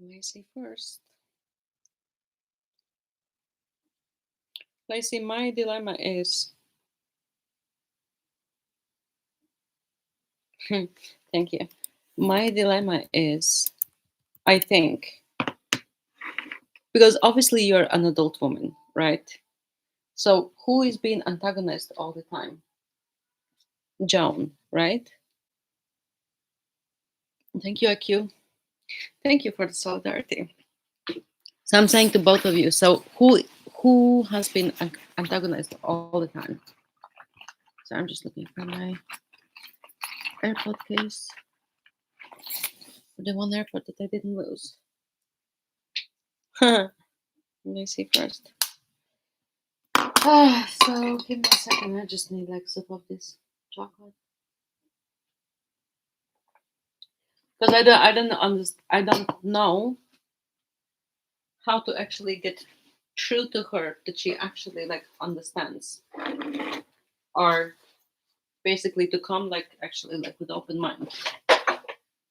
Lacey first. Lacey, my dilemma is. Thank you. My dilemma is, I think, because obviously you're an adult woman, right? So who is being antagonist all the time? Joan, right? Thank you, IQ. Thank you for the solidarity. So I'm saying to both of you. So who has been antagonized all the time? So I'm just looking for my AirPod case, for the one AirPod that I didn't lose. Let me see first. So give me a second. I just need like a sip of this chocolate because I don't know how to actually get true to her that she actually like understands, or basically to come like actually like with open mind.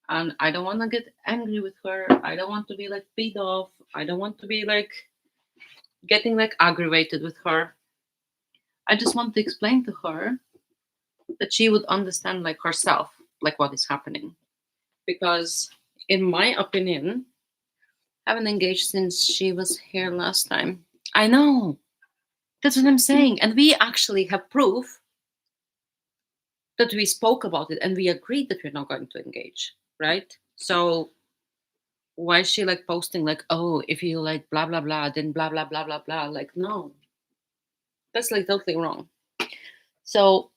And I don't want to get angry with her. I don't want to be like beat off. I don't want to be like getting like aggravated with her. I just want to explain to her that she would understand like herself, like what is happening. Because in my opinion, I haven't engaged since she was here last time. I know. That's what I'm saying. And we actually have proof that we spoke about it and we agreed that we're not going to engage, right? So why is she like posting like, oh, if you like blah blah blah, then blah blah blah blah blah? Like, no, that's like totally wrong. So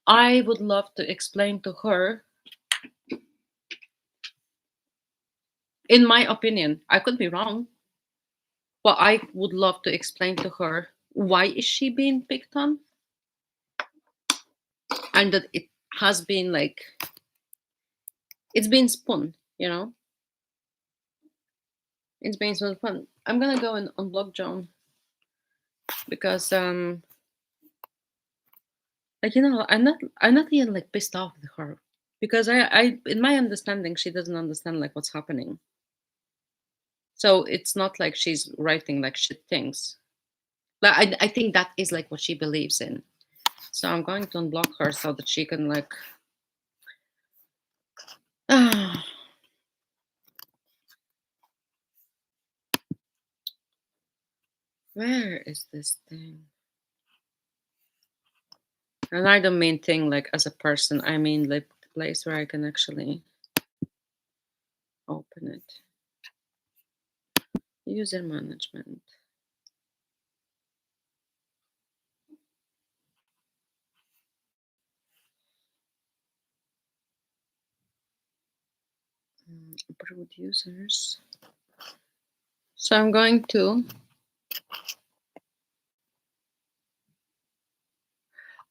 I would love to explain to her, in my opinion, I could be wrong, but I would love to explain to her why is she being picked on, and that it has been like it's been spun, you know, it's been spun. I'm gonna go and unblock Joan because like, you know, I'm not even like pissed off with her because I in my understanding she doesn't understand like what's happening. So it's not like she's writing like shit things. But I think that is like what she believes in. So I'm going to unblock her so that she can like where is this thing? And I don't mean thing like as a person. I mean like the place where I can actually open it. User management. Approved users. So I'm going to.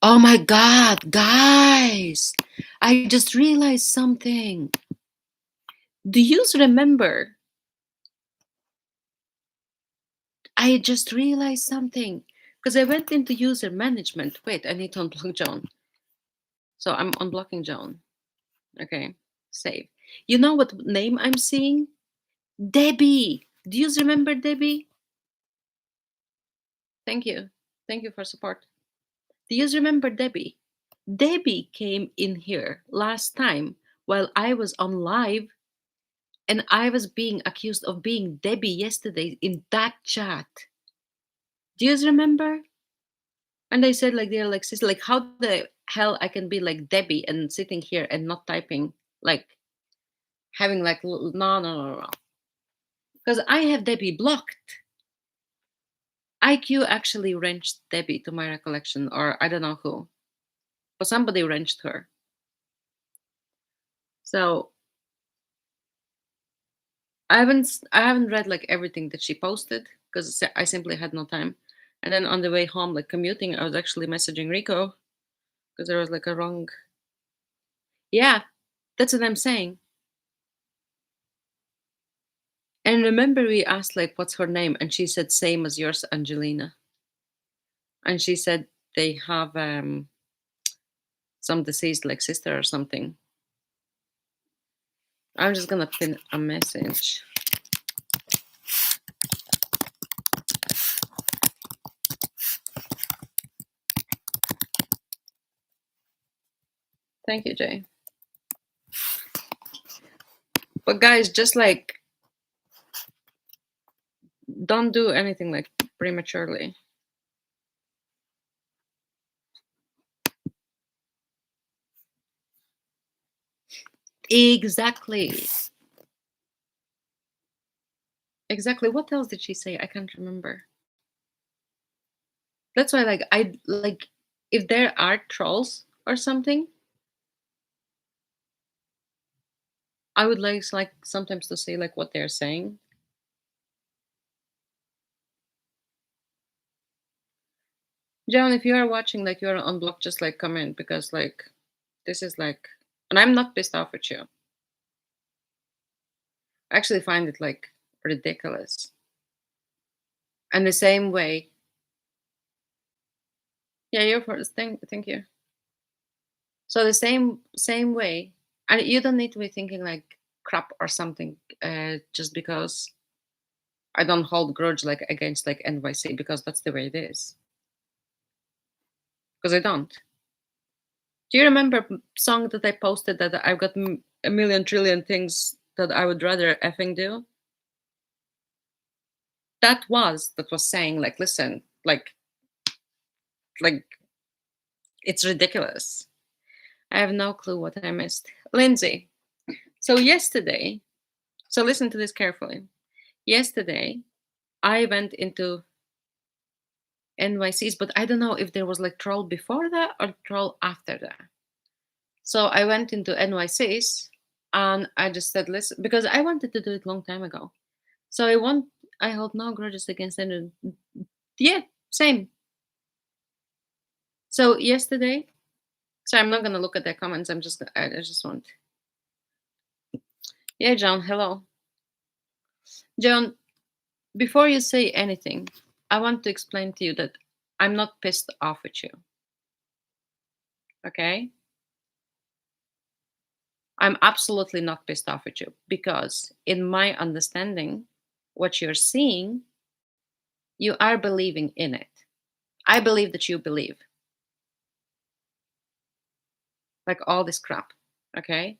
Oh my God, guys! I just realized something. Do you remember? I just realized something because I went into user management. Wait, I need to unblock Joan. So I'm unblocking Joan. Okay, save. You know what name I'm seeing? Debbie. Do you remember Debbie? Thank you. Thank you for support. Do you remember Debbie? Debbie came in here last time while I was on live, and I was being accused of being Debbie yesterday in that chat. Do you remember? And they said like they're like sister, like how the hell I can be like Debbie and sitting here and not typing, like having like no, because I have Debbie blocked. IQ actually wrenched Debbie to my recollection, or I don't know who, but somebody wrenched her. So I haven't read like everything that she posted because I simply had no time. And then on the way home, like commuting, I was actually messaging Rico because there was like a wrong. Yeah, that's what I'm saying. And remember, we asked like, "What's her name?" And she said, "Same as yours, Angelina." And she said they have some deceased like sister or something. I'm just gonna pin a message. Thank you, Jay. But guys, just like don't do anything like prematurely. Exactly. Exactly. What else did she say? I can't remember. That's why, like, I like if there are trolls or something, I would like sometimes to say like what they're saying. John, if you are watching, like you are on block, just like comment because like this is like, and I'm not pissed off at you. I actually find it like ridiculous. And the same way, yeah, you're first. Thank you. So the same way, and you don't need to be thinking like crap or something, just because I don't hold grudge like against like NYC because that's the way it is. Because I don't. Do you remember song that I posted that I've got a million trillion things that I would rather effing do? That was saying like, listen, like it's ridiculous. I have no clue what I missed. Lindsay. So yesterday, so listen to this carefully. Yesterday, I went into NYCs, but I don't know if there was like troll before that or troll after that. So I went into NYCs and I just said, listen, because I wanted to do it long time ago. So I hold no grudges against anyone. Yeah, same. So yesterday, so I'm not gonna look at the comments. I just want. Yeah, John. Hello, John. Before you say anything, I want to explain to you that I'm not pissed off at you. Okay, I'm absolutely not pissed off at you because, in my understanding, what you're seeing, you are believing in it. I believe that you believe like all this crap. Okay,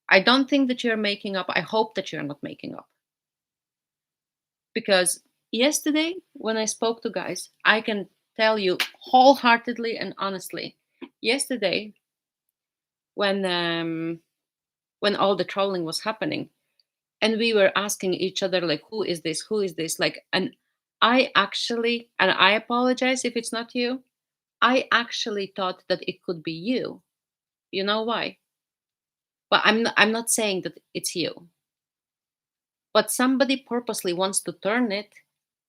I don't think that you're making up. I hope that you're not making up. Because yesterday, when I spoke to guys, I can tell you wholeheartedly and honestly, yesterday, when all the trolling was happening, and we were asking each other like, who is this, like, and I actually, and I apologize if it's not you, I actually thought that it could be you. You know why? But I'm not saying that it's you, but somebody purposely wants to turn it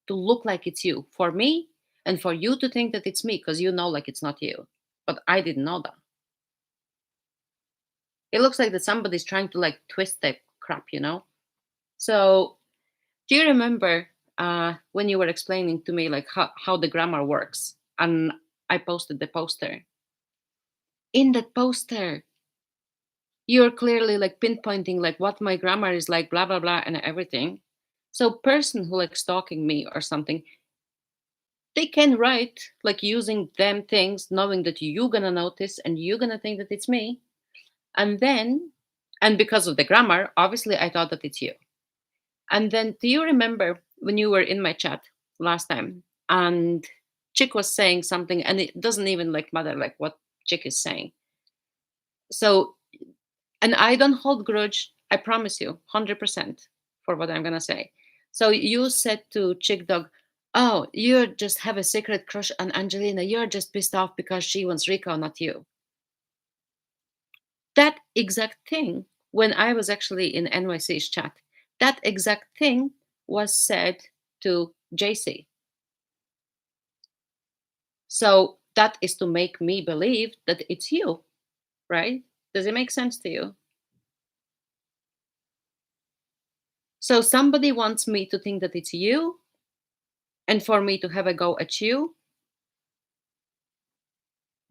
to look like it's you for me and for you to think that it's me because you know like it's not you, but I didn't know that. It looks like that somebody's trying to like twist that crap. So do you remember when you were explaining to me like how the grammar works, and I posted the poster? In that poster you're clearly like pinpointing like what my grammar is like, blah blah blah and everything. So person who like stalking me or something, they can write like using them things knowing that you're gonna notice and you're gonna think that it's me. And then, and because of the grammar, obviously I thought that it's you. And then do you remember when you were in my chat last time and Chick was saying something, and it doesn't even like matter like what Chick is saying. So, and I don't hold grudge, I promise you 100% for what I'm gonna say. So you said to Chick Dog, oh, you just have a secret crush on Angelina. You're just pissed off because she wants Rico, not you. That exact thing, when I was actually in NYC's chat, that exact thing was said to JC. So that is to make me believe that it's you, right? Does it make sense to you? So somebody wants me to think that it's you and for me to have a go at you.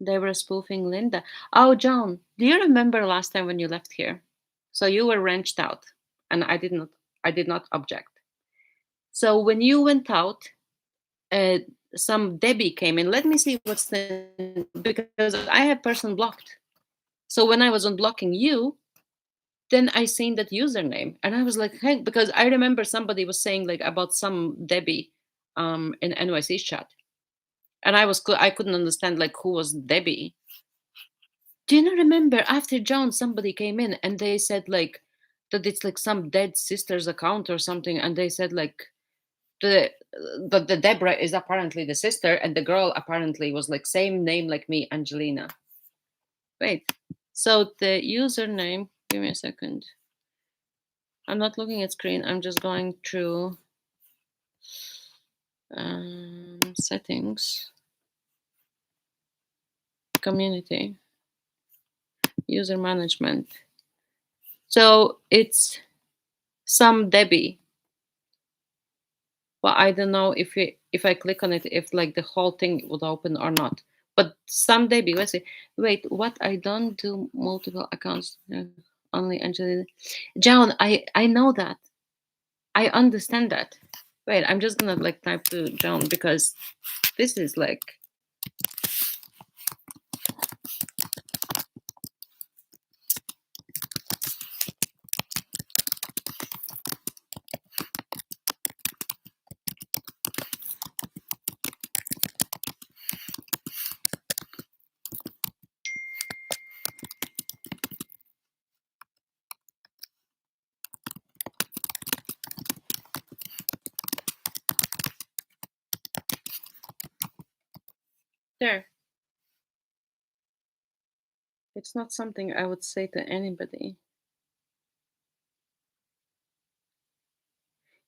They were spoofing Linda. Oh, John, do you remember last time when you left here? So you were wrenched out, and I did not object. So when you went out, uh, some Debbie came in. Let me see what's the, because I have person blocked. So when I was unblocking you, then I seen that username, and I was like, hey, because I remember somebody was saying like about some Debbie in NYC's chat, and I couldn't understand like who was Debbie. Do you not remember after John, somebody came in and they said like that it's like some dead sister's account or something, and they said like the the Deborah is apparently the sister, and the girl apparently was like same name like me, Angelina. Wait, so the username. Give me a second. I'm not looking at screen. I'm just going through settings, community, user management. So it's some Debbie. Well, I don't know if I click on it, if like the whole thing would open or not. But some Debbie, let's see. Wait, what? I don't do multiple accounts. Only Angelina. John, I know that. I understand that. Wait, I'm just gonna like type to John because this is like. There. It's not something I would say to anybody.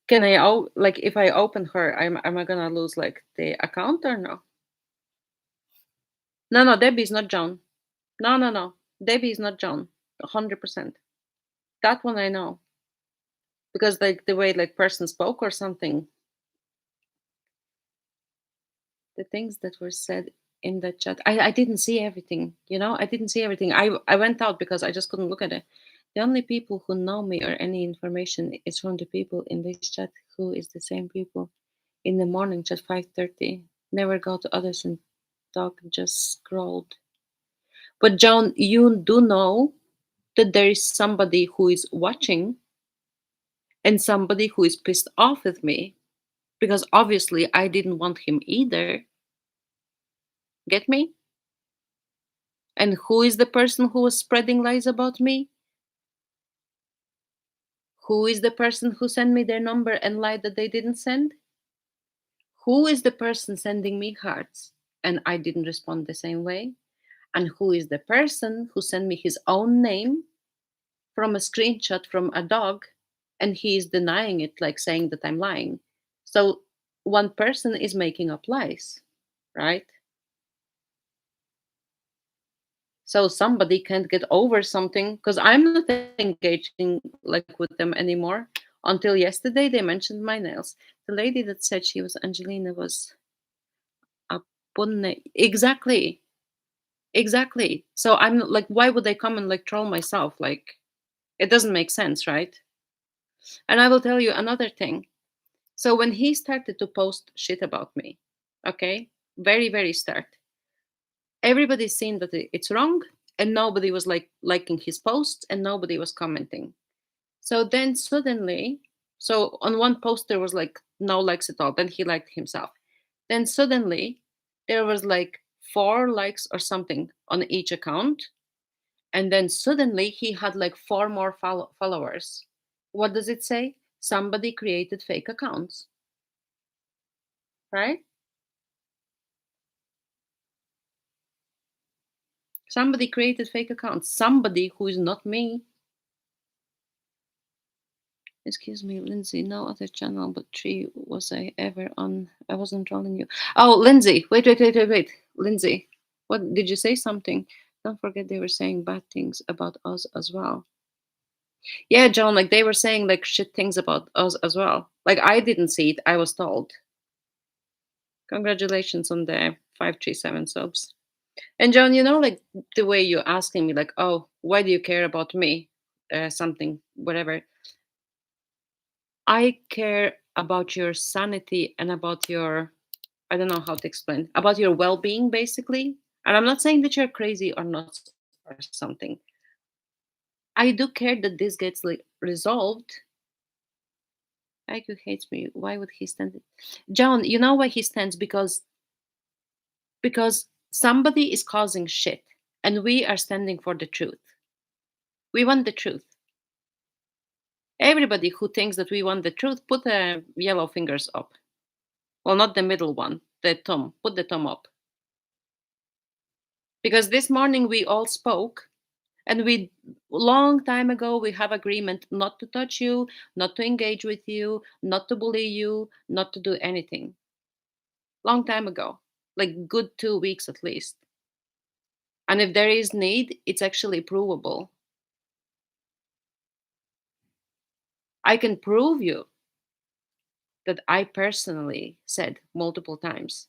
Can I like if I open her, am I gonna lose like the account or no? No, Debbie is not John. No. Debbie is not John. 100%. That one I know. Because like the way like person spoke or something. The things that were said in the chat. I didn't see everything, you know? I didn't see everything. I went out because I just couldn't look at it. The only people who know me or any information is from the people in this chat who is the same people in the morning chat 5:30. Never go to others and talk, just scrolled. But John, you do know that there is somebody who is watching and somebody who is pissed off with me because obviously I didn't want him either. Get me? And who is the person who was spreading lies about me? Who is the person who sent me their number and lied that they didn't send? Who is the person sending me hearts and I didn't respond the same way? And who is the person who sent me his own name from a screenshot from a dog and he is denying it, like saying that I'm lying? So one person is making up lies, right? So somebody can't get over something because I'm not engaging like with them anymore. Until yesterday, they mentioned my nails. The lady that said she was Angelina was a punne. Exactly. So I'm like, why would they come and like troll myself? Like, it doesn't make sense, right? And I will tell you another thing. So when he started to post shit about me, okay, very start, everybody's seen that it's wrong, and nobody was like liking his posts, and nobody was commenting. So then suddenly, so on one post there was like no likes at all. Then he liked himself. Then suddenly there was like 4 likes or something on each account, and then suddenly he had like 4 more followers. What does it say? Somebody created fake accounts, right? Somebody created fake accounts. Somebody who is not me. Excuse me, Lindsay. No other channel but 3 was I ever on. I wasn't trolling you. Oh, Lindsay. Wait. Lindsay, what did you say something? Don't forget they were saying bad things about us as well. Yeah, John, like they were saying like shit things about us as well. Like I didn't see it. I was told. Congratulations on the 537 subs. And John, you know, like the way you're asking me, like, oh, why do you care about me? something, whatever. I care about your sanity and about your, I don't know how to explain, about your well being, basically. And I'm not saying that you're crazy or not or something. I do care that this gets like resolved. IQ hates me. Why would he stand? John, you know why he stands? Because somebody is causing shit, and we are standing for the truth. We want the truth. Everybody who thinks that we want the truth, put the yellow fingers up. Well, not the middle one, the thumb. Put the thumb up. Because this morning we all spoke, and we long time ago we have agreement not to touch you, not to engage with you, not to bully you, not to do anything. Long time ago, like good 2 weeks at least. And if there is need, it's actually provable. I can prove you that I personally said multiple times,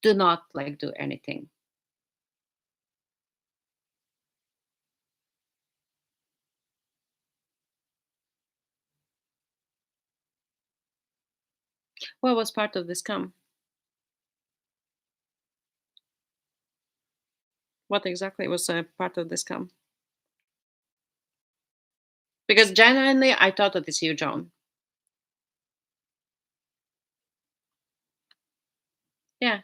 do not like do anything. What was part of the scam? What exactly was a part of the scam? Because genuinely, I thought that it's you, John. Yeah.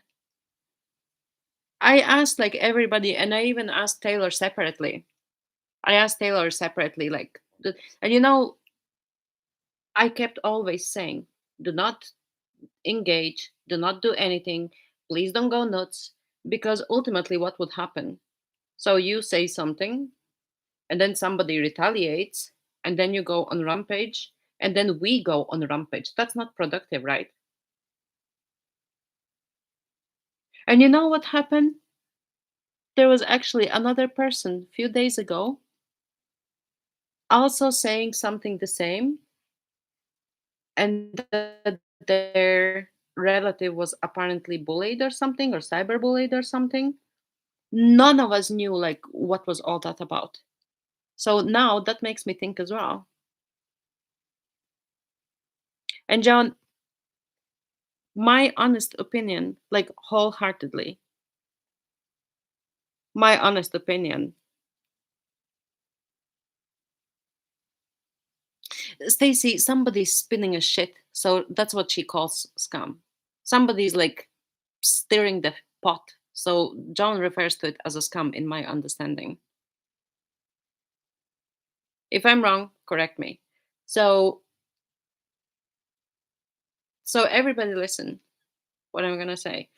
I asked like everybody, and I even asked Taylor separately. I asked Taylor separately, like, and I kept always saying, do not engage, do not do anything, please don't go nuts, because ultimately, what would happen? So you say something, and then somebody retaliates, and then you go on rampage, and then we go on rampage. That's not productive, right? And you know what happened? There was actually another person a few days ago also saying something the same, and that their relative was apparently bullied or something, or cyberbullied or something. None of us knew like what was all that about. So now that makes me think as well. And John, my honest opinion, like wholeheartedly, my honest opinion, Stacy, somebody's spinning a shit. So that's what she calls scam. Somebody's like stirring the pot. So John refers to it as a scam in my understanding. If I'm wrong, correct me. So so everybody listen what I'm gonna say.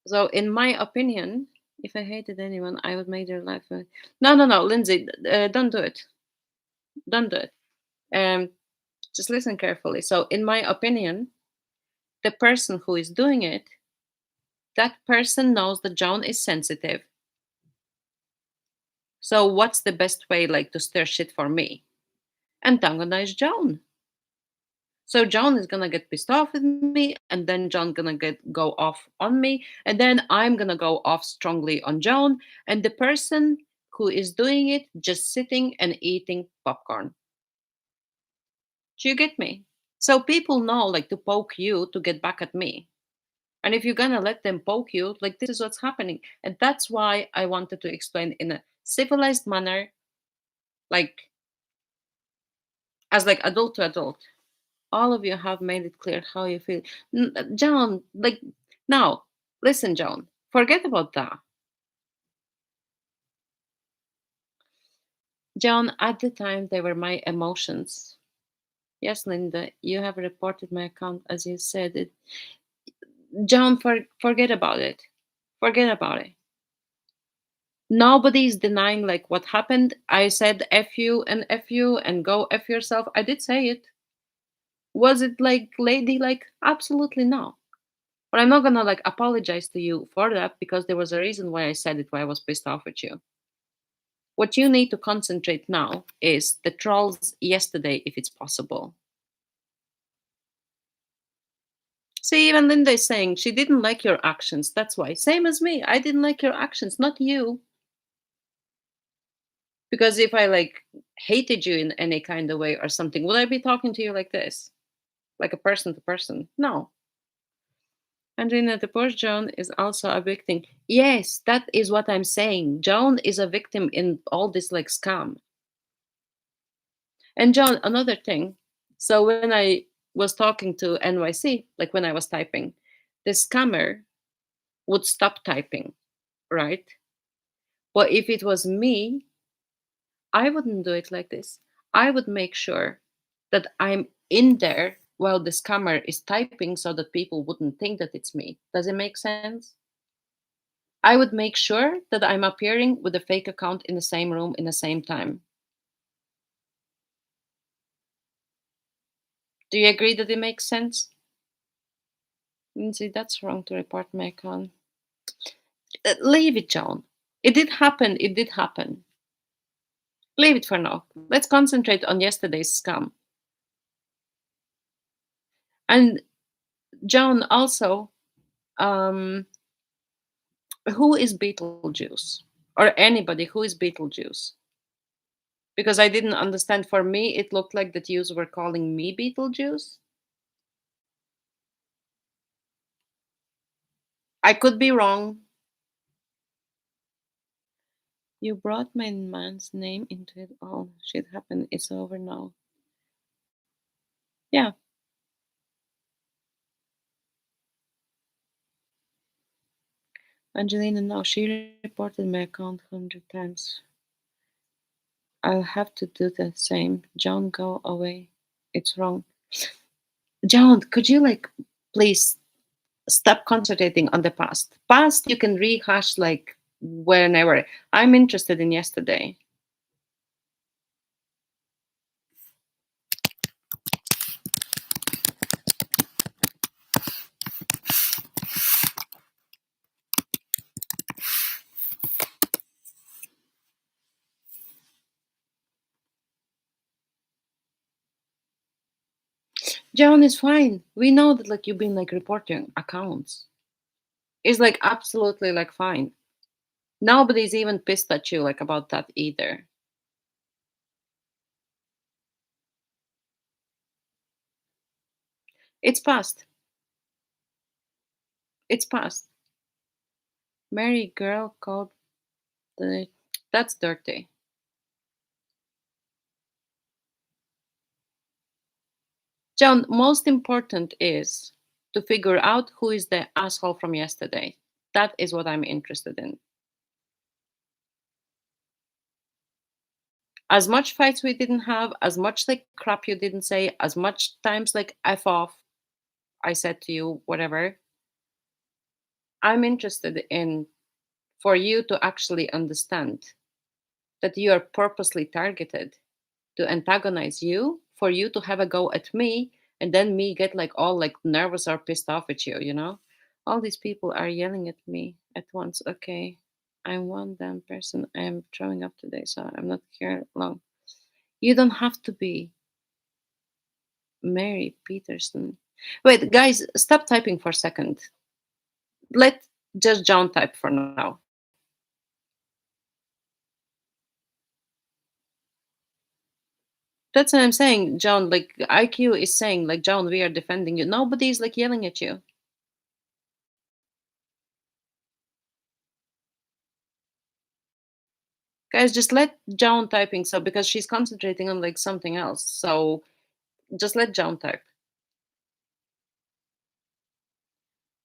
So in my opinion, if I hated anyone, I would make their life. No, no, no, Lindsay, don't do it. Don't do it. Um, just listen carefully. So in my opinion, the person who is doing it, that person knows that John is sensitive. So what's the best way, like, to stir shit for me? Antagonize John. So John is gonna get pissed off with me, and then John gonna go off on me, and then I'm gonna go off strongly on John, and the person who is doing it just sitting and eating popcorn. Do you get me? So people know like to poke you to get back at me. And if you're gonna let them poke you, like this is what's happening. And that's why I wanted to explain in a civilized manner, like as like adult to adult. All of you have made it clear how you feel. John, like now, listen, John, forget about that. John, at the time they were my emotions. Yes, Linda, you have reported my account as you said it. John, forget about it. Forget about it. Nobody is denying like what happened. I said F you and go F yourself. I did say it. Was it like lady like? Absolutely no. But I'm not gonna like apologize to you for that because there was a reason why I said it, why I was pissed off at you. What you need to concentrate now is the trolls yesterday, if it's possible. See, even Linda is saying she didn't like your actions. That's why. Same as me. I didn't like your actions, not you. Because if I like hated you in any kind of way or something, would I be talking to you like this? Like a person to person? No. Angelina, the poor Joan is also a victim. Yes, that is what I'm saying. Joan is a victim in all this like scam. And John, another thing. So when I was talking to NYC, like when I was typing, the scammer would stop typing, right? But if it was me, I wouldn't do it like this. I would make sure that I'm in there while the scammer is typing so that people wouldn't think that it's me. Does it make sense? I would make sure that I'm appearing with a fake account in the same room in the same time. Do you agree that it makes sense? Lindsay, that's wrong to report my account. Leave it, John. It did happen. It did happen. Leave it for now. Let's concentrate on yesterday's scam. And John, also, um, who is Beetlejuice? Or anybody who is Beetlejuice? Because I didn't understand. For me, it looked like that you were calling me Beetlejuice. I could be wrong. You brought my man's name into it all. Shit happened. It's over now. Yeah. Angelina, no, she reported my account 100 times. I'll have to do the same. John, go away. It's wrong. John, could you like please stop concentrating on the past? Past you can rehash like whenever. I'm interested in yesterday. John is fine. We know that like you've been like reporting accounts. It's like absolutely like fine. Nobody's even pissed at you like about that either. It's past. It's past. Mary girl called the that's dirty. John, most important is to figure out who is the asshole from yesterday. That is what I'm interested in. As much fights we didn't have, as much like crap you didn't say, as much times like F off I said to you, whatever. I'm interested in for you to actually understand that you are purposely targeted to antagonize you, for you to have a go at me, and then me get like all like nervous or pissed off at you, you know? All these people are yelling at me at once. Okay, I'm one damn person. I am showing up today, so I'm not here long. You don't have to be Mary Peterson. Wait, guys, stop typing for a second. Let just John type for now. That's what I'm saying, John. Like IQ is saying, like John, we are defending you. Nobody's like yelling at you. Guys, just let Joan typing so because she's concentrating on like something else. So just let Joan type.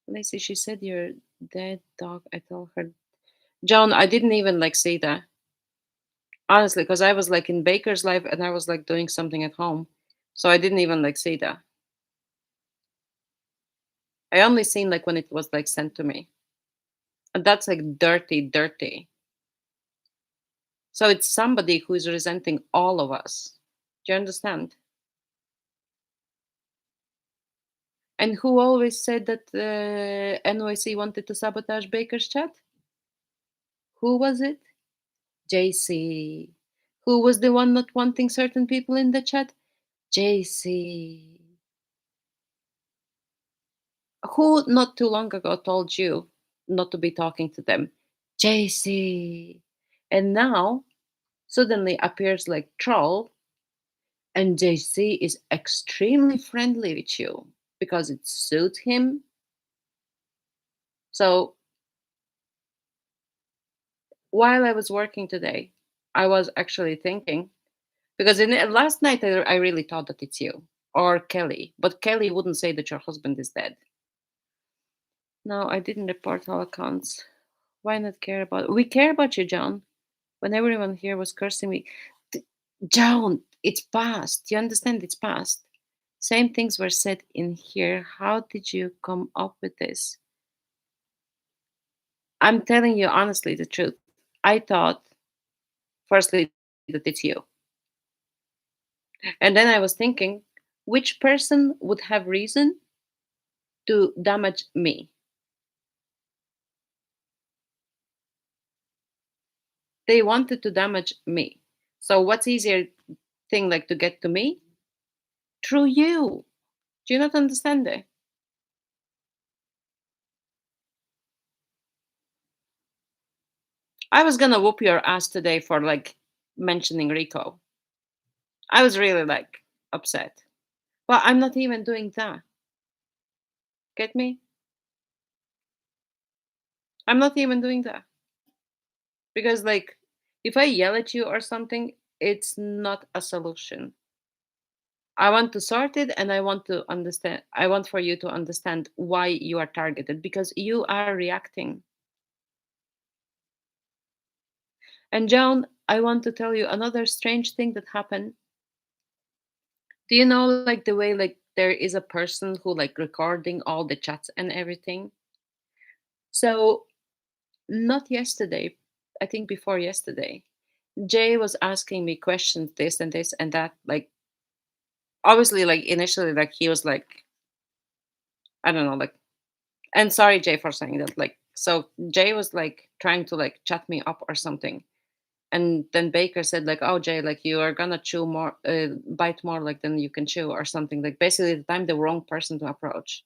Lacey, she said you're dead dog. I told her. Joan, I didn't even like say that. Honestly, because I was like in Baker's life and I was like doing something at home. So I didn't even like say that. I only seen like when it was like sent to me. And that's like dirty, dirty. So it's somebody who is resenting all of us. Do you understand? And who always said that NYC wanted to sabotage Baker's chat? Who was it? JC. Who was the one not wanting certain people in the chat? JC. Who not too long ago told you not to be talking to them? JC. And now suddenly appears like troll, and JC is extremely friendly with you because it suits him. So while I was working today, I was actually thinking because last night I really thought that it's you or Kelly, but Kelly wouldn't say that your husband is dead. No, I didn't report all accounts. Why not care about? We care about you, John. When everyone here was cursing me, Th- John, it's past. You understand? It's past. Same things were said in here. How did you come up with this? I'm telling you honestly the truth. I thought, firstly, that it's you. And then I was thinking, which person would have reason to damage me? They wanted to damage me. So what's easier thing like to get to me? Through you. Do you not understand it? I was gonna whoop your ass today for like mentioning Rico. I was really like upset. Well, I'm not even doing that. Get me? I'm not even doing that. Because like if I yell at you or something, it's not a solution. I want to sort it and I want to understand I want for you to understand why you are targeted because you are reacting. And Joan, I want to tell you another strange thing that happened. Do you know like the way like there is a person who like recording all the chats and everything? So not yesterday, I think before yesterday, Jay was asking me questions, this and that. Like obviously, like initially, like he was like, I don't know, like, and sorry, Jay, for saying that. Like, so Jay was like trying to like chat me up or something. And then Baker said like, "Oh Jay, like you are gonna chew more, bite more like than you can chew or something." Like basically, that I'm the wrong person to approach.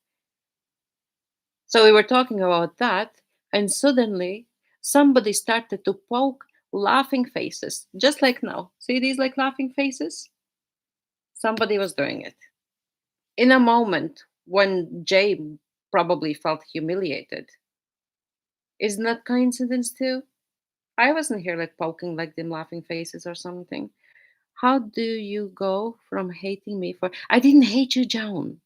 So we were talking about that, and suddenly somebody started to poke laughing faces, just like now. See these like laughing faces? Somebody was doing it in a moment when Jay probably felt humiliated. Isn't that coincidence too? I wasn't here like poking like them laughing faces or something. How do you go from hating me for? I didn't hate you, Joan.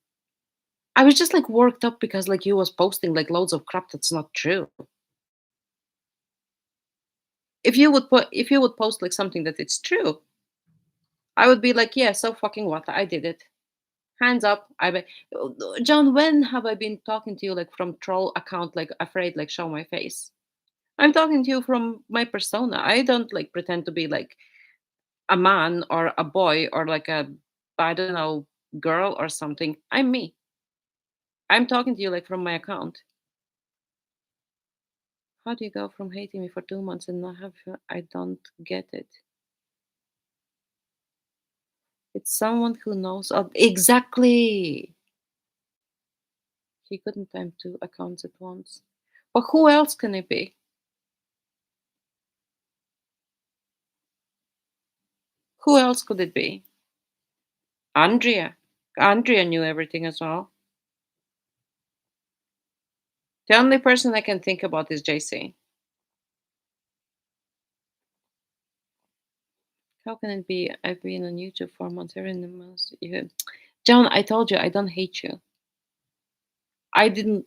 I was just like worked up because like you was posting like loads of crap that's not true. If you would post like something that it's true, I would be like, yeah, so fucking what? I did it. Hands up. John, when have I been talking to you like from troll account, like afraid, like show my face? I'm talking to you from my persona. I don't like pretend to be like a man or a boy or like a, I don't know, girl or something. I'm me. I'm talking to you like from my account. How do you go from hating me for 2 months and not have? I don't get it. It's someone who knows. Exactly. He couldn't time two accounts at once. But who else can it be? Who else could it be? Andrea. Andrea knew everything as well. The only person I can think about is JC. How can it be? I've been on YouTube for months. Every month, you, John. I told you I don't hate you. I didn't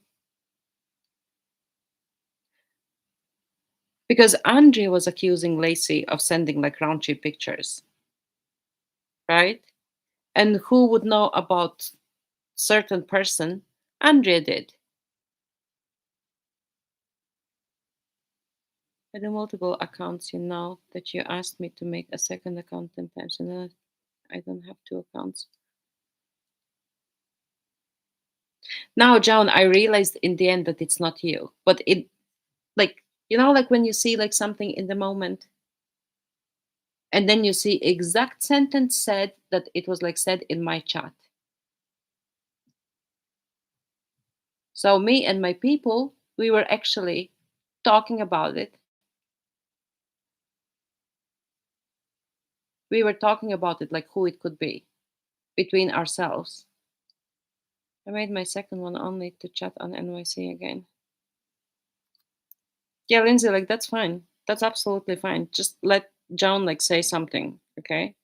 because Andrea was accusing Lacey of sending like raunchy pictures, right? And who would know about certain person? Andrea did. I do multiple accounts, you know, that you asked me to make a second account 10 times, and then I don't have two accounts. Now, John, I realized in the end that it's not you, but it, like, you know, like when you see like something in the moment, and then you see exact sentence said that it was like said in my chat. So me and my people, we were actually talking about it. We were talking about it, like who it could be between ourselves. I made my second one only to chat on NYC again. Yeah, Lindsay, like that's fine. That's absolutely fine. Just let John like say something, okay?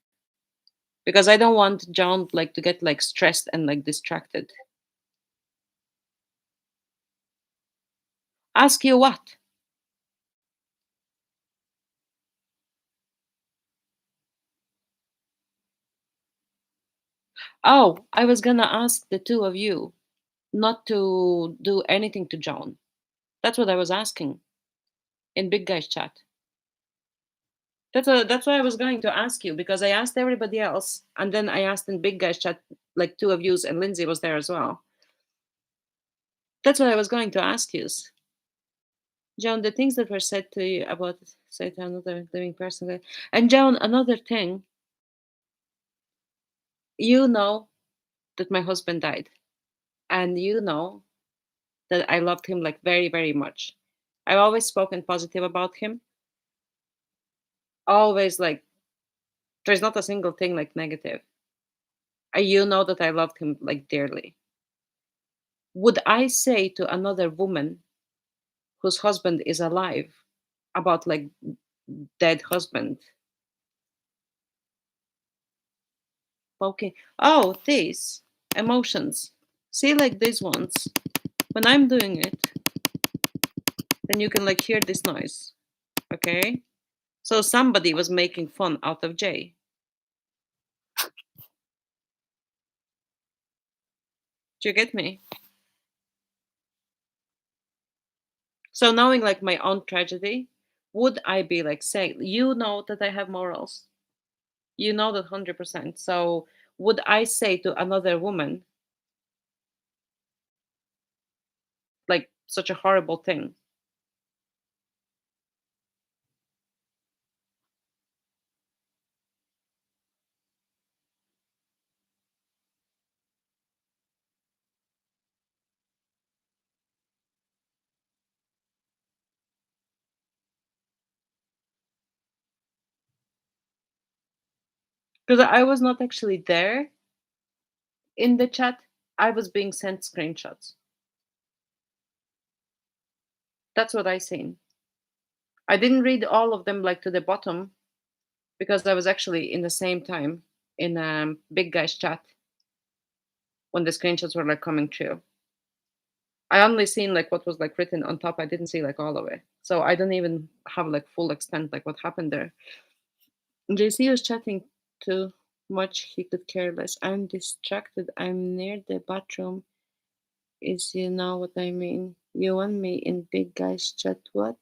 Because I don't want John like to get like stressed and like distracted. Ask you what? Oh, I was gonna ask the two of you not to do anything to John. That's what I was asking in Big Guys chat. That's what I was going to ask you because I asked everybody else and then I asked in Big Guys chat like two of yous and Lindsay was there as well. That's what I was going to ask you. John, the things that were said to you about say to another living person. And John, another thing, you know that my husband died. And you know that I loved him like very, very much. I've always spoken positive about him. Always like there's not a single thing like negative. You know that I loved him like dearly. Would I say to another woman whose husband is alive about like dead husband? Okay. Oh, these emotions. See like these ones. When I'm doing it, then you can like hear this noise. Okay? So somebody was making fun out of Jay. Do you get me? So knowing like my own tragedy, would I be like saying, you know that I have morals? You know that 100%. So would I say to another woman like such a horrible thing? Because I was not actually there in the chat. I was being sent screenshots. That's what I seen. I didn't read all of them like to the bottom because I was actually in the same time in Big Guy's chat when the screenshots were like coming through. I only seen like what was like written on top. I didn't see like all of it. So I don't even have like full extent like what happened there. JC was chatting too much. He could care less. I'm distracted. I'm near the bathroom. Is you know what I mean? You want me in Big Guy's chat? What?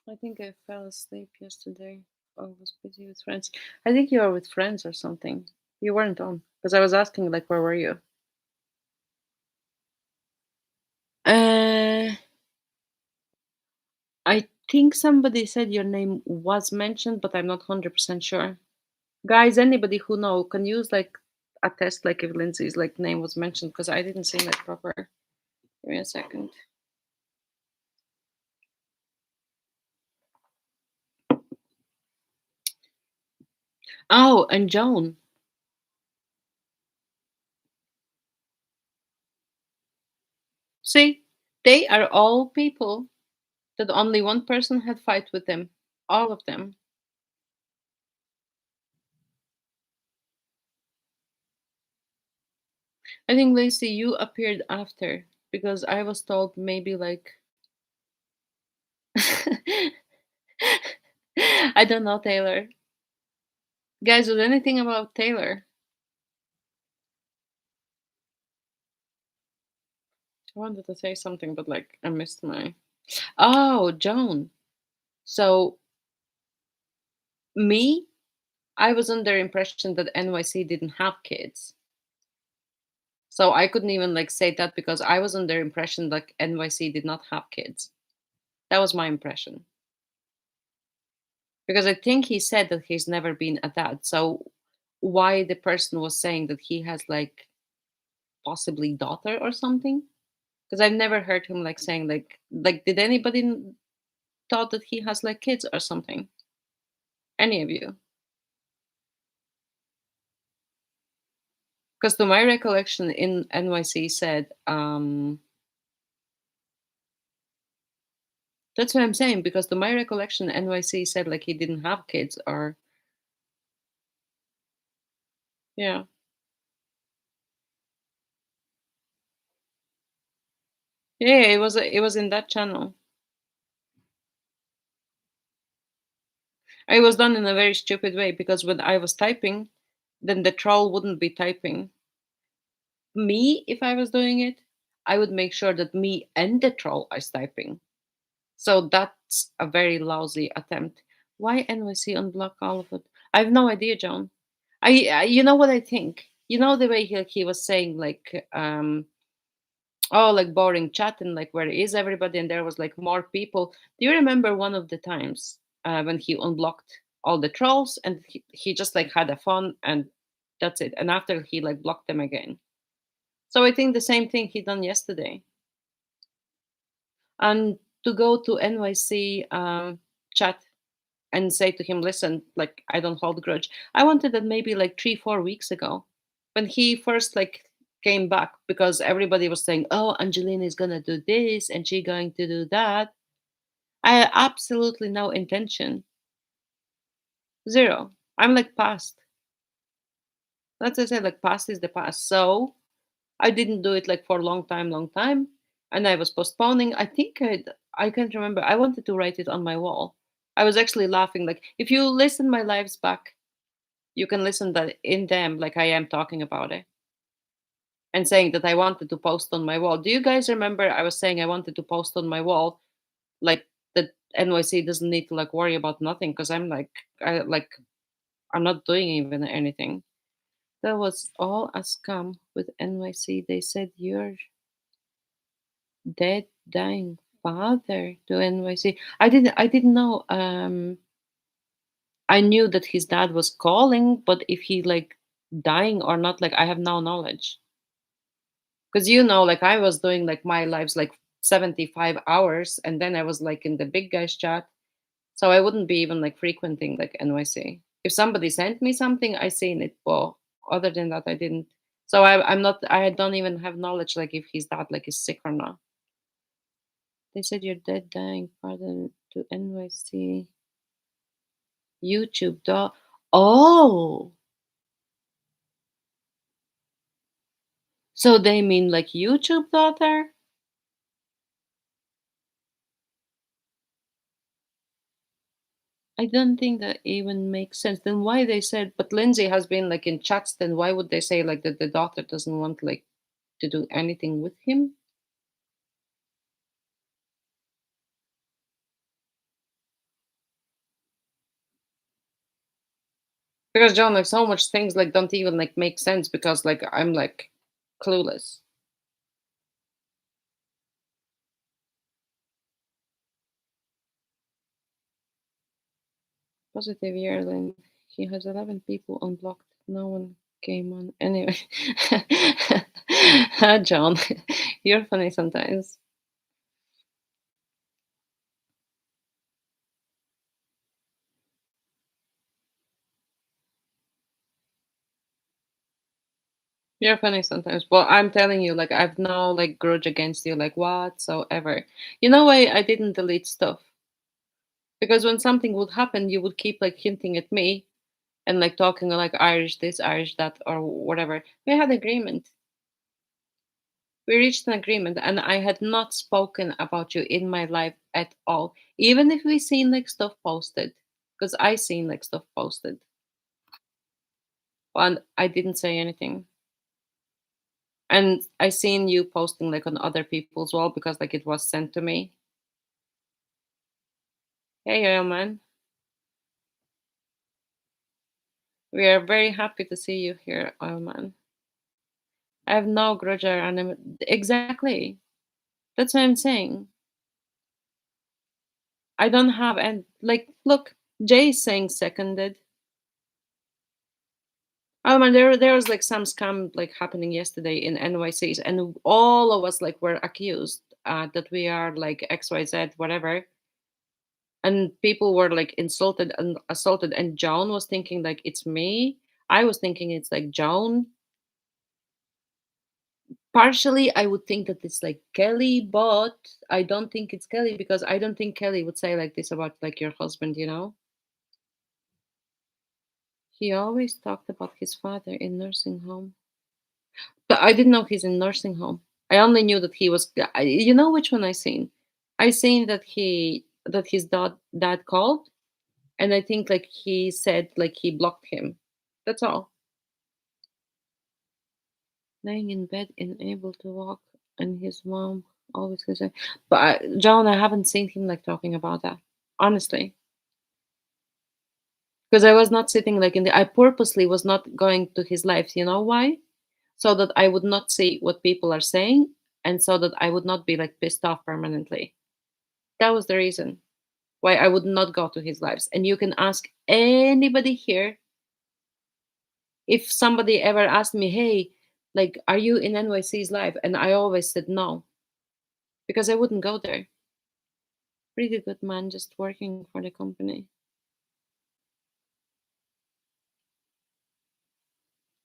I think I fell asleep yesterday. I was busy with friends. I think you were with friends or something. You weren't on because I was asking like, where were you? Uh, I think somebody said your name was mentioned, but I'm not 100% sure. Guys, anybody who know can use like a test, like if Lindsay's like name was mentioned, because I didn't see it proper. Give me a second. Oh, and Joan. See, they are all people that only one person had fight with them. All of them. I think Lacey, you appeared after because I was told maybe like I don't know Taylor. Guys, was anything about Taylor? I wanted to say something, but like I missed my. Oh, Joan. So me, I was under impression that NYC didn't have kids. So I couldn't even like say that because I was under impression like NYC did not have kids. That was my impression. Because I think he said that he's never been a dad. So why the person was saying that he has like possibly daughter or something? Because I've never heard him like saying like did anybody thought that he has like kids or something? Any of you? Because to my recollection in NYC said that's what I'm saying because to my recollection NYC said like he didn't have kids or yeah. Yeah, it was in that channel. It was done in a very stupid way because when I was typing, then the troll wouldn't be typing. Me, if I was doing it, I would make sure that me and the troll are typing. So that's a very lousy attempt. Why NYC unblock all of it? I have no idea, John. You know what I think? You know the way he was saying like oh like boring chat and like where is everybody and there was like more people. Do you remember one of the times when he unblocked all the trolls and he just like had a fun and that's it. And after he like blocked them again. So I think the same thing he done yesterday. And to go to NYC chat and say to him, listen, like I don't hold grudge. I wanted that maybe like 3, 4 weeks ago when he first like came back because everybody was saying, oh, Angelina is gonna do this and she going to do that. I had absolutely no intention. Zero. I'm like past. That's what I said, like past is the past. So I didn't do it like for a long time. And I was postponing. I can't remember. I wanted to write it on my wall. I was actually laughing. Like if you listen my lives back, you can listen that in them like I am talking about it and saying that I wanted to post on my wall. Do you guys remember I was saying I wanted to post on my wall like that NYC doesn't need to like worry about nothing because I'm not doing even anything. That was all a scam with NYC. They said you're dead dying father to NYC. I didn't know I knew that his dad was calling, but if he like dying or not, like I have no knowledge. Because like I was doing like my lives like 75 hours and then I was like in the big guys chat. So I wouldn't be even like frequenting like NYC. If somebody sent me something, I seen it. Well, other than that, I didn't. So I'm not I don't even have knowledge like if his dad like is sick or not. They said you're dead dying pardon to NYC YouTube dog. Oh, so they mean like YouTube daughter? I don't think that even makes sense. Then why they said, but Lindsay has been like in chats, then why would they say like that the daughter doesn't want like to do anything with him? Because John, like so much things like don't even like make sense because like I'm like clueless. Positive Ireland. He has 11 people unblocked. No one came on. Anyway. John, you're funny sometimes. You're funny sometimes. Well, I'm telling you, like, I've no, like, grudge against you, like, whatsoever. You know why I didn't delete stuff? Because when something would happen, you would keep, like, hinting at me and, like, talking, like, Irish this, Irish that, or whatever. We had agreement. We reached an agreement, and I had not spoken about you in my life at all. Even if we seen, like, stuff posted. Because I seen, like, stuff posted. And I didn't say anything. And I seen you posting, like, on other people as well, because, like, it was sent to me. Hey, man. We are very happy to see you here, man. I have no grudge or exactly. That's what I'm saying. I don't have and like look, Jay is saying seconded. Oh man, there was like some scam like happening yesterday in NYCs, and all of us like were accused that we are like XYZ whatever, and people were like insulted and assaulted, and Joan was thinking like it's me. I was thinking it's like Joan. Partially, I would think that it's like Kelly, but I don't think it's Kelly because I don't think Kelly would say like this about like your husband, you know? He always talked about his father in nursing home. But I didn't know he's in nursing home. I only knew that he was. You know which one I seen? I seen that his dad called, and I think like he said like he blocked him. That's all. Laying in bed, unable to walk, and his mom always goes. But John, I haven't seen him like talking about that. Honestly, because I was not sitting like in the. I purposely was not going to his life. You know why? So that I would not see what people are saying, and so that I would not be like pissed off permanently. That was the reason why I would not go to his lives. And you can ask anybody here if somebody ever asked me, "Hey, like, are you in NYC's live?" And I always said no because I wouldn't go there. Pretty good man, just working for the company.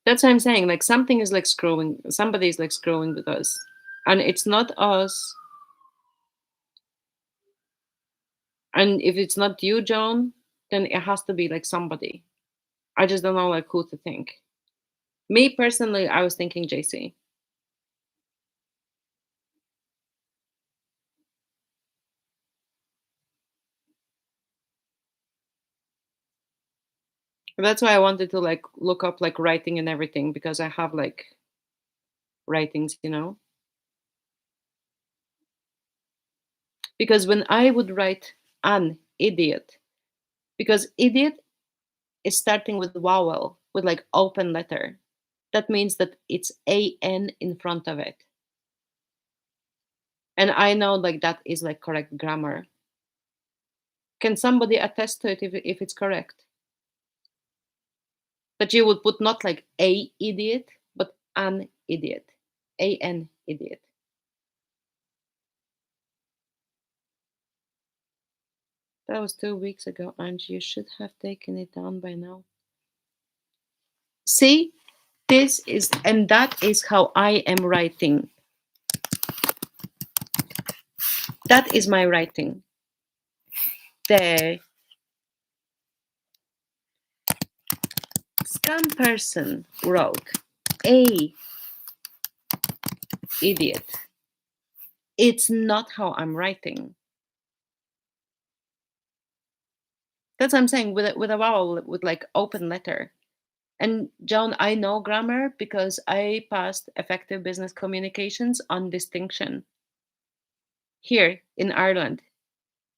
That's what I'm saying. Like something is like screwing. Somebody is like screwing with us, and it's not us. And if it's not you, John, then it has to be like somebody. I just don't know like who to think. Me personally, I was thinking JC. That's why I wanted to like look up like writing and everything because I have like writings, you know. Because when I would write an idiot, because idiot is starting with vowel with like open letter. That means that it's an in front of it. And I know like that is like correct grammar. Can somebody attest to it if it's correct? But you would put not like a idiot, but an idiot. An idiot. That was 2 weeks ago, and you should have taken it down by now. See, this is, and that is how I am writing. That is my writing. The scam person wrote, a idiot. It's not how I'm writing. That's what I'm saying with a vowel with like open letter. And John, I know grammar because I passed effective business communications on distinction here in Ireland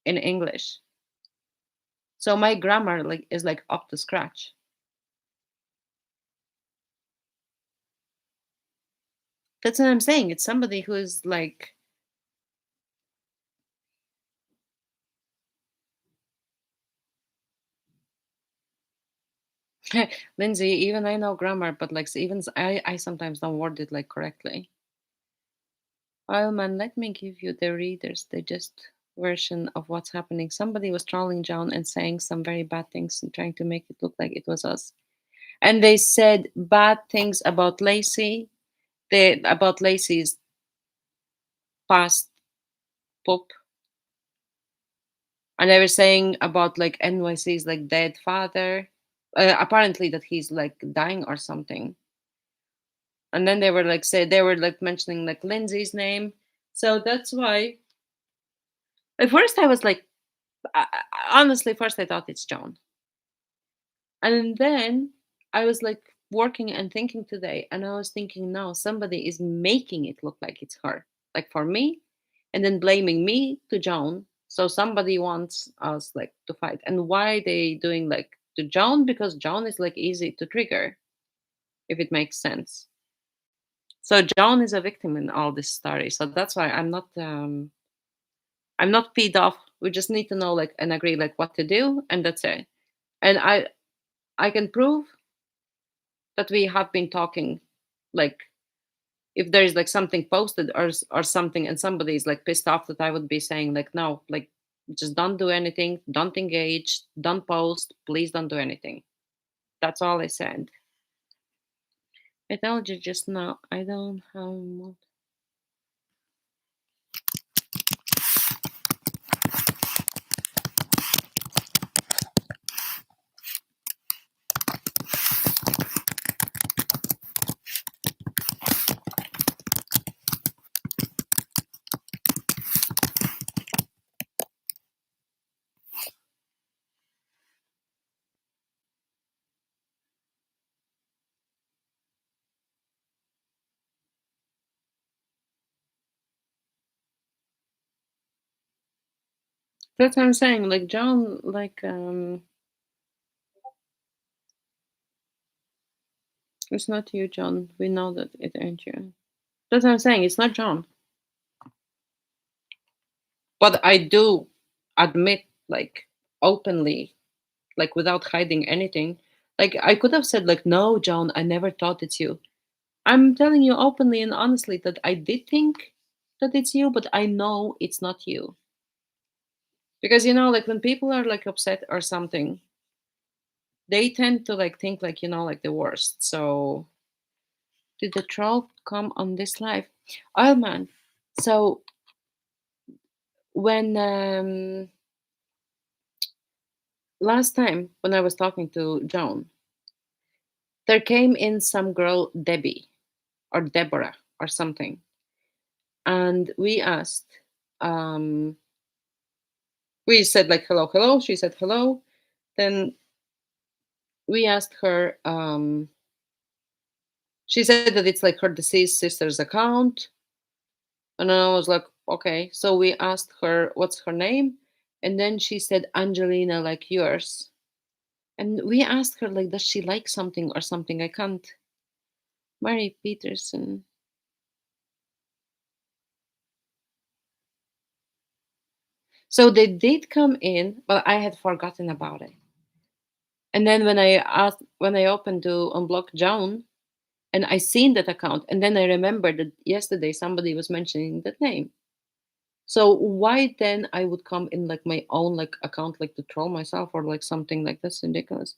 in English. So my grammar like is like up to scratch. That's what I'm saying. It's somebody who is like, Lindsay, even I know grammar, but like I sometimes don't word it like correctly. Well, man, let me give you the readers the just version of what's happening. Somebody was trolling John and saying some very bad things and trying to make it look like it was us. And they said bad things about Lacey, about Lacey's past poop. And they were saying about like NYC's like dead father. Apparently that he's like dying or something. And then they were like mentioning like Lindsay's name. So that's why at first I was like, honestly, first I thought it's John. And then I was like working and thinking today, and I was thinking, no, somebody is making it look like it's her, like for me, and then blaming me to Joan. So somebody wants us like to fight. And why they doing like to Joan? Because Joan is like easy to trigger, if it makes sense. So Joan is a victim in all this story. So that's why I'm not peed off. We just need to know like and agree like what to do, and that's it. And I can prove that we have been talking like if there's like something posted or something and somebody is like pissed off that I would be saying like no, like just don't do anything, don't engage, don't post, please don't do anything. That's all I said. I told you just now I don't have. That's what I'm saying, like John, like it's not you, John, we know that it ain't you. That's what I'm saying, it's not John. But I do admit, like, openly, like, without hiding anything. Like, I could have said, like, no, John, I never thought it's you. I'm telling you openly and honestly that I did think that it's you, but I know it's not you. Because, like, when people are, like, upset or something, they tend to, like, think, like, like the worst. So, did the troll come on this live? Oh, man. So, when, last time when I was talking to Joan, there came in some girl, Debbie or Deborah or something, and we asked, um, we said like hello, hello. She said hello. Then we asked her. She said that it's like her deceased sister's account, and then I was like, okay. So we asked her what's her name, and then she said Angelina, like yours. And we asked her like, does she like something or something? I can't. Mary Peterson. So they did come in, but I had forgotten about it. And then when I opened to unblock Joan, and I seen that account, and then I remembered that yesterday somebody was mentioning that name. So why then I would come in like my own like account like to troll myself or like something like that's ridiculous.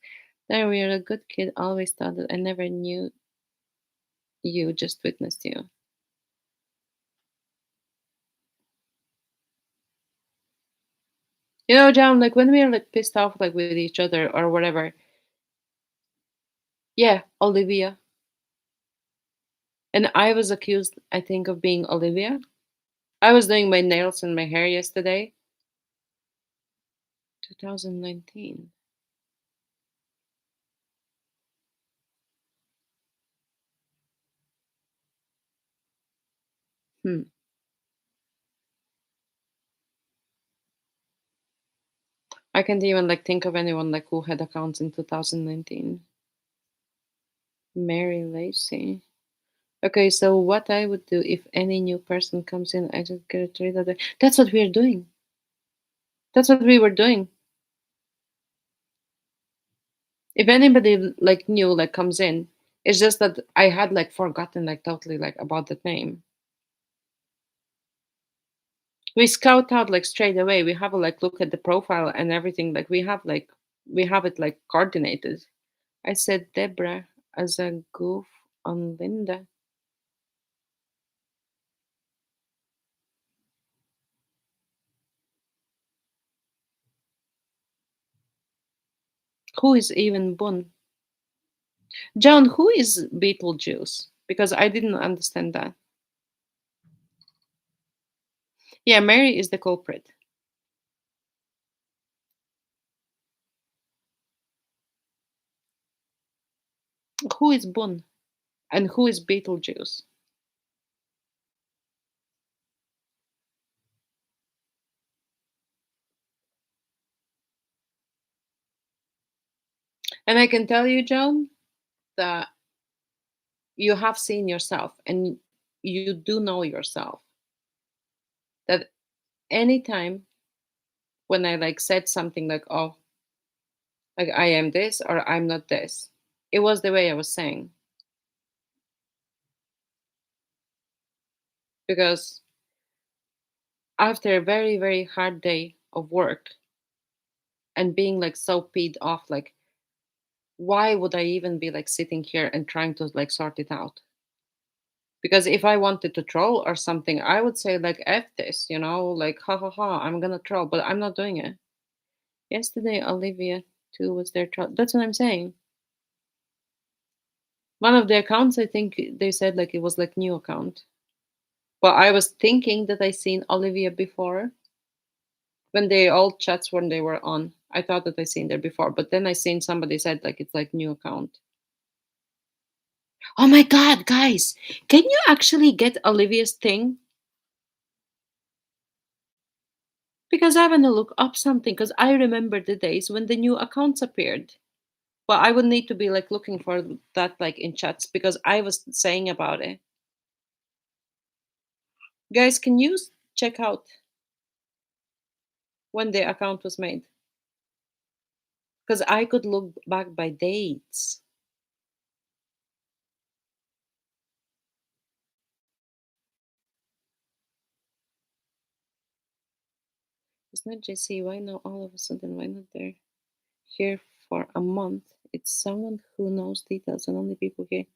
There we are a good kid. Always thought that I never knew you, just witnessed you. John, like when we are like pissed off like with each other or whatever. Yeah, Olivia. And I was accused, I think, of being Olivia. I was doing my nails and my hair yesterday. 2019. Hmm. I can't even like think of anyone like who had accounts in 2019. Mary Lacey. Okay, so what I would do if any new person comes in, I just get rid of it. That's what we're doing. That's what we were doing. If anybody like new like comes in, it's just that I had like forgotten like totally like about the name. We scout out like straight away. We have a like look at the profile and everything. Like we have it like coordinated. I said Deborah as a goof on Linda. Who is even Bun? John, who is Beetlejuice? Because I didn't understand that. Yeah, Mary is the culprit. Who is Bun? And who is Beetlejuice? And I can tell you, John, that you have seen yourself and you do know yourself that anytime when I like said something like, oh, like I am this or I'm not this, it was the way I was saying. Because after a very, very hard day of work and being like so peed off, like, why would I even be like sitting here and trying to like sort it out? Because if I wanted to troll or something, I would say like F this, like ha ha ha, I'm gonna troll, but I'm not doing it. Yesterday, Olivia too was there. That's what I'm saying. One of the accounts, I think they said like it was like new account. But I was thinking that I seen Olivia before when they all chats when they were on. I thought that I seen there before, but then I seen somebody said like it's like new account. Oh my god, guys, can you actually get Olivia's thing? Because I want to look up something because I remember the days when the new accounts appeared. Well, I would need to be like looking for that like in chats because I was saying about it. Guys, can you check out when the account was made? Because I could look back by dates. It's not JC. Why now all of a sudden? Why not they're here for a month? It's someone who knows details and only people here.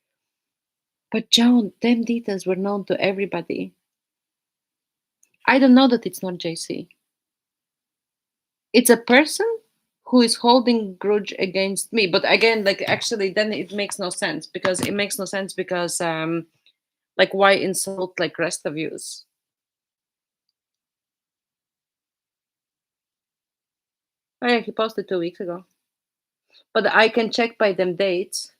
But Joan, them details were known to everybody. I don't know that it's not JC. It's a person who is holding grudge against me. But again, like actually then it makes no sense because like why insult like rest of yous? Oh yeah, he posted 2 weeks ago. But I can check by them dates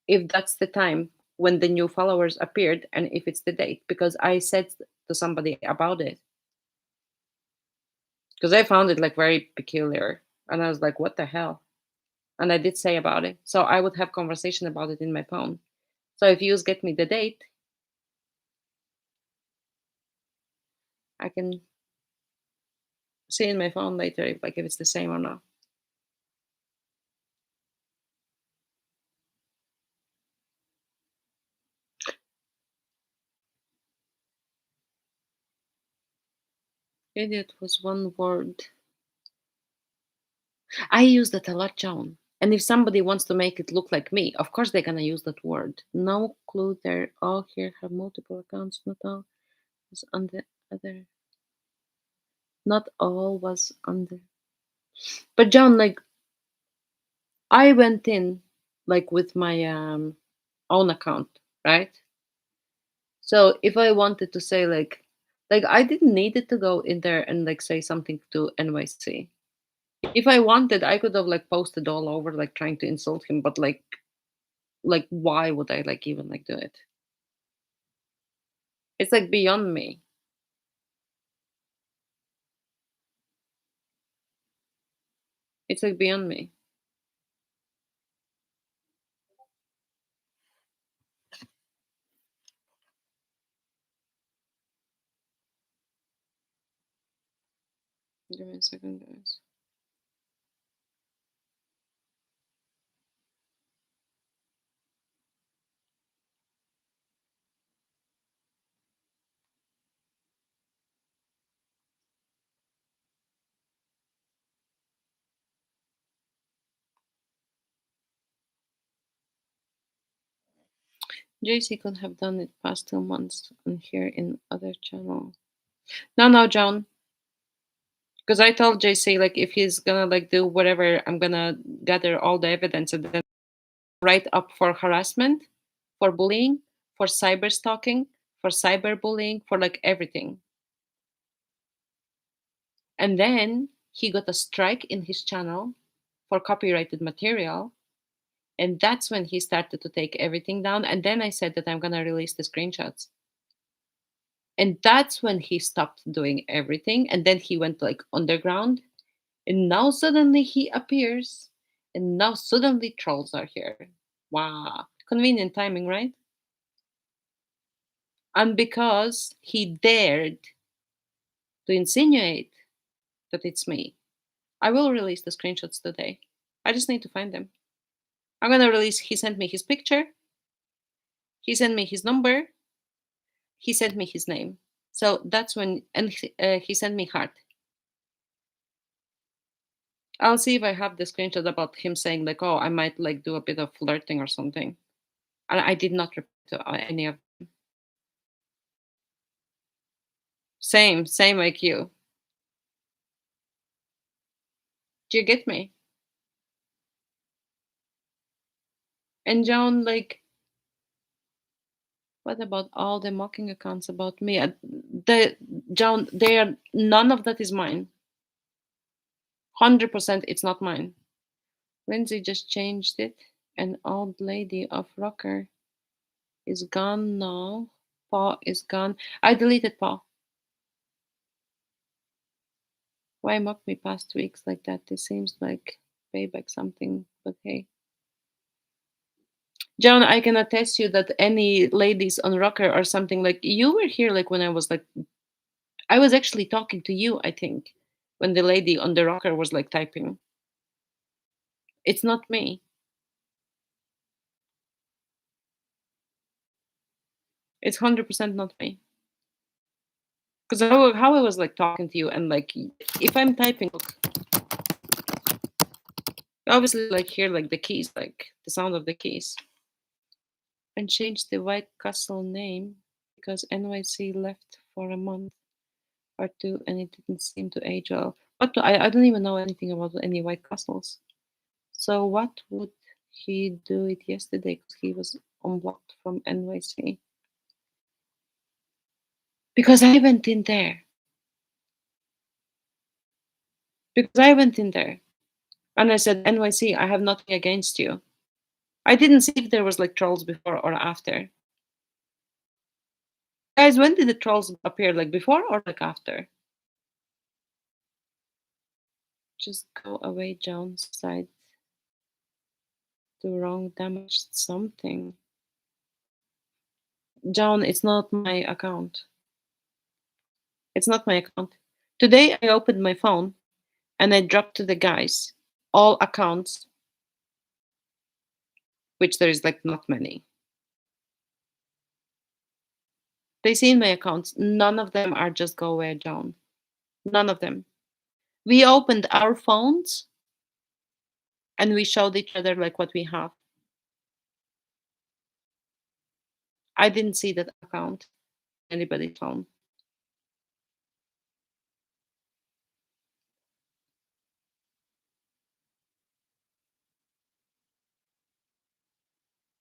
if that's the time when the new followers appeared and if it's the date because I said to somebody about it because I found it like very peculiar and I was like, what the hell? And I did say about it. So I would have conversation about it in my phone. So if you get me the date, I can see in my phone later if it's the same or not. Idiot was one word. I use that a lot, Joan. And if somebody wants to make it look like me, of course they're gonna use that word. No clue there. All here have multiple accounts, not all was on the other. Not all was on the. But John, like I went in like with my own account, right? So if I wanted to say like I didn't need it to go in there and like say something to NYC. If I wanted, I could have like posted all over like trying to insult him, but like why would I like even like do it? It's like beyond me. It's like beyond me. Please remain second, guys. JC could have done it past 2 months on here in other channel. No, John. Because I told JC like if he's gonna like do whatever, I'm gonna gather all the evidence and then write up for harassment, for bullying, for cyber stalking, for cyberbullying, for like everything. And then he got a strike in his channel for copyrighted material. And that's when he started to take everything down. And then I said that I'm gonna release the screenshots. And that's when he stopped doing everything. And then he went like underground. And now suddenly he appears. And now suddenly trolls are here. Wow. Convenient timing, right? And because he dared to insinuate that it's me, I will release the screenshots today. I just need to find them. I'm gonna release. He sent me his picture. He sent me his number. He sent me his name. So that's when, and he sent me heart. I'll see if I have the screenshot about him saying like, "Oh, I might like do a bit of flirting or something." And I did not reply to any of them. Same like you. Do you get me? And John, like, what about all the mocking accounts about me? The John, they are none of that is mine. 100%, it's not mine. Lindsay just changed it. An old lady of rocker is gone now. Paw is gone. I deleted Paw. Why mock me past weeks like that? This seems like payback something, but hey. John, I can attest you that any ladies on rocker or something like you were here like when I was like I was actually talking to you, I think, when the lady on the rocker was like typing. It's not me. It's 100% not me. Because how I was like talking to you and like if I'm typing, look, you obviously like hear like the keys, like the sound of the keys. And change the White Castle name because NYC left for a month or two and it didn't seem to age well. I don't even know anything about any White Castles. So what would he do it yesterday? Because he was unblocked from NYC. Because I went in there. Because I went in there. And I said, NYC, I have nothing against you. I didn't see if there was like trolls before or after. Guys, when did the trolls appear? Like before or like after? Just go away, John's side. The wrong damaged something. John, it's not my account. It's not my account. Today I opened my phone and I dropped to the guys all accounts, which there is like not many. They see in my accounts, none of them are just go away, John. None of them. We opened our phones and we showed each other like what we have. I didn't see that account anybody's phone.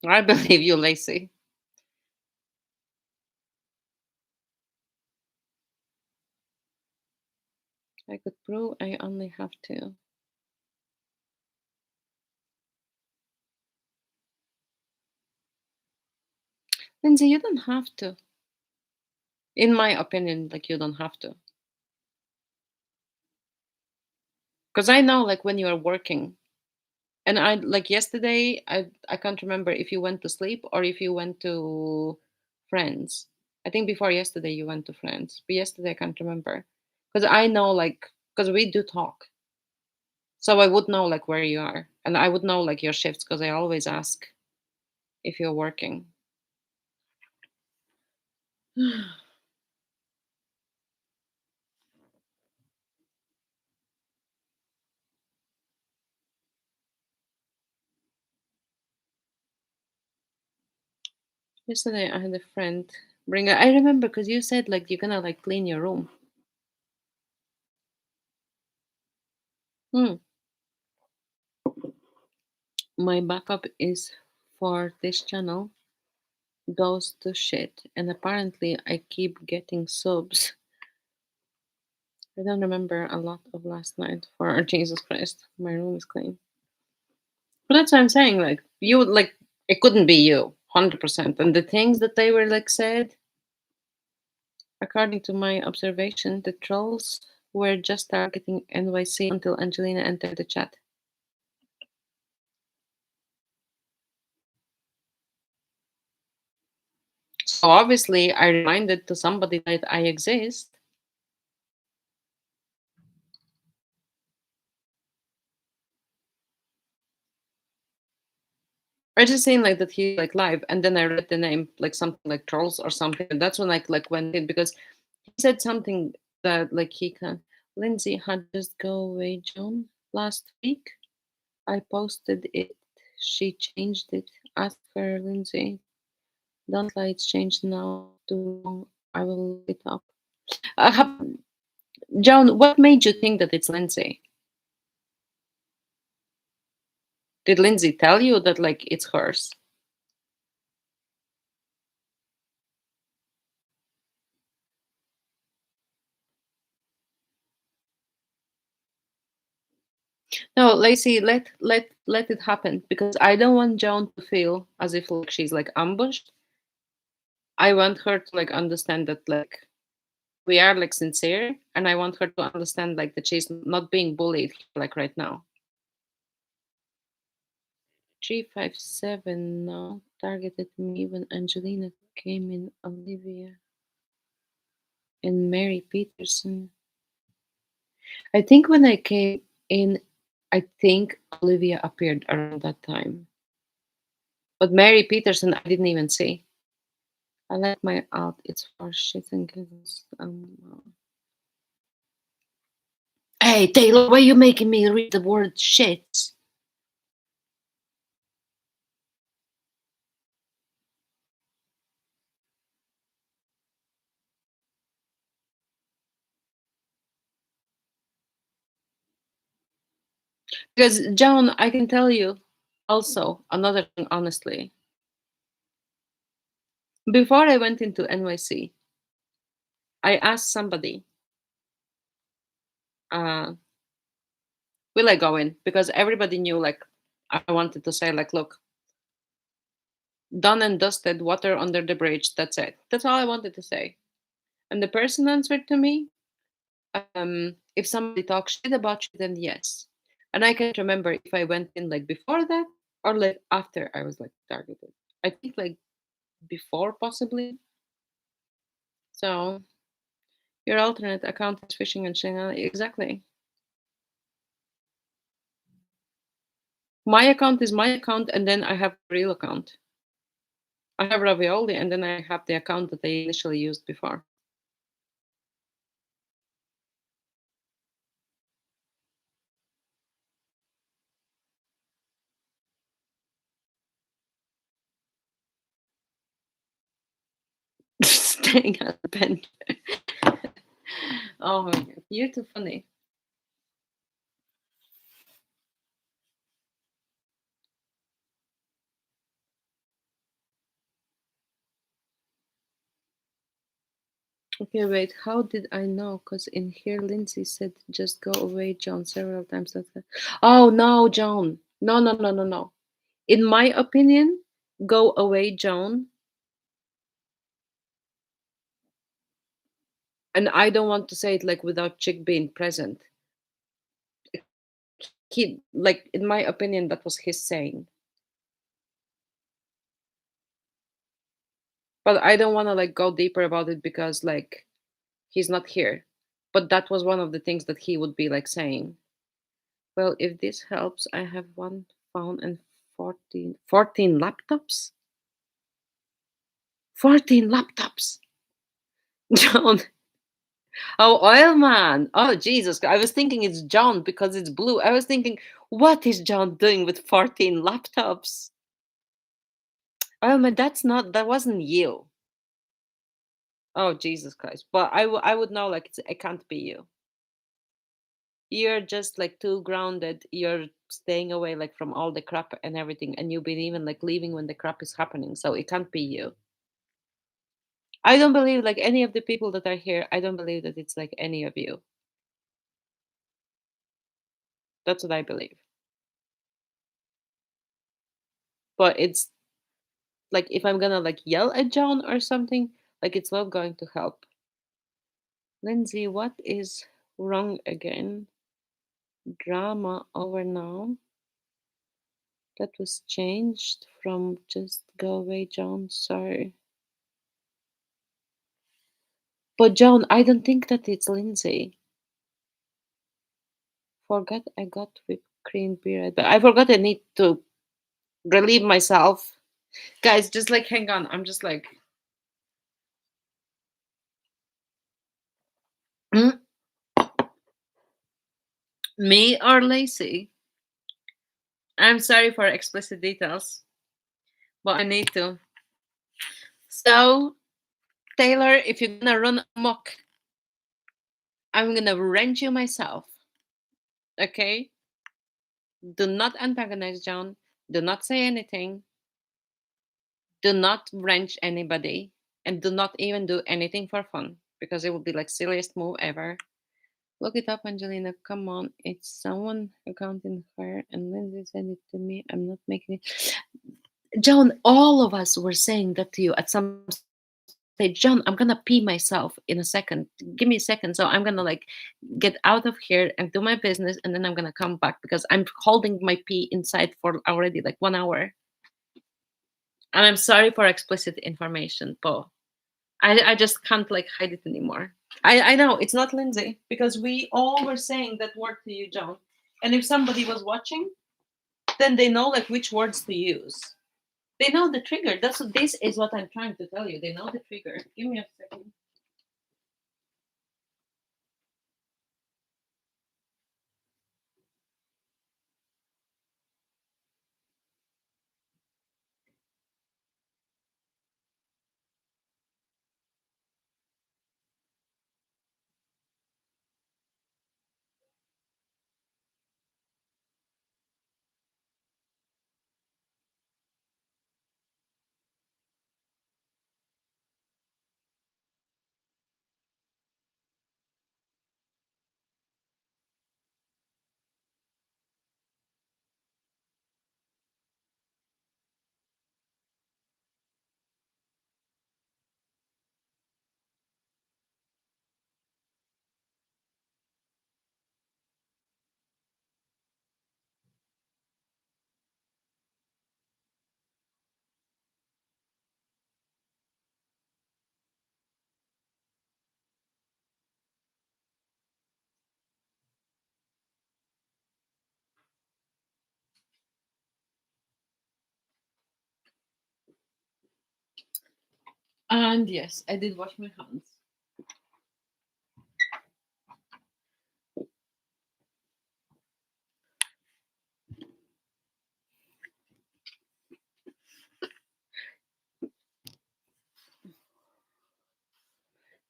I believe you, Lacey. I could prove I only have to. Lindsay, you don't have to. In my opinion, like you don't have to. Because I know like when you are working, and I like yesterday, I can't remember if you went to sleep or if you went to friends. I think before yesterday you went to friends, but yesterday I can't remember. Because I know like because we do talk. So I would know like where you are, and I would know like your shifts because I always ask if you're working. Yesterday I had a friend bring. I remember because you said like you're gonna like clean your room. Hmm. My backup is for this channel goes to shit, and apparently I keep getting subs. I don't remember a lot of last night for Jesus Christ. My room is clean. But that's what I'm saying. Like you would like it couldn't be you, 100%. And the things that they were like said, according to my observation, the trolls were just targeting NYC until Angelina entered the chat. So obviously I reminded to somebody that I exist. I just seen like that he like live, and then I read the name like something like trolls or something, and that's when I like went in because he said something that like he can. Lindsay had just go away, John, last week. I posted it. She changed it. Ask her, Lindsay. Don't lie, it's changed now. Too long. I will look it up. Have, John, what made you think that it's Lindsay? Did Lindsay tell you that like it's hers? No, Lacey, let it happen because I don't want Joan to feel as if like she's like ambushed. I want her to like understand that like we are like sincere, and I want her to understand like that she's not being bullied like right now. 357 now targeted me when Angelina came in. Olivia and Mary Peterson. I think when I came in, I think Olivia appeared around that time. But Mary Peterson, I didn't even see. I like my out. It's for shit and giggles. Hey, Taylor, why are you making me read the word shit? Because, John, I can tell you also another thing, honestly. Before I went into NYC, I asked somebody, uh, will I go in? Because everybody knew, like, I wanted to say, like, look, done and dusted, water under the bridge. That's it. That's all I wanted to say. And the person answered to me, if somebody talks shit about you, then yes. And I can't remember if I went in like before that or like after I was like targeted. I think like before possibly. So your alternate account is phishing and shenanigans. Exactly. My account is my account, and then I have a real account. I have Ravioli, and then I have the account that I initially used before. Staying at the pen. Oh my god, you're too funny. Okay, wait. How did I know? Because in here, Lindsay said, "Just go away, John," several times. Oh no, John. No, no, no, no, no. In my opinion, go away, John. And I don't want to say it like without Chick being present. He, like, in my opinion, that was his saying. But I don't want to like go deeper about it because like he's not here. But that was one of the things that he would be like saying. Well, if this helps, I have one phone and 14 laptops. 14 laptops. John. Oh, oil man. Oh, Jesus. I was thinking it's John because it's blue. I was thinking, what is John doing with 14 laptops? Oil man, that wasn't you. Oh, Jesus Christ. But I would know, like, it can't be you. You're just like too grounded. You're staying away like from all the crap and everything. And you've been even like leaving when the crap is happening. So it can't be you. I don't believe like any of the people that are here. I don't believe that it's like any of you. That's what I believe. But it's like if I'm gonna like yell at John or something, like it's not going to help. Lindsay, what is wrong again? Drama over now. That was changed from just go away, John. Sorry. But John, I don't think that it's Lindsay. Forgot I got whipped cream beer, but I forgot I need to relieve myself. Guys, just like hang on. I'm just like "Mm, me or Lacey. I'm sorry for explicit details, but I need to. So, Taylor, if you're gonna run amok, I'm gonna wrench you myself. Okay? Do not antagonize John. Do not say anything. Do not wrench anybody. And do not even do anything for fun. Because it would be like silliest move ever. Look it up, Angelina. Come on. It's someone accounting her and Lindsay sent it to me. I'm not making it. John, all of us were saying that to you at some stage. John, I'm gonna pee myself in a second. Give me a second. So I'm gonna like get out of here and do my business, and then I'm gonna come back because I'm holding my pee inside for already like 1 hour. And I'm sorry for explicit information, but I just can't like hide it anymore. I know it's not Lindsay because we all were saying that word to you, John. And if somebody was watching, then they know like which words to use. They know the trigger. This is what I'm trying to tell you. They know the trigger. Give me a second. And yes, I did wash my hands.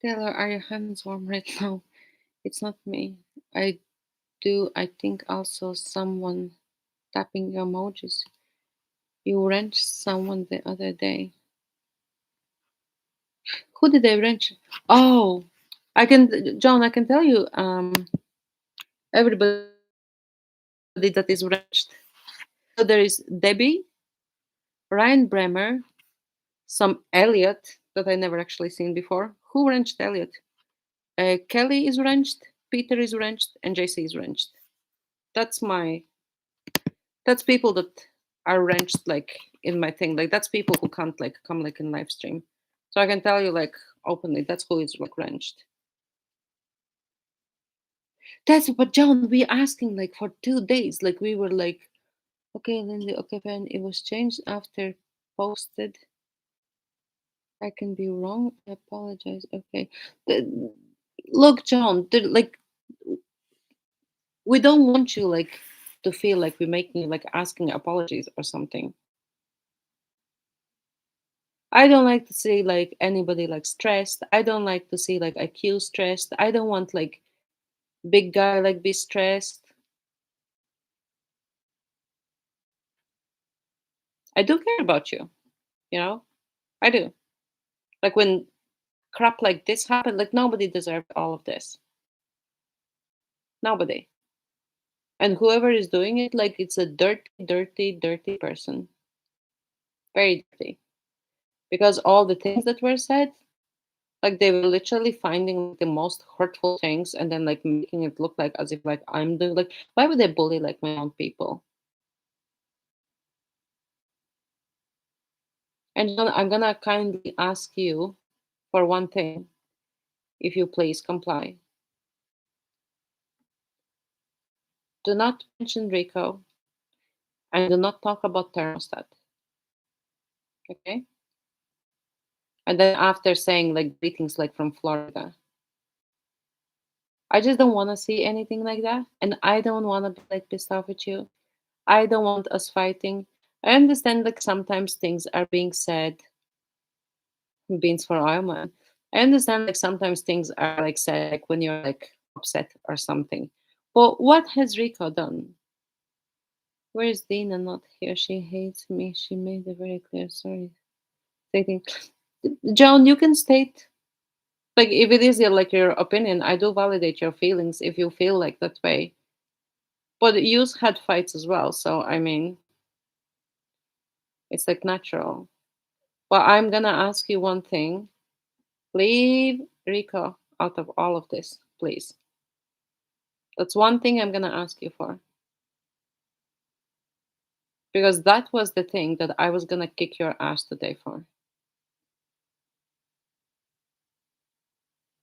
Taylor, are your hands warm right now? It's not me. I I think also someone tapping your emojis. You wrenched someone the other day. Who did I wrench? Oh, John, I can tell you, everybody that is wrenched. So there is Debbie, Ryan Bremer, some Elliot that I never actually seen before. Who wrenched Elliot? Kelly is wrenched, Peter is wrenched, and JC is wrenched. That's my that's people that are wrenched like in my thing. Like that's people who can't like come like in live stream. So I can tell you like openly that's who is like wrenched. That's what John, we asking like for 2 days. Like we were like, okay, Lindsay, okay, when it was changed after posted. I can be wrong. I apologize. Okay. The, look, John, like we don't want you like to feel like we're making you like asking apologies or something. I don't like to see like anybody like stressed. I don't like to see like IQ stressed. I don't want like big guy like be stressed. I do care about you, you know? I do. Like when crap like this happened, like nobody deserved all of this. Nobody. And whoever is doing it, like it's a dirty, dirty, dirty person. Very dirty. Because all the things that were said, like they were literally finding like, the most hurtful things and then like making it look like as if like I'm doing like why would they bully like my own people? And John, I'm gonna kindly ask you for one thing, if you please comply. Do not mention Rico and do not talk about thermostat. Okay? And then after saying like greetings like from Florida. I just don't wanna see anything like that. And I don't wanna be like pissed off at you. I don't want us fighting. I understand like sometimes things are being said, beans for oil man. I understand like sometimes things are like said like when you're like upset or something. But what has Rico done? Where is Dina not here? She hates me. She made it very clear. Sorry. Stating Joan, you can state like if it is your like your opinion, I do validate your feelings if you feel like that way. But you've had fights as well, so I mean it's like natural. But I'm gonna ask you one thing. Leave Rico out of all of this, please. That's one thing I'm gonna ask you for. Because that was the thing that I was gonna kick your ass today for.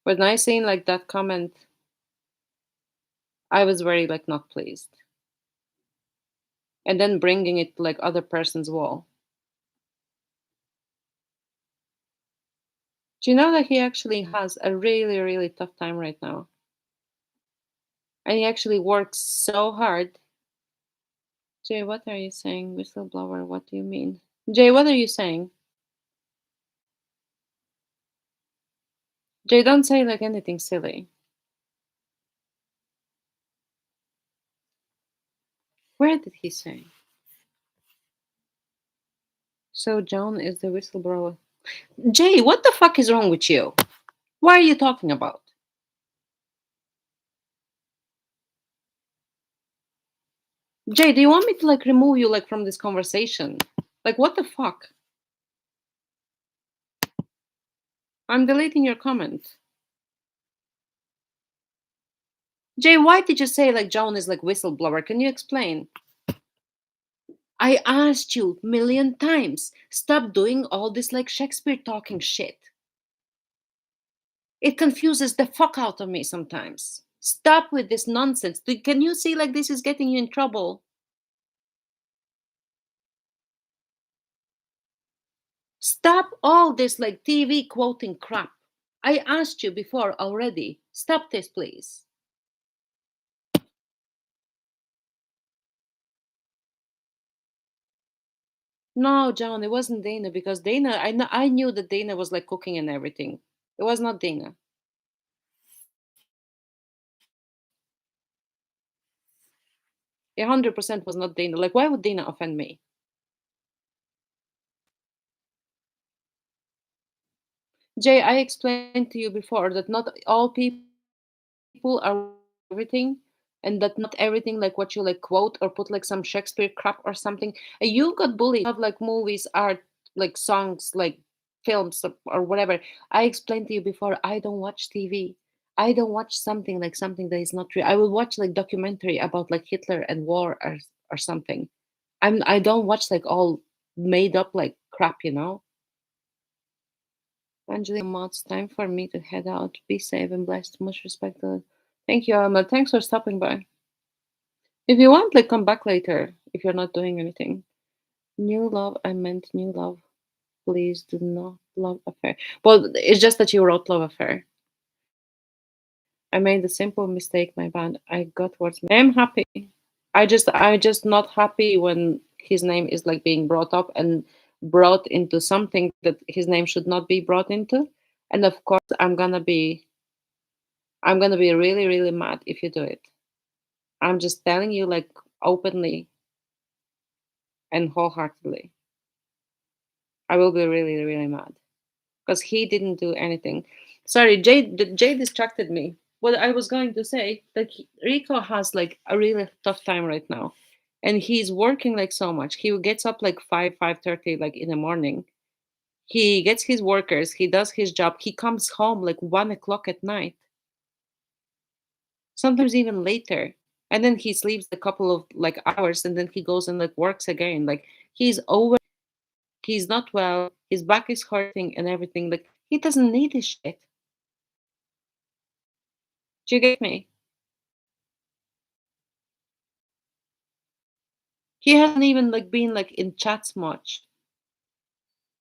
When I seen like that comment, I was very like not pleased. And then bringing it to like other person's wall. Do you know that he actually has a really, really tough time right now? And he actually works so hard. Jay, what are you saying? Whistleblower, what do you mean? Jay, what are you saying? Jay, don't say like anything silly. Where did he say? So John is the whistleblower. Jay, what the fuck is wrong with you? What are you talking about? Jay, do you want me to like remove you like from this conversation? Like what the fuck? I'm deleting your comment. Jay, why did you say like John is like whistleblower? Can you explain? I asked you million times. Stop doing all this like Shakespeare talking shit. It confuses the fuck out of me sometimes. Stop with this nonsense. Can you see like this is getting you in trouble? Stop all this like TV quoting crap. I asked you before already. Stop this, please. No, John, it wasn't Dana because Dana, I knew that Dana was like cooking and everything. It was not Dana. 100% was not Dana. Like, why would Dana offend me? Jay, I explained to you before that not all people are everything, and that not everything like what you like quote or put like some Shakespeare crap or something. And you got bullied of like movies, art, like songs, like films or whatever. I explained to you before. I don't watch TV. I don't watch something like something that is not real. I will watch like documentary about like Hitler and war or something. I don't watch like all made up like crap, you know. Angelina, it's time for me to head out. Be safe and blessed. Much respect. Thank you, Alma. Thanks for stopping by. If you want, like, come back later if you're not doing anything. New love, I meant new love. Please do not love affair. Well, it's just that you wrote love affair. I made a simple mistake, my bad. I got words. I'm happy. I just not happy when his name is like being brought up and brought into something that his name should not be brought into. And of course, I'm gonna be really, really mad if you do it. I'm just telling you, like, openly and wholeheartedly. I will be really, really mad because he didn't do anything. Sorry, Jay distracted me. What I was going to say, like, Rico has like a really tough time right now, and he's working like so much. He gets up like 5:30, like in the morning. He gets his workers. He does his job. He comes home like 1 o'clock at night, sometimes even later. And then he sleeps a couple of like hours, and then he goes and like works again. Like, he's over. He's not well. His back is hurting and everything. Like, he doesn't need this shit. Do you get me? He hasn't even like been like in chats much.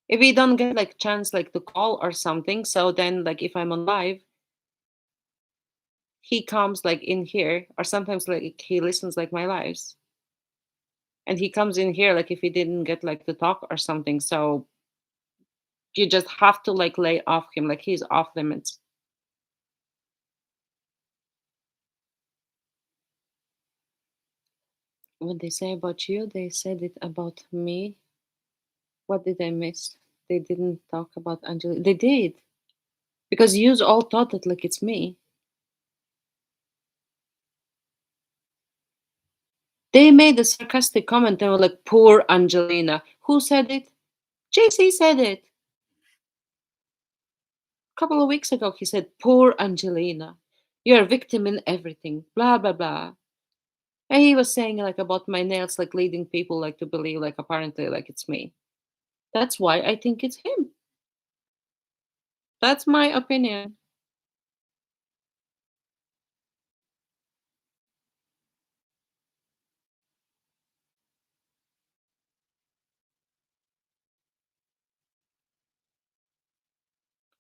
If he don't get like chance like to call or something, so then like if I'm on live, he comes like in here, or sometimes like he listens like my lives. And he comes in here like if he didn't get like to talk or something. So you just have to like lay off him, like he's off limits. What they say about you, they said it about me. What did I miss? They didn't talk about Angelina. They did. Because you all thought that like it's me. They made a sarcastic comment. They were like, poor Angelina. Who said it? JC said it. A couple of weeks ago, he said, poor Angelina. You're a victim in everything. Blah, blah, blah. And he was saying like about my nails, like leading people like to believe like apparently like it's me. That's why I think it's him. That's my opinion.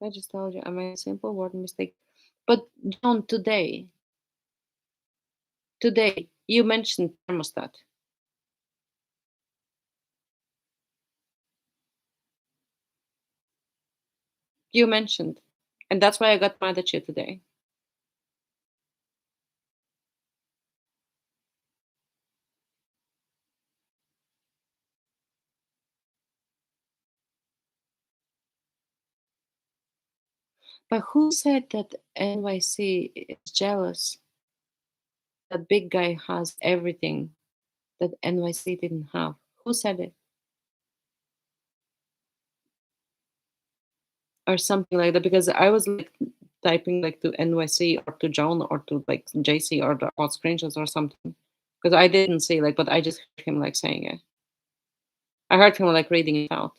I just told you I made a simple word mistake. But John, today, you mentioned thermostat. You mentioned. And that's why I got mad at you today. But who said that NYC is jealous that big guy has everything that NYC didn't have? Who said it? Or something like that? Because I was like typing like to NYC or to John or to like JC or the hot screenshots or something. Because I didn't see like, but I just heard him like saying it. I heard him like reading it out.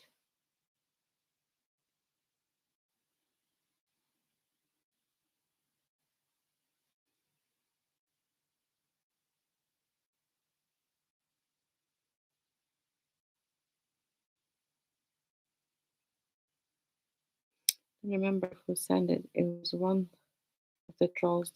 I remember who sent it. It was one of the trolls.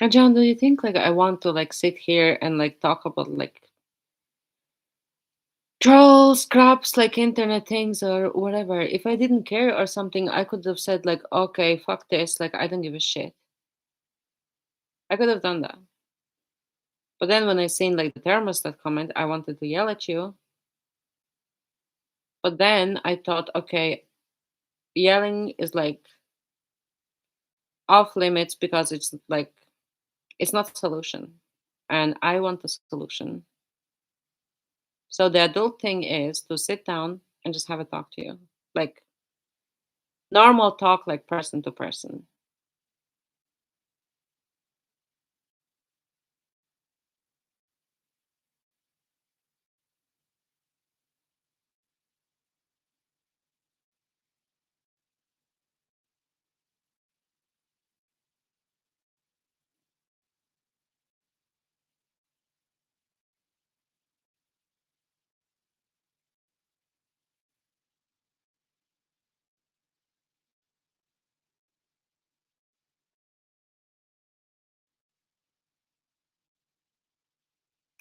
John, do you think like I want to like sit here and like talk about like trolls, scraps, like internet things or whatever? If I didn't care or something, I could have said like, okay, fuck this, like I don't give a shit. I could have done that. But then when I seen like the thermostat comment, I wanted to yell at you. But then I thought, okay, yelling is like off limits because it's like it's not a solution. And I want a solution. So the adult thing is to sit down and just have a talk to you. Like, Normal talk, like person to person.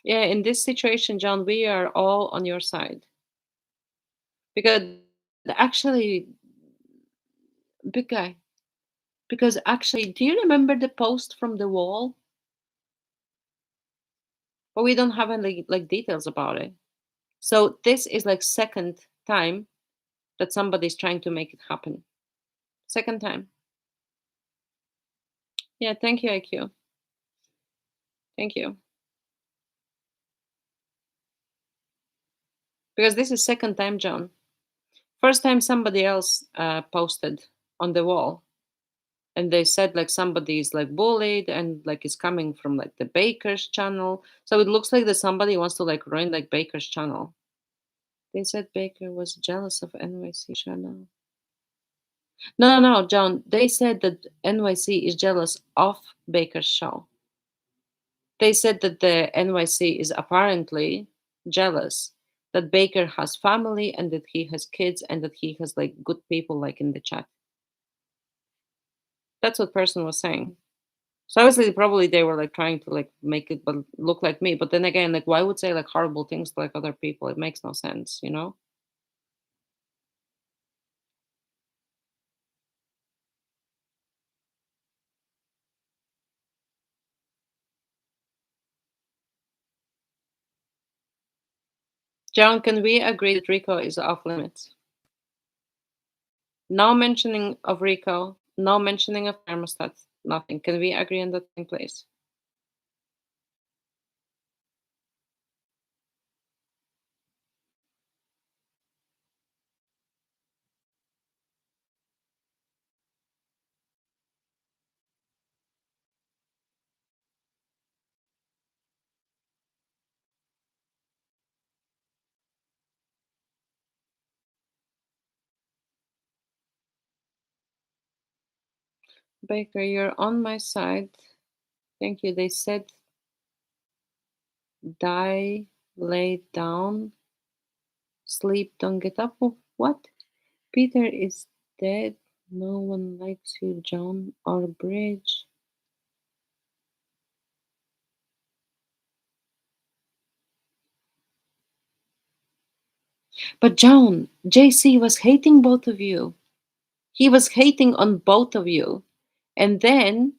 Yeah, in this situation, John, we are all on your side. Because actually, big guy, because actually, do you remember the post from the wall? But we don't have any like details about it. So this is like second time that somebody's trying to make it happen. Second time. Yeah, thank you, IQ. Thank you. Because this is second time, John. First time somebody else posted on the wall, and they said like somebody is like bullied and like is coming from like the baker's channel. So it looks like that somebody wants to like ruin like baker's channel. They said Baker was jealous of NYC channel. No, no, no, John. They said that NYC is jealous of Baker's show. They said that the NYC is apparently jealous that Baker has family and that he has kids and that he has like good people like in the chat. That's what person was saying. So obviously probably they were like trying to like make it but look like me. But then again, like why would say like horrible things to like other people? It makes no sense, you know? John, can we agree that Rico is off limits? No mentioning of Rico, no mentioning of thermostat, nothing. Can we agree on that thing, please? Baker, you're on my side. Thank you. They said die, lay down, sleep, don't get up. What? Peter is dead. No one likes you, John, or Bridge. But John, JC was hating both of you. He was hating on both of you. And then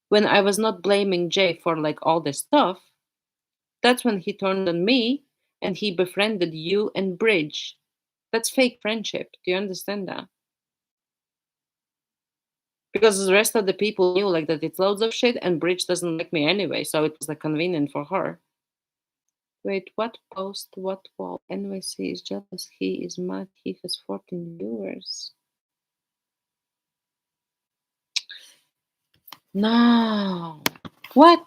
when I was not blaming Jay for like all this stuff, that's when he turned on me and he befriended you and Bridge. That's fake friendship. Do you understand that? Because the rest of the people knew like that it's loads of shit and Bridge doesn't like me anyway, so it was like convenient for her. Wait, what post? What wall? NYC is jealous. He is mad. He has 14 viewers. No. What?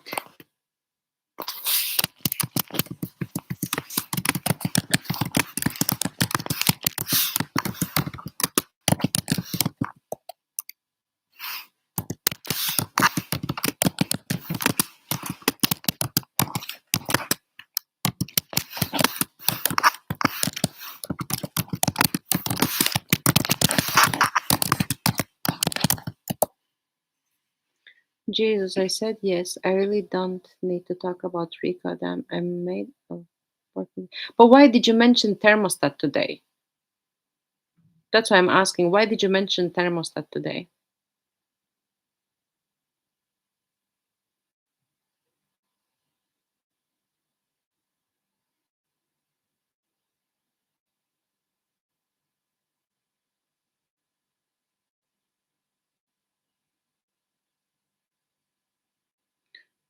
Jesus, I said yes. I really don't need to talk about Rika. Damn, I'm made of. But why did you mention thermostat today? That's why I'm asking. Why did you mention thermostat today?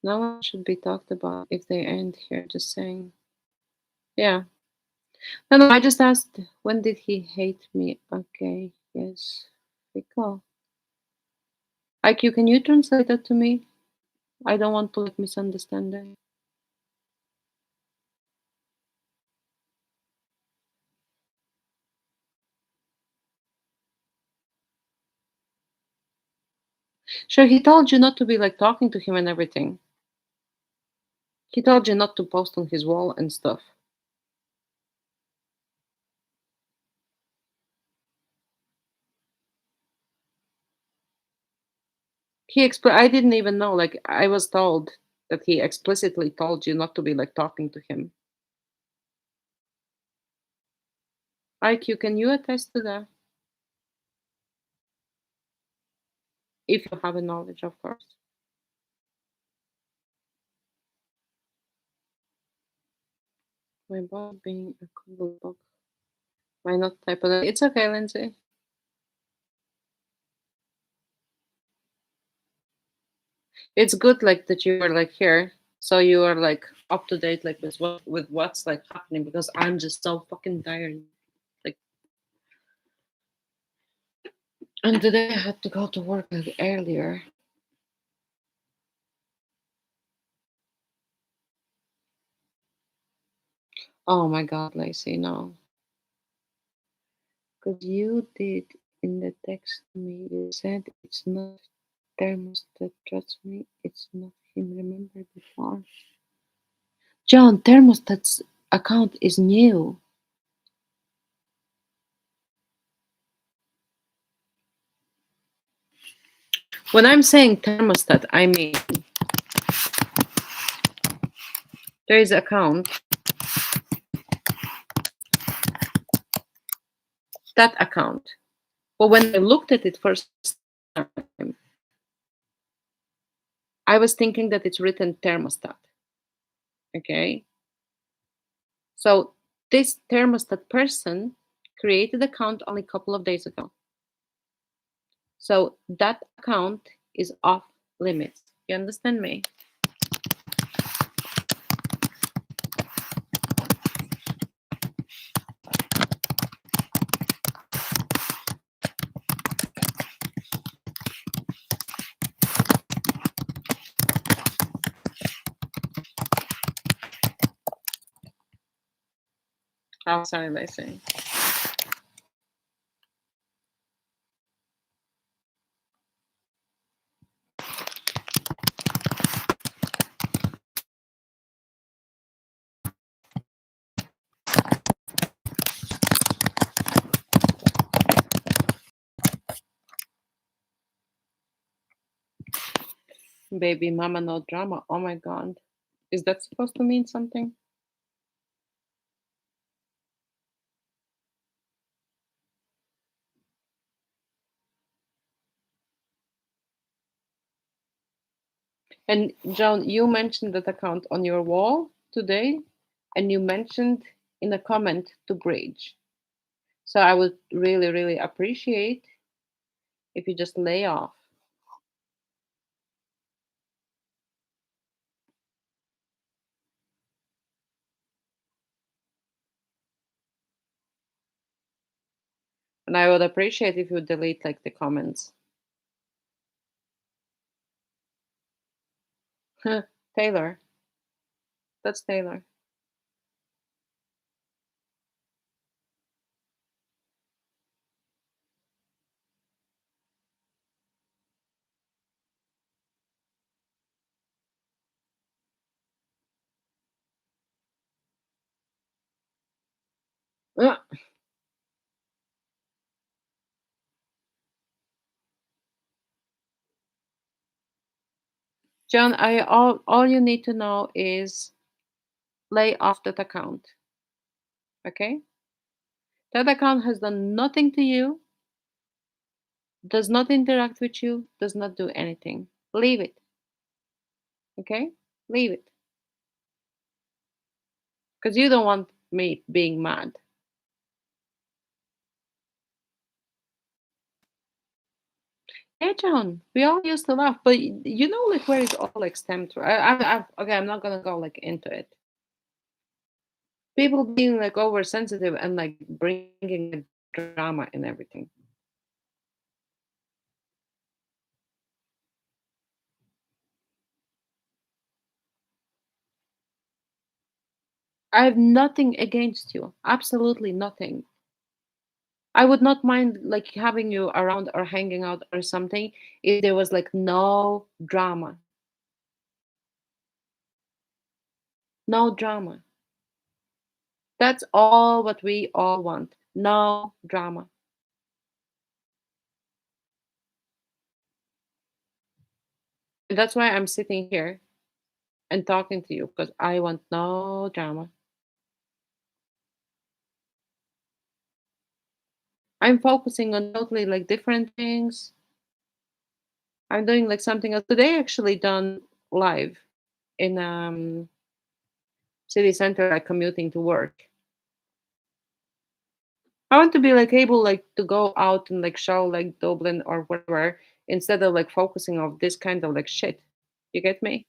No one should be talked about if they aren't here. Just saying. Yeah. No, no. I just asked. When did he hate me? Okay. Yes. Fickle. IQ, can you translate that to me? I don't want to like misunderstand it. Sure, he told you not to be like talking to him and everything. He told you not to post on his wall and stuff. I didn't even know. Like I was told that he explicitly told you not to be like talking to him. IQ, can you attest to that? If you have a knowledge, of course. My boss being a cool book. Why not type it? It's okay, Lindsay. It's good like that you are like here, so you are like up to date like with what's like happening because I'm just so fucking tired. Like, and today I had to go to work like earlier. Oh my god, Lacey, no. Because you did in the text to me, you said it's not thermostat. Trust me, it's not him. Remember before? John, thermostat's account is new. When I'm saying thermostat, I mean there is account, that account. But when I looked at it first time, I was thinking that it's written thermostat. Okay. So this thermostat person created account only a couple of days ago. So that account is off limits. You understand me? Oh, sorry, Lacey. Baby mama, no drama. Oh my god. Is that supposed to mean something? And John, you mentioned that account on your wall today, and you mentioned in a comment to Bridge. So I would really, really appreciate if you just lay off. And I would appreciate if you delete like the comments. Taylor. That's Taylor. Uh, John, I all you need to know is lay off that account. Okay? That account has done nothing to you, does not interact with you, does not do anything. Leave it. Okay? Leave it. Because you don't want me being mad. Yeah, John, we all used to laugh, but you know, like where it all like stemmed from. Okay, I'm not gonna go like into it. People being like oversensitive and like bringing drama and everything. I have nothing against you. Absolutely nothing. I would not mind like having you around or hanging out or something if there was like no drama. No drama. That's all what we all want. No drama. And that's why I'm sitting here and talking to you because I want no drama. I'm focusing on totally like different things. I'm doing like something else. Today I actually done live in city center like commuting to work. I want to be like able like to go out and like show like Dublin or whatever instead of like focusing on this kind of like shit. You get me?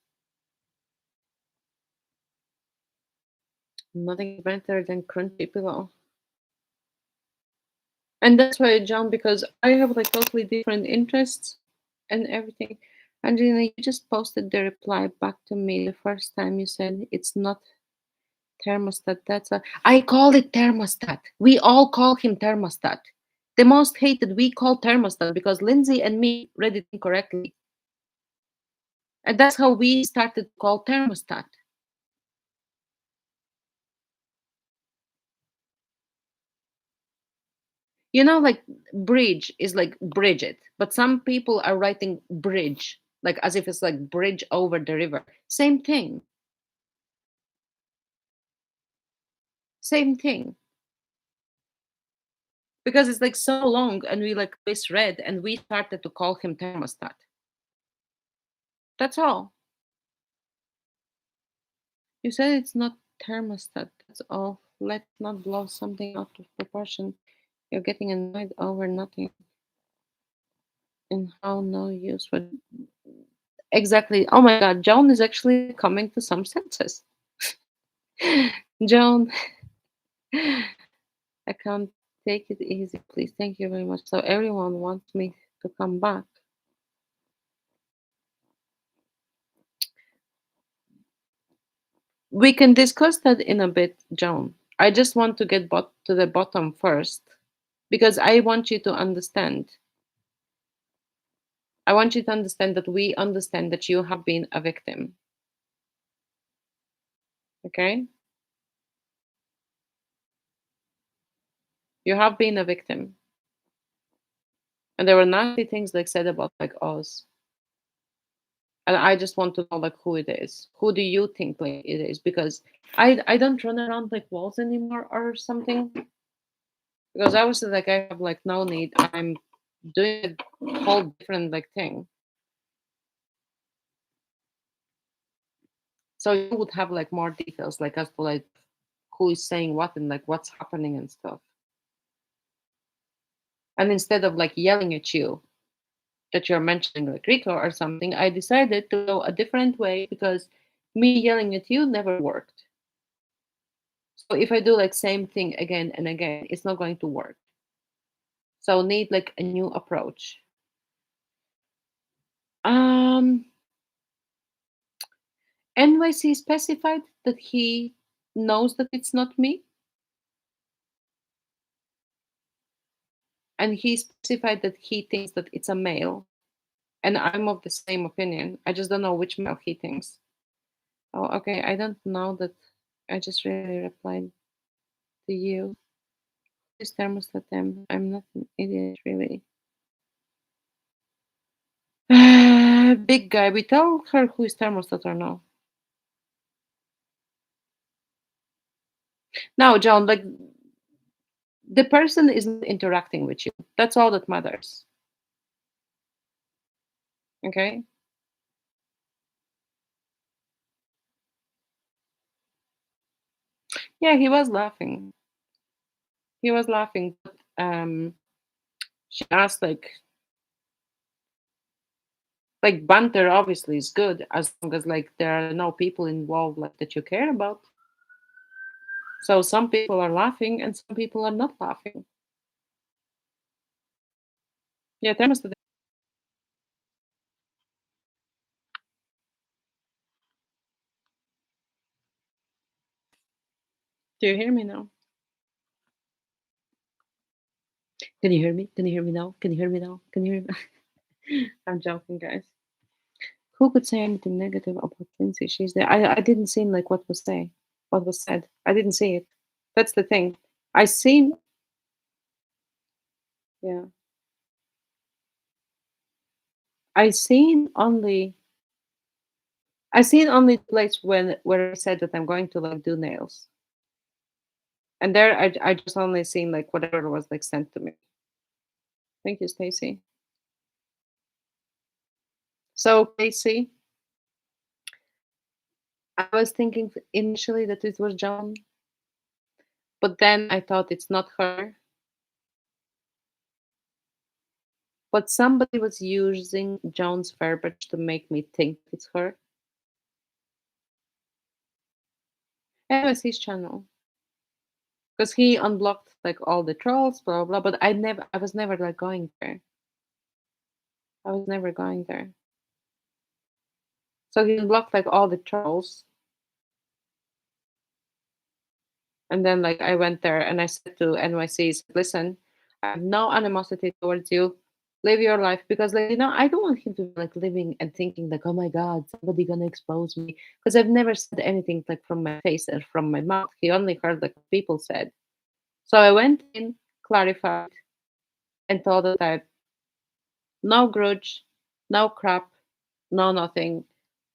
Nothing better than crunchy pillow. And that's why I jumped because I have like totally different interests and everything. Angelina, you just posted the reply back to me the first time you said it's not thermostat. That's a I call it thermostat. We all call him thermostat. The most hated we call thermostat because Lindsay and me read it incorrectly. And that's how we started to call thermostat. You know, like bridge is like Bridget, but some people are writing bridge, like as if it's like bridge over the river. Same thing. Same thing. Because it's like so long and we like misread and we started to call him thermostat. That's all. You said it's not thermostat. That's all. Let's not blow something out of proportion. You're getting annoyed over nothing and how no use for exactly. Oh my god, Joan is actually coming to some senses. Joan, I can't take it easy, please. Thank you very much. So everyone wants me to come back. We can discuss that in a bit, Joan. I just want to get to the bottom first because I want you to understand. I want you to understand that we understand that you have been a victim. Okay? You have been a victim. And there were nasty things like said about like us. And I just want to know like who it is. Who do you think like it is? Because I don't run around like walls anymore or something. Because I was like I have like no need. I'm doing a whole different like thing. So you would have like more details like as to like who is saying what and like what's happening and stuff. And instead of like yelling at you that you're mentioning like Rico or something, I decided to go a different way because me yelling at you never worked. So if I do like same thing again and again, it's not going to work. So need like a new approach. Um NYC specified that he knows that it's not me, and he specified that he thinks that it's a male, and I'm of the same opinion. I just don't know which male he thinks. Oh, okay. I don't know that. I just really replied to you. This thermostat them. I'm not an idiot, really. Big guy. We tell her who is thermostat or no. Now, John, like the person is not interacting with you. That's all that matters. Okay. Yeah, he was laughing. He was laughing. But, she asked like banter obviously is good as long as like there are no people involved like that you care about. So some people are laughing and some people are not laughing. Yeah, thermostat. Do you hear me now? Can you hear me? Can you hear me now? Can you hear me now? Can you hear me? I'm joking, guys. Who could say anything negative about Lindsay? She's there. I didn't see like what was said. I didn't see it. That's the thing. I seen yeah. I seen only I seen only the place when where I said that I'm going to like do nails. And there I just only seen like whatever was like sent to me. Thank you, Stacy. So Casey, I was thinking initially that it was John, but then I thought it's not her. But somebody was using John's verbiage to make me think it's her. And it was his channel. Because he unblocked like all the trolls, blah blah. But I was never like going there. I was never going there. So he unblocked like all the trolls, and then like I went there and I said to NYC, listen, I have no animosity towards you. Live your life because like I don't want him to be like living and thinking like, oh my god, somebody gonna expose me. Because I've never said anything like from my face or from my mouth. He only heard like what people said. So I went in, clarified, and told the type, no grudge, no crap, no nothing.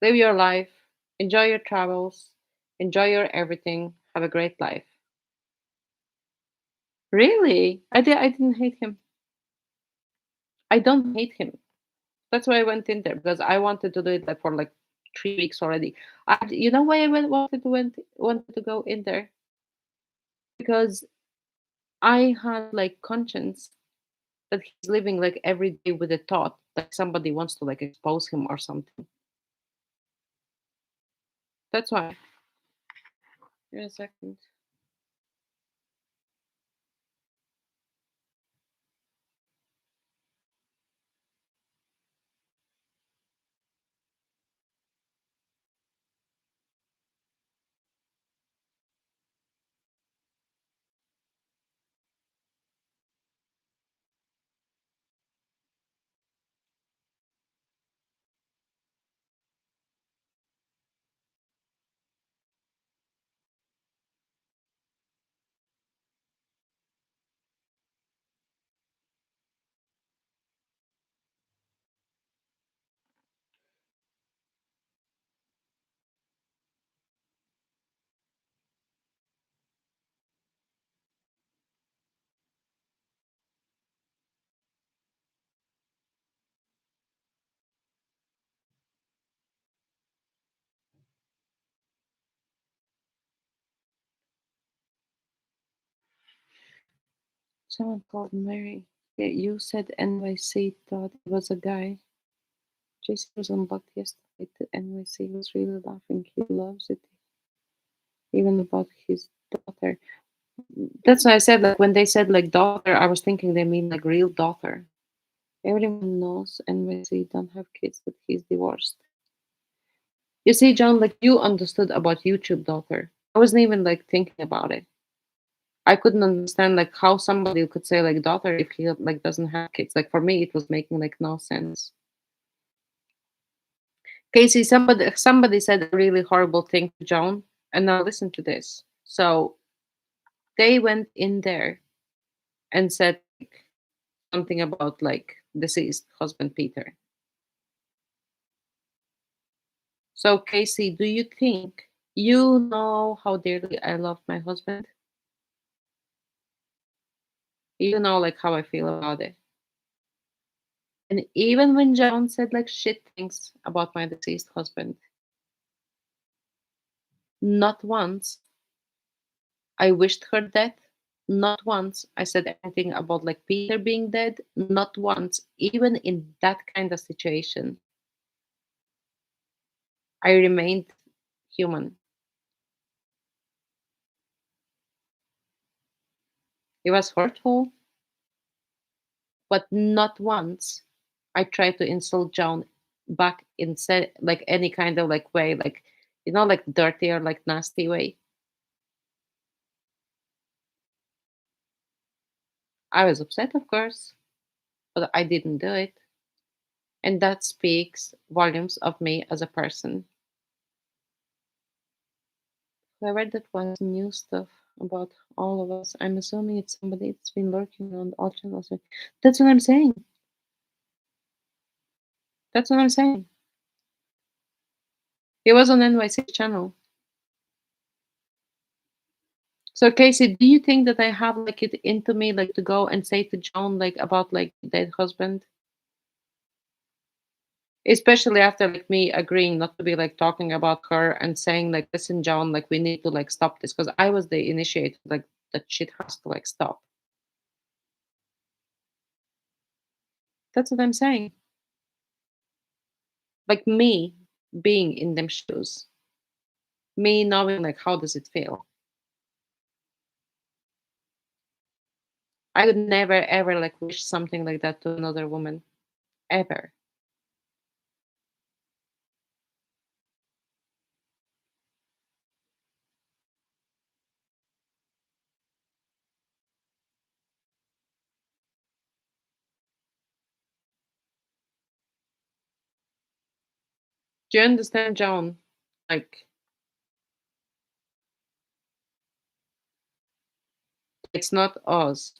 Live your life, enjoy your travels, enjoy your everything, have a great life. Really? I didn't hate him. I don't hate him. That's why I went in there because I wanted to do it like for like 3 weeks already. You know why wanted to go in there? Because I had like conscience that he's living like every day with the thought that somebody wants to like expose him or something. That's why. Wait a second. Someone called Mary. Yeah, you said NYC thought it was a guy. Jason was unblocked yesterday. The NYC was really laughing. He loves it, even about his daughter. That's why I said like when they said like daughter, I was thinking they mean like real daughter. Everyone knows NYC don't have kids, but he's divorced. You see, John, like you understood about YouTube daughter. I wasn't even like thinking about it. I couldn't understand like how somebody could say like daughter if he like doesn't have kids. Like for me, it was making like no sense. Casey, somebody said a really horrible thing to John, and now listen to this. So they went in there and said something about like deceased husband Peter. So Casey, do you think you know how dearly I love my husband? You know like how I feel about it. And even when John said like shit things about my deceased husband, not once I wished her death. Not once I said anything about like Peter being dead. Not once, even in that kind of situation, I remained human. It was hurtful, but not once I tried to insult John back in like any kind of like way, like like dirty or like nasty way. I was upset, of course, but I didn't do it. And that speaks volumes of me as a person. I read that was new stuff about all of us. I'm assuming it's somebody that's been lurking on all channels. That's what I'm saying. That's what I'm saying. He was on NYC channel. So Casey, do you think that I have like it into me like to go and say to Joan like about like dead husband? Especially after like me agreeing not to be like talking about her and saying like, listen, Joan, like we need to like stop this because I was the initiator, like that shit has to like stop. That's what I'm saying. Like me being in them shoes, me knowing like how does it feel. I would never ever like wish something like that to another woman. Ever. Do you understand, Joan? Like it's not us.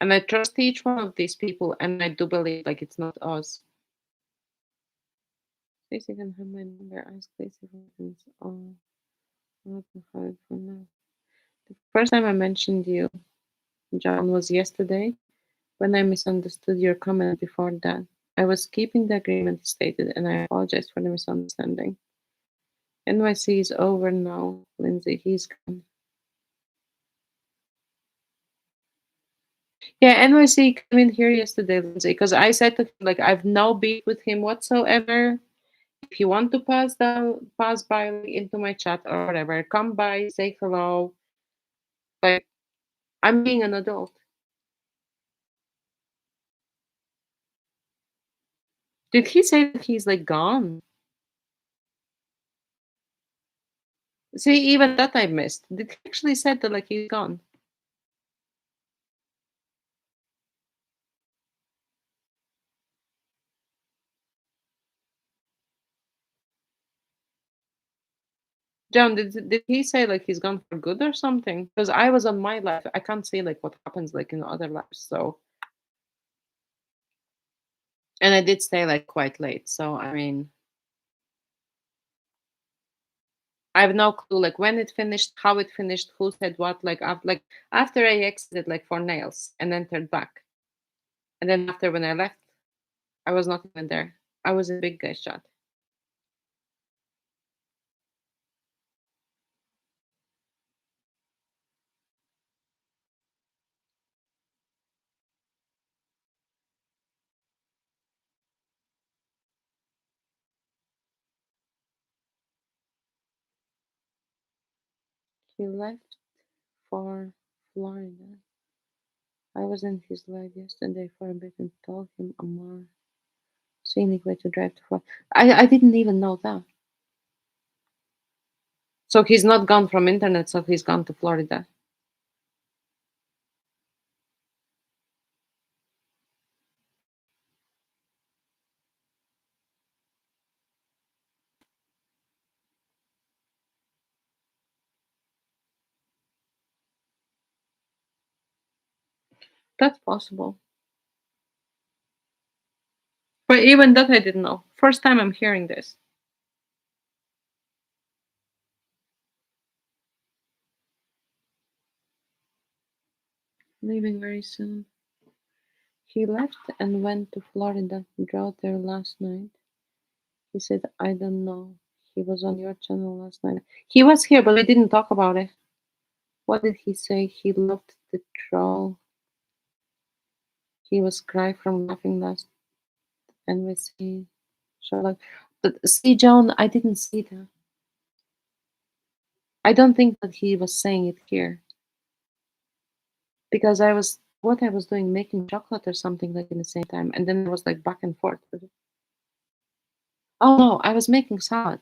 And I trust each one of these people and I do believe like it's not us. Stacey can have my number. Ask Stacey for things. Oh, not to hide from now. The first time I mentioned you, John, was yesterday when I misunderstood your comment before that. I was keeping the agreement stated and I apologize for the misunderstanding. NYC is over now, Lindsay. He's gone. Yeah, NYC came in here yesterday, Lindsay, because I said to him, like, I've no beef with him whatsoever. If you want to pass by like, into my chat or whatever, come by, say hello. Like, I'm being an adult. Did he say that he's like gone? See, even that I missed. Did he actually said that like he's gone? John, did he say like he's gone for good or something? Because I was on my life. I can't see like what happens like in other lives. So, and I did stay like quite late. So I mean, I have no clue like when it finished, how it finished, who said what. Like after I exited like for nails and entered back, and then after when I left, I was not even there. I was in big guy's chat. He left for Florida. I was in his live yesterday for a bit and told him a more scenic way to drive to Florida. I didn't even know that. So he's not gone from internet, so he's gone to Florida. That's possible. But even that I didn't know. First time I'm hearing this. Leaving very soon. He left and went to Florida. Drove there last night. He said, I don't know. He was on your channel last night. He was here, but we didn't talk about it. What did he say? He loved the troll. He was crying from laughing last NBC show. Like, but see, John, I didn't see that. I don't think that he was saying it here because I was what I was doing, making chocolate or something like in the same time, and then it was like back and forth. Oh no, I was making salad.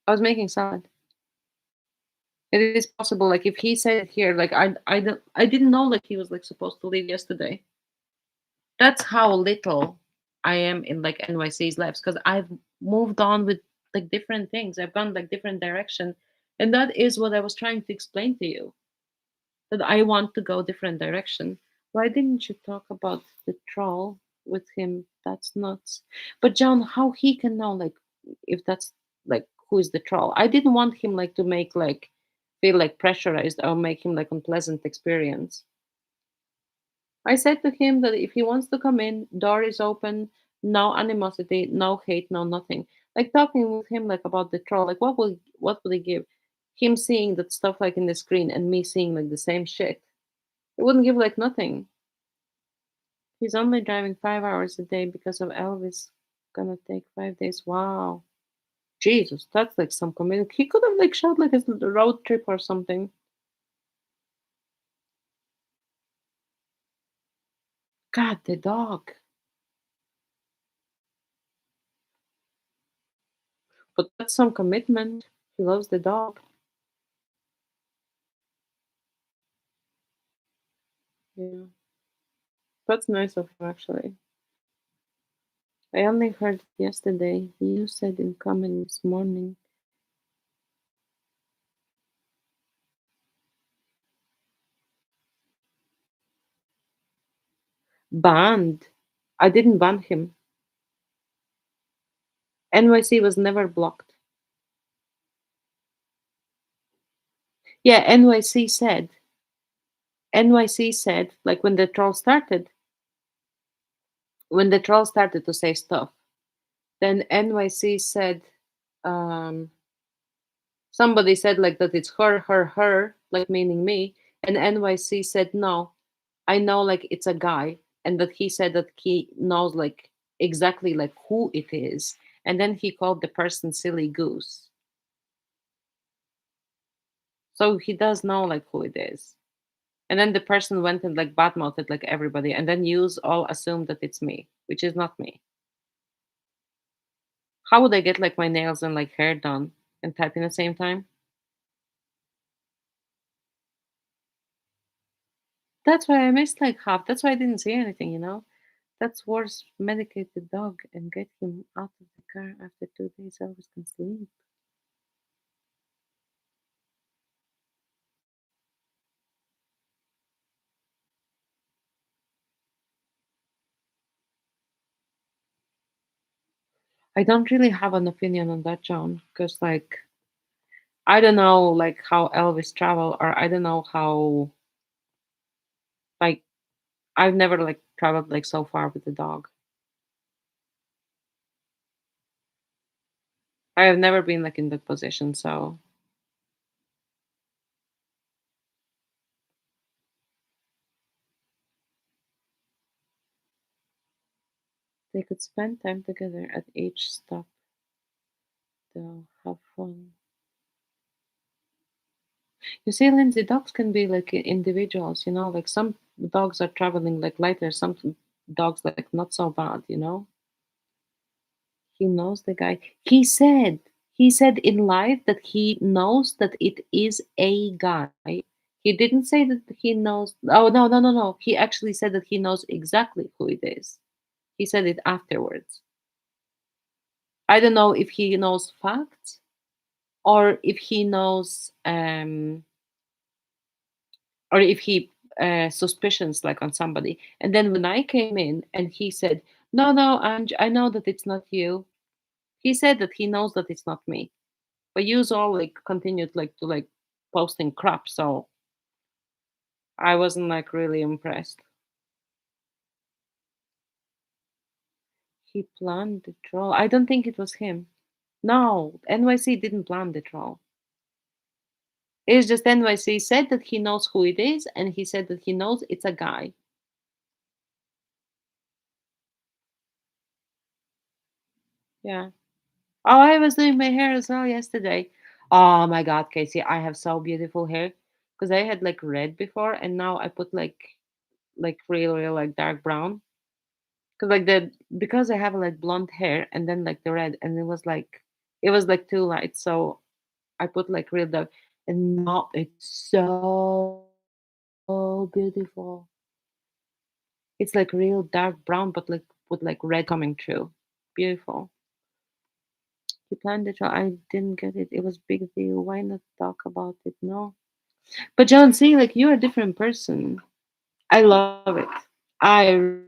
I was making salad. It is possible, like if he said it here, like I didn't know like he was like supposed to leave yesterday. That's how little I am in like NYC's lives because I've moved on with like different things. I've gone like different direction, and that is what I was trying to explain to you, that I want to go different direction. Why didn't you talk about the troll with him? That's nuts. But John, how he can know like if that's like who is the troll? I didn't want him like to make like feel like pressurized or make him like unpleasant experience. I said to him that if he wants to come in, door is open, no animosity, no hate, no nothing. Like talking with him like about the troll, like what would he give? Him seeing that stuff like in the screen and me seeing like the same shit. It wouldn't give like nothing. He's only driving 5 hours a day because of Elvis. Gonna take 5 days. Wow. Jesus, that's like some commitment. He could have like shot like his road trip or something. God, the dog. But that's some commitment. He loves the dog. Yeah. That's nice of him actually. I only heard it yesterday. You said in comment this morning. Banned. I didn't ban him. NYC was never blocked. Yeah, NYC said, like when the troll started to say stuff, then NYC said, um, somebody said like that it's her, like meaning me, and NYC said no, I know like it's a guy, and that he said that he knows like exactly like who it is, and then he called the person silly goose. So he does know like who it is. And then the person went and like badmouthed like everybody, and then yous all assume that it's me, which is not me. How would I get like my nails and like hair done and type in the same time? That's why I missed like half. That's why I didn't say anything, you know? That's worse. Medicate the dog and get him out of the car after 2 days. Elvis can sleep. I don't really have an opinion on that, John, because like I don't know like how Elvis travel, or I don't know how like I've never like traveled like so far with the dog. I have never been like in that position, so they could spend time together at each stop. They'll have fun. You see, Lindsay, dogs can be like individuals, you know, like some dogs are traveling like lighter, some dogs like not so bad, you know. He knows the guy. He said in live that he knows that it is a guy. He didn't say that he knows. Oh no, no, no, no. He actually said that he knows exactly who it is. He said it afterwards. I don't know if he knows facts or if he knows or if he suspicions like on somebody. And then when I came in and he said, "No, no, I know that it's not you." He said that he knows that it's not me. But you all like continued like to like posting crap, so I wasn't like really impressed. He planned the troll. I don't think it was him. No, NYC didn't plan the troll. It's just NYC said that he knows who it is, and he said that he knows it's a guy. Yeah. Oh, I was doing my hair as well yesterday. Oh my God, Casey, I have so beautiful hair because I had like red before, and now I put like real like dark brown. Because like because I have like blonde hair and then like the red, and it was like too light, so I put like real dark. And now it's so beautiful. It's like real dark brown, but like with like red coming through. Beautiful. You planned it. I didn't get it. It was big deal. Why not talk about it? No. But John, see, like you're a different person. I love it. I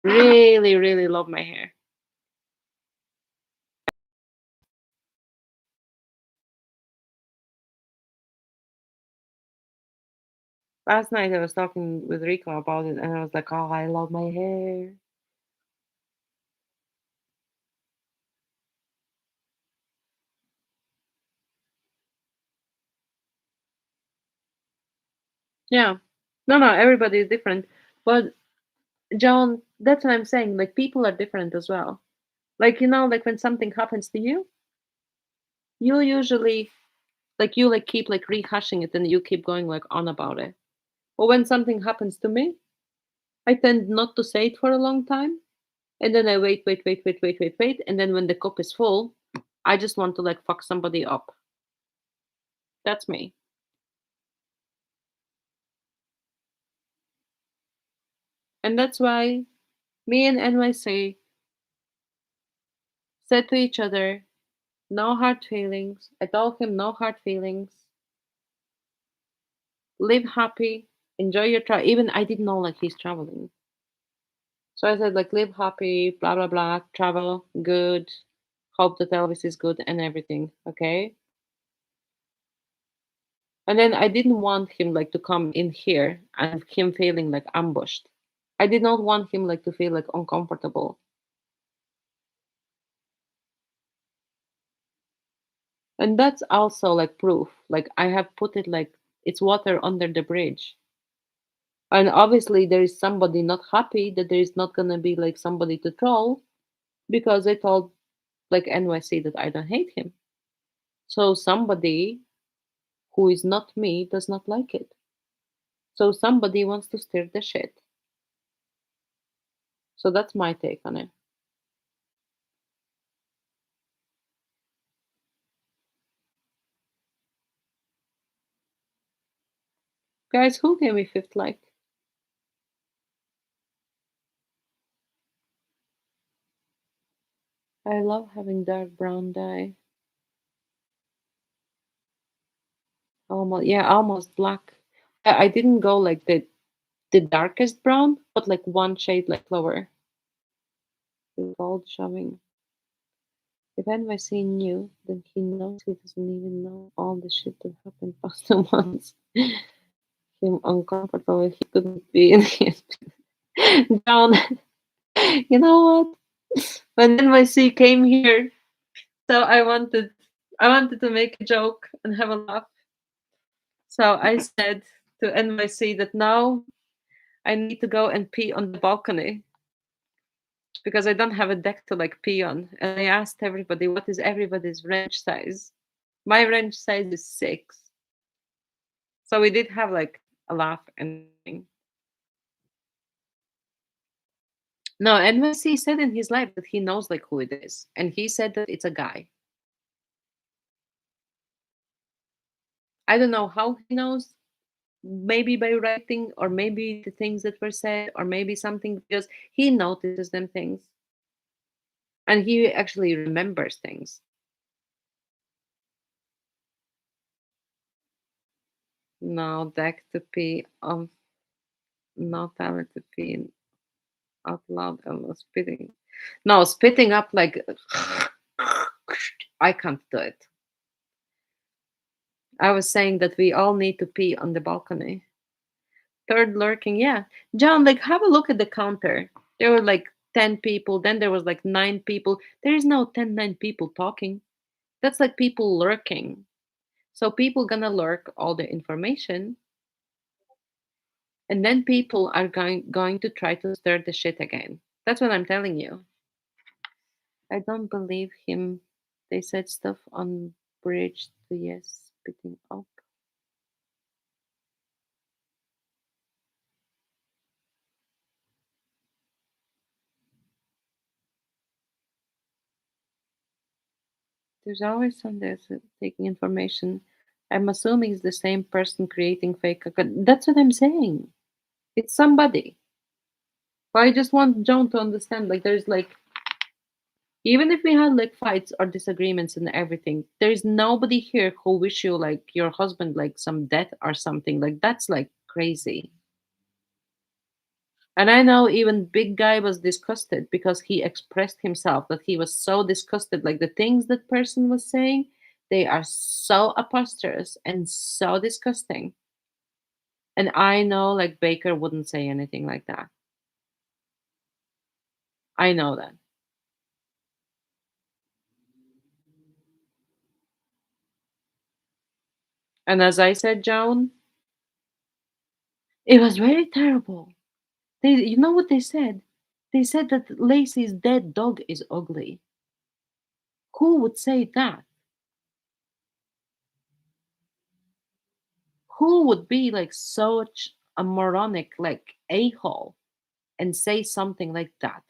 really, really love my hair. Last night I was talking with Rico about it, and I was like, "Oh, I love my hair." Yeah. No, no, everybody is different. But John, that's what I'm saying. Like people are different as well. Like like when something happens to you, you usually you like keep like rehashing it and you keep going like on about it. But when something happens to me, I tend not to say it for a long time. And then I wait, wait, wait, wait, wait, wait, wait. And then when the cup is full, I just want to like fuck somebody up. That's me. And that's why me and NYC said to each other, no hard feelings. I told him no hard feelings. Live happy. Enjoy your travel. Even I didn't know like he's traveling. So I said like live happy, blah blah blah, travel, good. Hope that Elvis is good and everything. Okay. And then I didn't want him like to come in here and him feeling like ambushed. I did not want him like to feel like uncomfortable. And that's also like proof. Like I have put it like it's water under the bridge. And obviously there is somebody not happy that there is not gonna be like somebody to troll because I told like NYC that I don't hate him. So somebody who is not me does not like it. So somebody wants to stir the shit. So that's my take on it. Guys, who gave me fifth like? I love having dark brown dye. Almost, yeah, almost black. I didn't go like the darkest brown, but like one shade like lower. The gold showing. If NYC knew, then he knows he doesn't even know all the shit that happened past the months. Him uncomfortable, he couldn't be in his down. You know what? When NYC came here, so I wanted to make a joke and have a laugh. So I said to NYC that now I need to go and pee on the balcony because I don't have a deck to like pee on. And I asked everybody what is everybody's range size. My range size is 6. So we did have like a laugh and everything. No, NYC said in his life that he knows like who it is. And he said that it's a guy. I don't know how he knows. Maybe by writing, or maybe the things that were said, or maybe something because he notices them things. And he actually remembers things. No deck to pee on, no talent to pee out loud and no spitting. No, spitting up like I can't do it. I was saying that we all need to pee on the balcony. Third lurking, yeah. John, like have a look at the counter. There were like 10 people, then there was like 9 people. There is no 9 people talking. That's like people lurking. So people gonna lurk all the information, and then people are going to try to stir the shit again. That's what I'm telling you. I don't believe him. They said stuff on bridge to yes, spitting up. There's always some that's taking information. I'm assuming it's the same person creating fake account. That's what I'm saying. It's somebody. But I just want John to understand, like, there's like, even if we had like fights or disagreements and everything, there's nobody here who wish you like your husband like some death or something. Like that's like crazy. And I know even big guy was disgusted because he expressed himself that he was so disgusted. Like the things that person was saying, they are so preposterous and so disgusting. And I know like Baker wouldn't say anything like that. I know that. And as I said, Joan, it was very terrible. You know what they said? They said that Lacey's dead dog is ugly. Who would say that? Who would be like such a moronic, like a hole, and say something like that?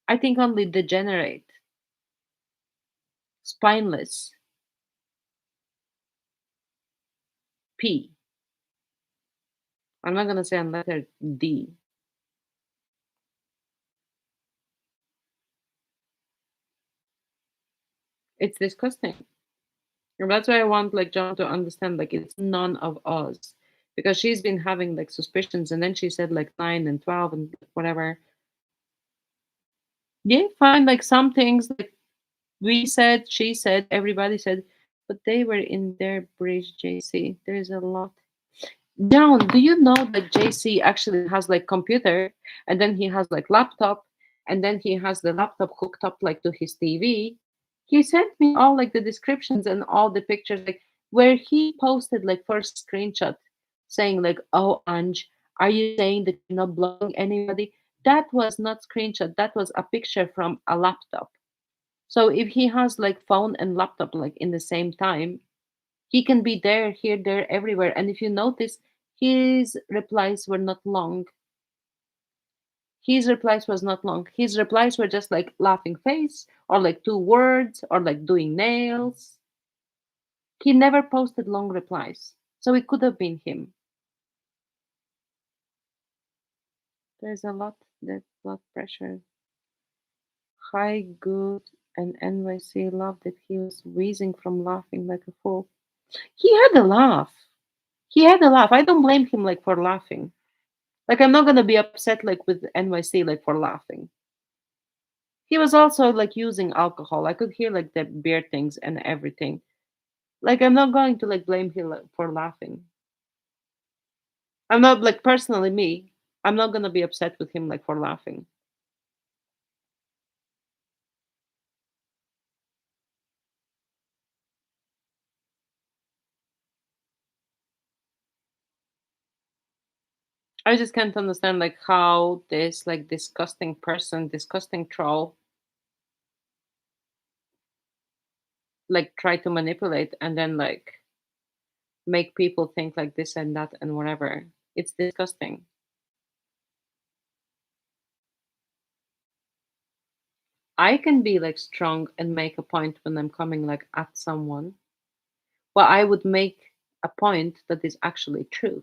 I think only degenerate, spineless, P. I'm not gonna say on letter D. It's disgusting. And that's why I want like John to understand like it's none of us. Because she's been having like suspicions and then she said like 9 and 12 and whatever. Yeah, fine. Like some things like we said, she said, everybody said, but they were in their bridge, JC. There's a lot. Down, do you know that JC actually has like computer and then he has like laptop and then he has the laptop hooked up like to his TV? He sent me all like the descriptions and all the pictures like where he posted like first screenshot saying like, "Oh, Ange, are you saying that you're not blocking anybody?" That was not screenshot. That was a picture from a laptop. So if he has like phone and laptop like in the same time, he can be there, here, there, everywhere. And if you notice, his replies were not long. His replies was not long. His replies were just like laughing face or like two words or like doing nails. He never posted long replies. So it could have been him. There's a lot that blood pressure. High good and NYC loved that he was wheezing from laughing like a fool. He had a laugh. He had a laugh. I don't blame him like for laughing. Like I'm not gonna be upset like with NYC like for laughing. He was also like using alcohol. I could hear like the beer things and everything. Like I'm not going to like blame him like, for laughing. I'm not like personally me. I'm not gonna be upset with him like for laughing. I just can't understand like how this like disgusting person, disgusting troll, like try to manipulate and then like make people think like this and that and whatever. It's disgusting. I can be like strong and make a point when I'm coming like at someone, but I would make a point that is actually true.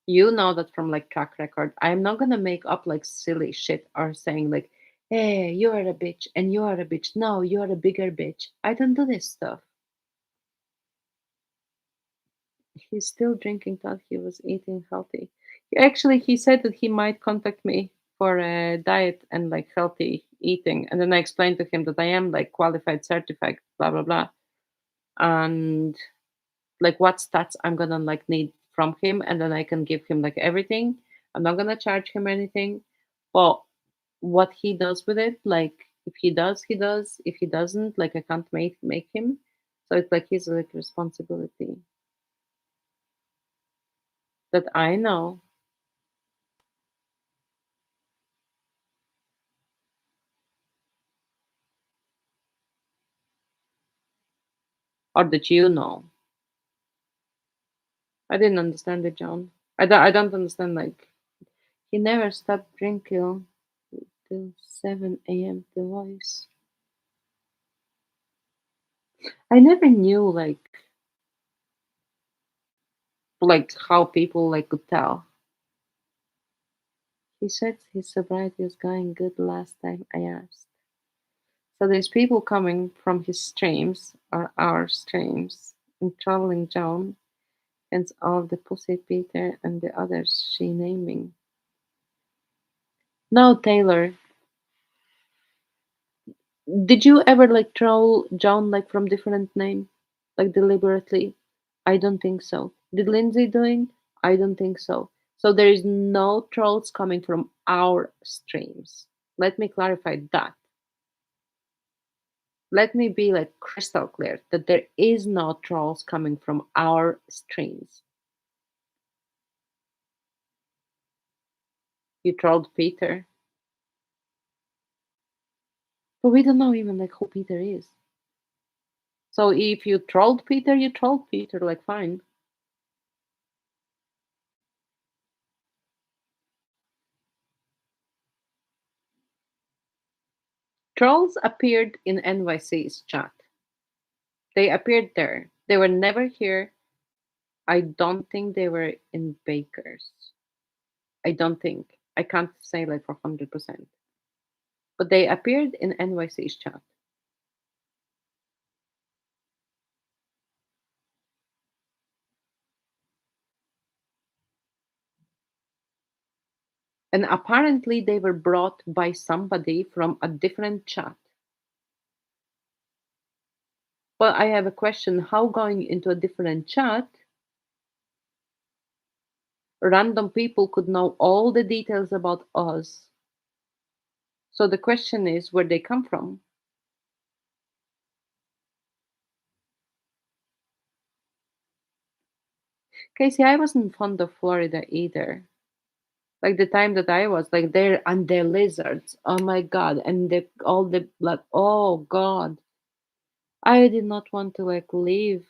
You know that from like track record. I'm not gonna make up like silly shit or saying like, hey, you are a bitch and you are a bitch. No, you are a bigger bitch. I don't do this stuff. He's still drinking, thought he was eating healthy. Actually, he said that he might contact me for a diet and like healthy eating. And then I explained to him that I am like qualified, certified, blah, blah, blah. And like what stats I'm gonna like need from him. And then I can give him like everything. I'm not gonna charge him anything. But what he does with it, like if he does, he does. If he doesn't, like I can't make him. So it's like his like responsibility that I know. Or that you know. I didn't understand it, John. I don't understand. Like, he never stopped drinking till 7 a.m. The voice. I never knew, like. like how people like could tell. He said his sobriety was going good last time I asked. So there's people coming from his streams or our streams and traveling John, hence all the pussy Peter and the others she naming. No, Taylor, did you ever like troll John like from different name? Like deliberately? I don't think so. Did Lindsay doing? I don't think so. So there is no trolls coming from our streams. Let me clarify that. Let me be like crystal clear that there is no trolls coming from our streams. You trolled Peter. But we don't know even like who Peter is. So if you trolled Peter, you trolled Peter, like fine. Trolls appeared in NYC's chat. They appeared there. They were never here. I don't think they were in Baker's. I don't think. I can't say like for 100%. But they appeared in NYC's chat. And apparently they were brought by somebody from a different chat. Well, I have a question. How going into a different chat, random people could know all the details about us? So the question is where they come from. Casey, I wasn't fond of Florida either. Like the time that I was like there and the lizards. Oh my god. And the all the blood. Oh god. I did not want to like leave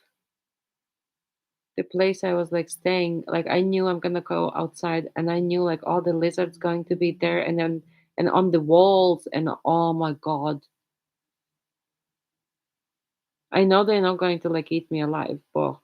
the place I was like staying. Like I knew I'm gonna go outside and I knew like all the lizards going to be there and then and on the walls and oh my god. I know they're not going to like eat me alive, but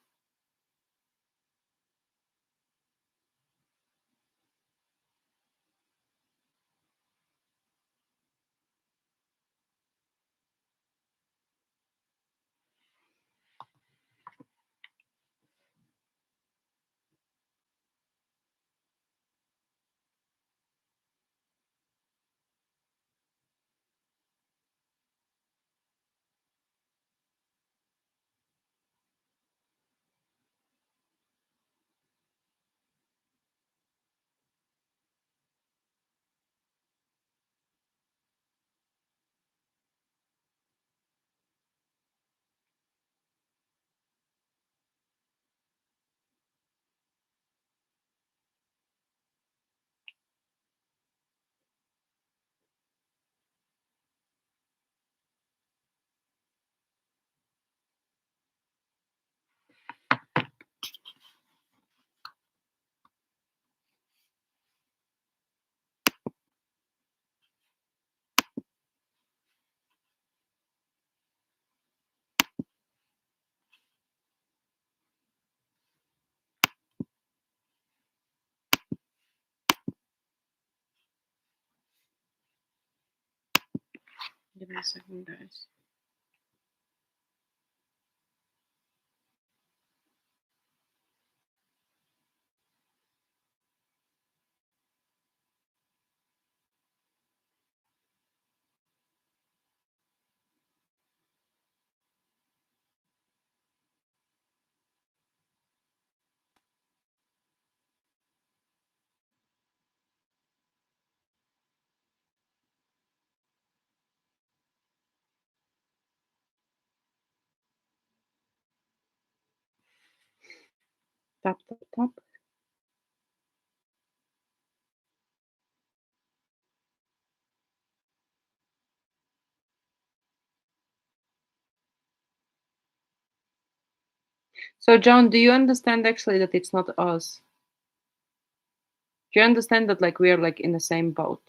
give me a second, guys. Tap tap tap. So John, do you understand actually that it's not us? Do you understand that like we are like in the same boat?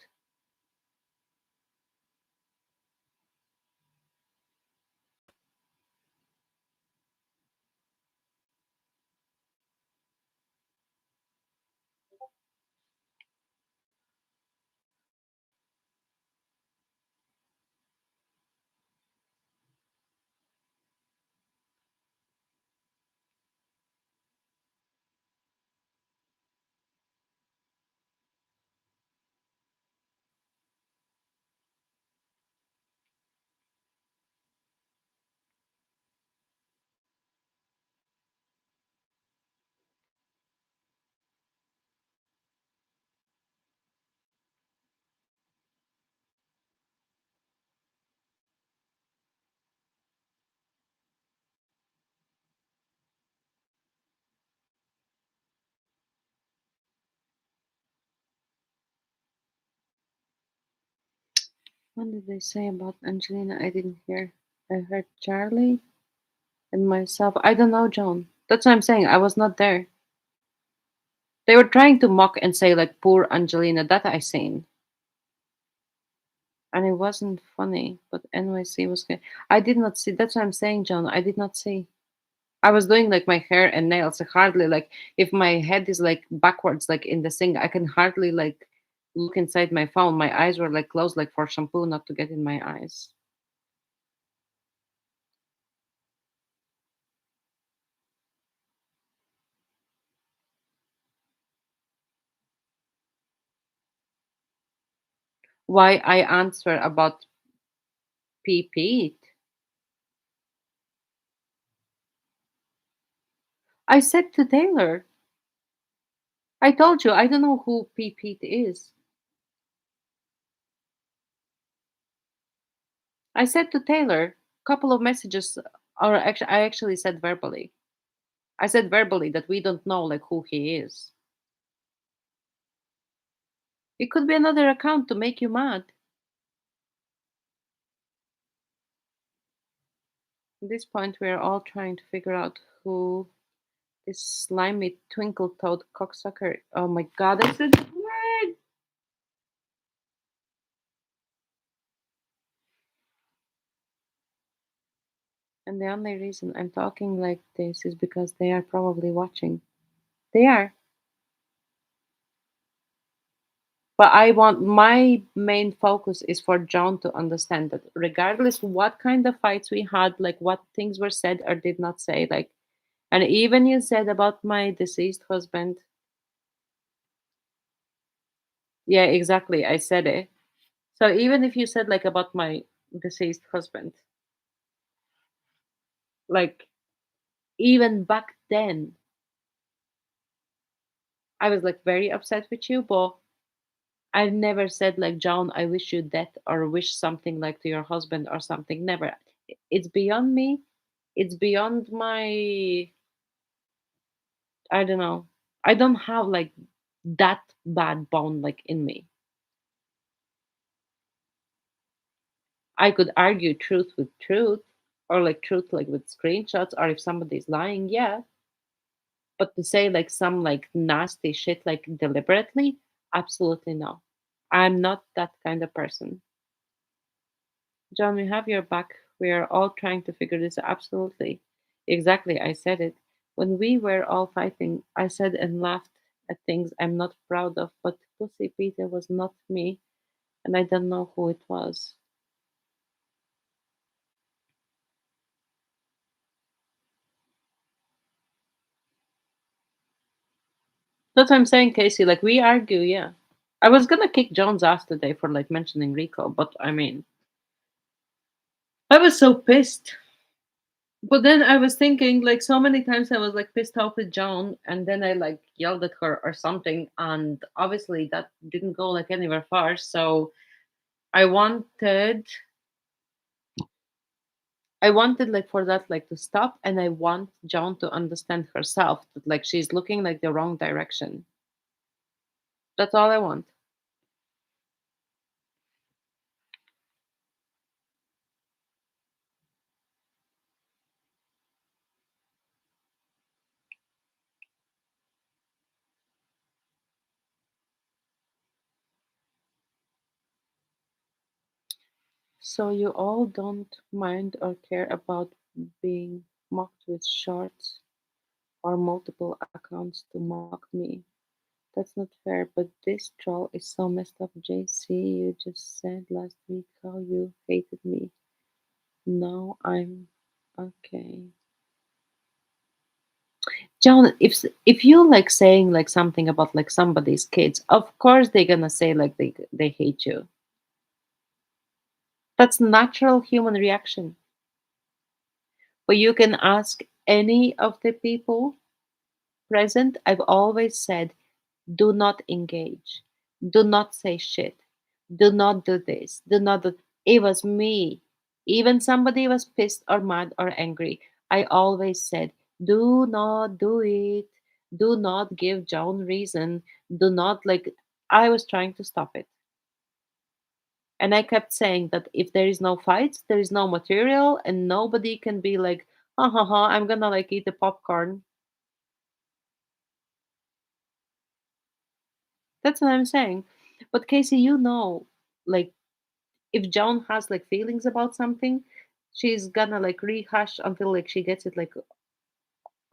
What did they say about Angelina? I didn't hear. I heard Charlie and myself. I don't know, John. That's what I'm saying. I was not there. They were trying to mock and say like poor Angelina. That I seen, and it wasn't funny. But NYC was good. I did not see. That's what I'm saying, John. I did not see. I was doing like my hair and nails. I hardly like if my head is like backwards, like in the sink, I can hardly like look inside my phone. My eyes were like closed, like for shampoo not to get in my eyes. Why I answer about PP? I said to Taylor. I told you I don't know who PP is. I said to Taylor. Couple of messages, or actually, I actually said verbally. I said verbally that we don't know like who he is. It could be another account to make you mad. At this point, we are all trying to figure out who this slimy twinkle-toed cocksucker. Oh my god, I said the word. And the only reason I'm talking like this is because they are probably watching. They are. But I want my main focus is for John to understand that regardless what kind of fights we had, like what things were said or did not say, like, and even you said about my deceased husband. Yeah, exactly. I said it. So even if you said like about my deceased husband, like even back then, I was like very upset with you, but I've never said like John, I wish you death or wish something like to your husband or something. Never. It's beyond me. It's beyond my I don't know. I don't have like that bad bone like in me. I could argue truth with truth or like truth like with screenshots or if somebody's lying, yeah. But to say like some like nasty shit like deliberately, absolutely no. I'm not that kind of person. John, we have your back. We are all trying to figure this out. Absolutely. Exactly. I said it. When we were all fighting, I said and laughed at things I'm not proud of, but Pussy Peter was not me, and I don't know who it was. That's what I'm saying, Casey. Like, we argue, yeah. I was gonna kick John's ass today for like mentioning Rico, but I mean, I was so pissed. But then I was thinking, like, so many times I was like pissed off with John, and then I like yelled at her or something, and obviously that didn't go like anywhere far. So I wanted, I wanted like for that like to stop, and I want John to understand herself that like she's looking like the wrong direction. That's all I want. So you all don't mind or care about being mocked with shorts or multiple accounts to mock me. That's not fair, but this troll is so messed up. JC, you just said last week how you hated me. Now I'm okay. John, if you like saying like something about like somebody's kids, of course they're gonna say like they hate you. That's natural human reaction. But you can ask any of the people present. I've always said, do not engage. Do not say shit. Do not do this. Do not do. It was me. Even somebody was pissed or mad or angry. I always said, do not do it. Do not give John reason. Do not like. I was trying to stop it. And I kept saying that if there is no fights, there is no material, and nobody can be like, ha ha ha, I'm gonna like eat the popcorn. That's what I'm saying. But Casey, like if Joan has like feelings about something, she's gonna like rehash until like she gets it like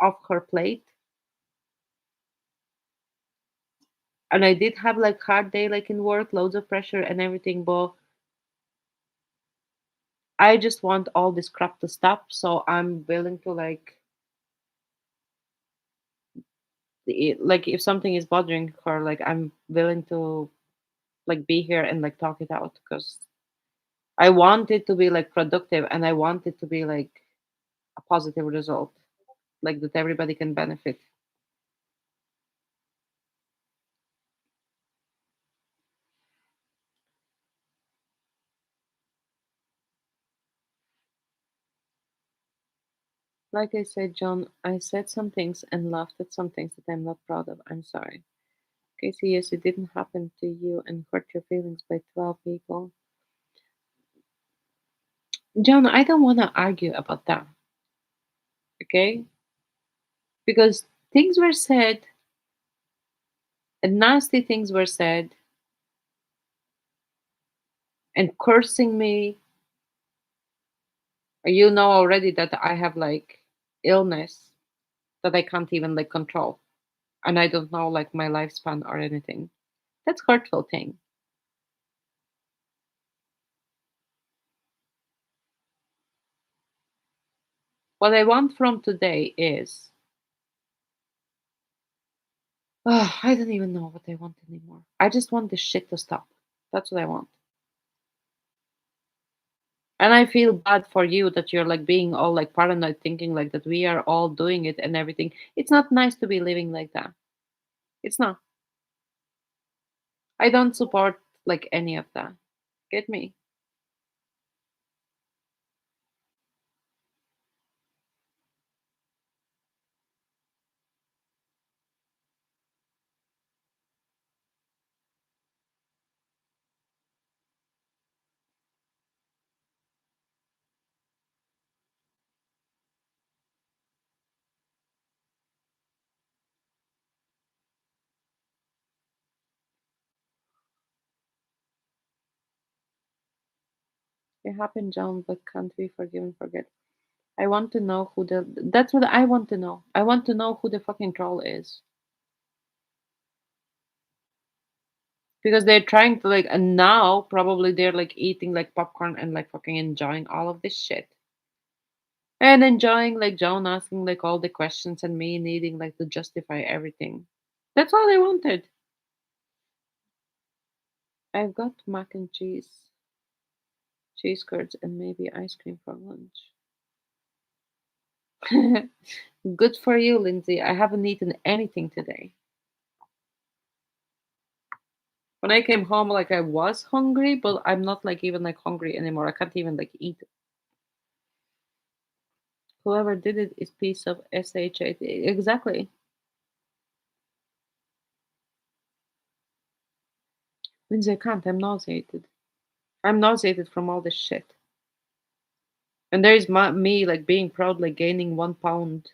off her plate. And I did have like hard day like in work, loads of pressure and everything, but I just want all this crap to stop. So I'm willing to like if something is bothering her, like I'm willing to like be here and like talk it out because I want it to be like productive and I want it to be like a positive result, like that everybody can benefit. Like I said, John, I said some things and laughed at some things that I'm not proud of. I'm sorry. Casey, yes, it didn't happen to you and hurt your feelings by 12 people. John, I don't want to argue about that, okay? Because things were said and nasty things were said and cursing me. You know already that I have like illness that I can't even like control. And I don't know like my lifespan or anything. That's hurtful thing. What I want from today is I don't even know what I want anymore. I just want this shit to stop. That's what I want. And I feel bad for you that you're like being all like paranoid, thinking like that we are all doing it and everything. It's not nice to be living like that. It's not. I don't support like any of that. Get me? It happened, John, but can't be forgiven, forget. I want to know who the. That's what I want to know. I want to know who the fucking troll is because they're trying to like, and now probably they're like eating like popcorn and like fucking enjoying all of this shit and enjoying like John asking like all the questions and me needing like to justify everything. That's all I wanted. I've got mac and cheese curds, and maybe ice cream for lunch. Good for you, Lindsay. I haven't eaten anything today. When I came home, like I was hungry, but I'm not like even like hungry anymore. I can't even like eat. Whoever did it is piece of shat. Exactly. Lindsay, I can't. I'm nauseated. I'm nauseated from all this shit. And there is me like being proud, like gaining 1 pound.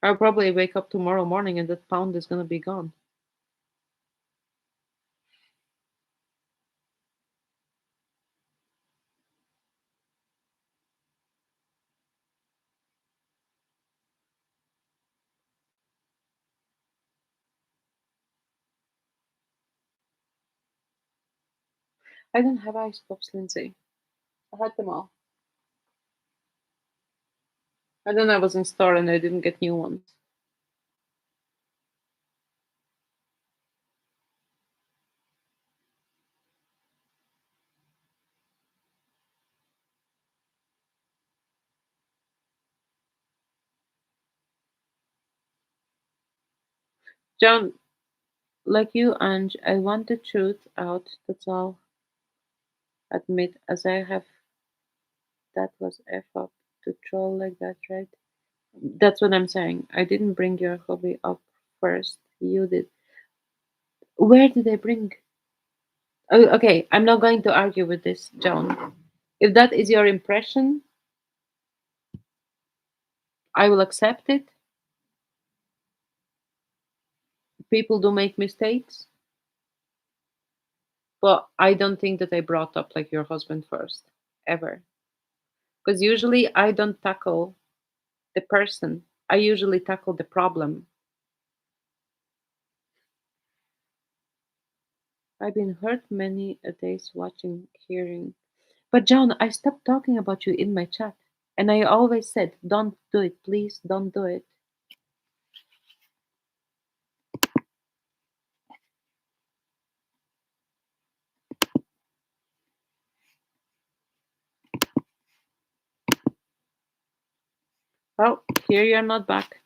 I'll probably wake up tomorrow morning and that pound is gonna be gone. I don't have ice pops, Lindsay. I had them all. And then I was in store and I didn't get new ones. John, like you, Ange, I want the truth out. That's all. Admit, as I have, that was F up to troll like that, right? That's what I'm saying. I didn't bring your hobby up first. You did. Where did I bring? Oh, okay, I'm not going to argue with this, Joan. If that is your impression, I will accept it. People do make mistakes, but I don't think that I brought up like your husband first, ever. Because usually I don't tackle the person, I usually tackle the problem. I've been hurt many a days watching, hearing. But John, I stopped talking about you in my chat. And I always said, don't do it, please don't do it. Well, here you're not back.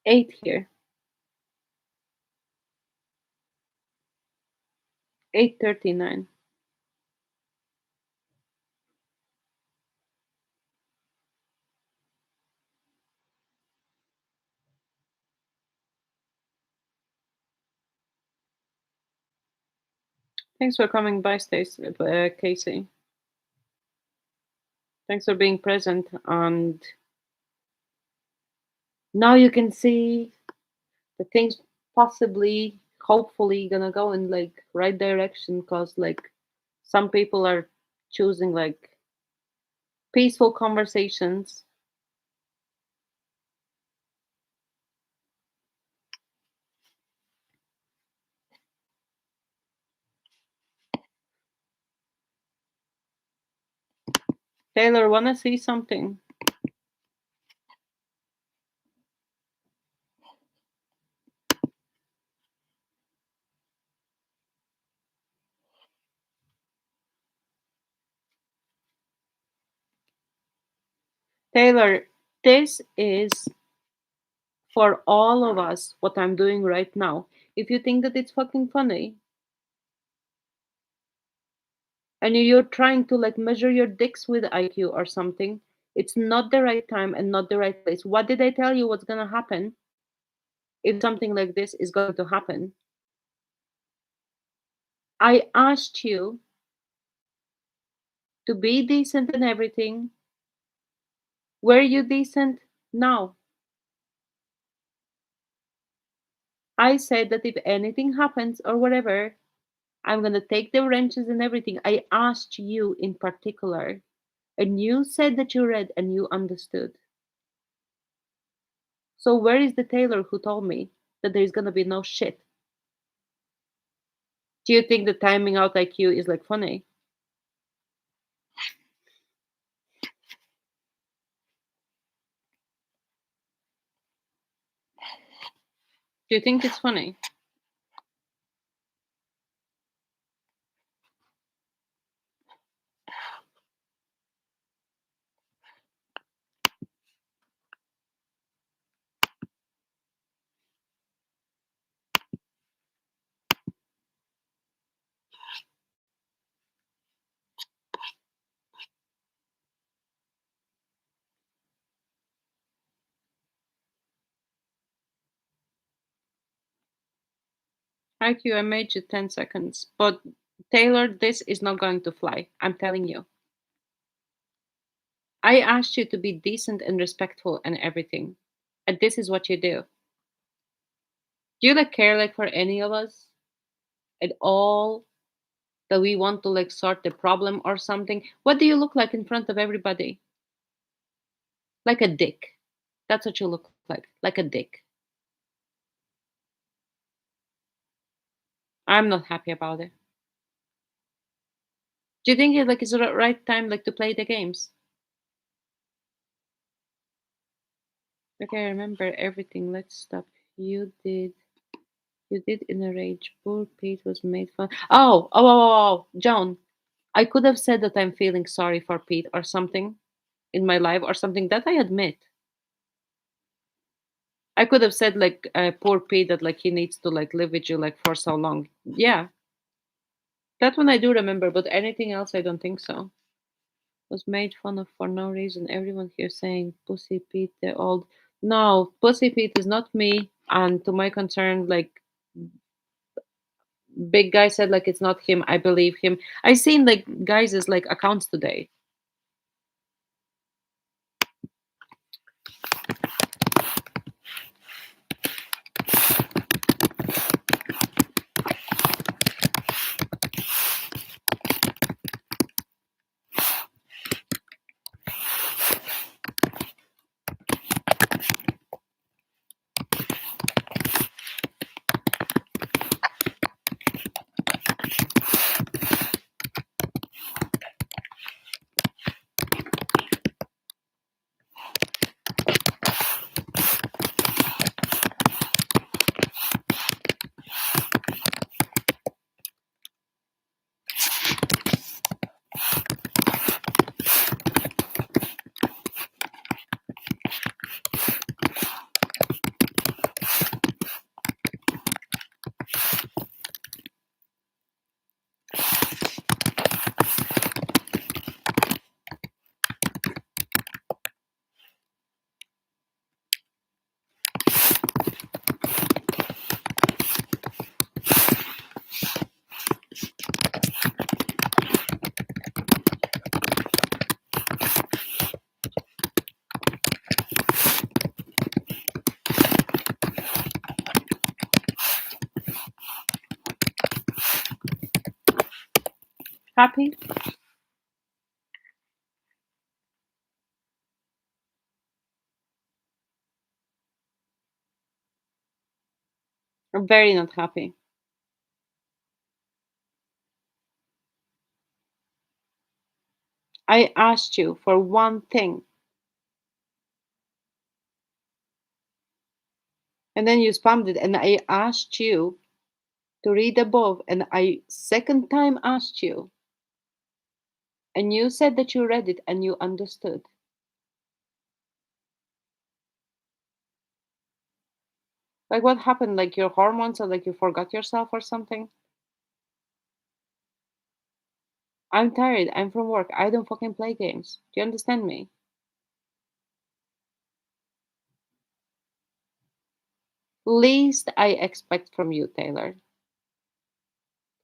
Eight here. 8:39. Thanks for coming by, Stacey, Casey. Thanks for being present. And now you can see the things possibly, hopefully, gonna go in like right direction. Cause like some people are choosing like peaceful conversations. Taylor, wanna see something? Taylor, this is for all of us what I'm doing right now. If you think that it's fucking funny and you're trying to like measure your dicks with IQ or something, it's not the right time and not the right place. What did I tell you what's gonna happen if something like this is going to happen? I asked you to be decent and everything. Were you decent? No. I said that if anything happens or whatever, I'm gonna take the wrenches and everything. I asked you in particular, and you said that you read and you understood. So where is the tailor who told me that there's gonna be no shit? Do you think the timing out IQ is like funny? Do you think it's funny? IQ, I made you 10 seconds. But Taylor, this is not going to fly. I'm telling you. I asked you to be decent and respectful and everything. And this is what you do. Do you like care like for any of us at all? That we want to like sort the problem or something? What do you look like in front of everybody? Like a dick. That's what you look like a dick. I'm not happy about it. Do you think it like is the right time like to play the games? Okay, I remember everything. Let's stop. You did. You did in a rage. Poor Pete was made fun. John. I could have said that I'm feeling sorry for Pete or something in my life or something that I admit. I could have said like poor Pete that like he needs to like live with you like for so long. Yeah, that one I do remember, but anything else I don't think so. Was made fun of for no reason. Everyone here saying Pussy Pete the old. No, Pussy Pete is not me. And to my concern, like big guy said like it's not him. I believe him. I seen like guys' like accounts today. Happy? I'm very not happy. I asked you for one thing, and then you spammed it, and I asked you to read above, and I second time asked you, and you said that you read it and you understood. Like what happened? Like your hormones, or like you forgot yourself or something? I'm tired. I'm from work. I don't fucking play games. Do you understand me? Least I expect from you, Taylor.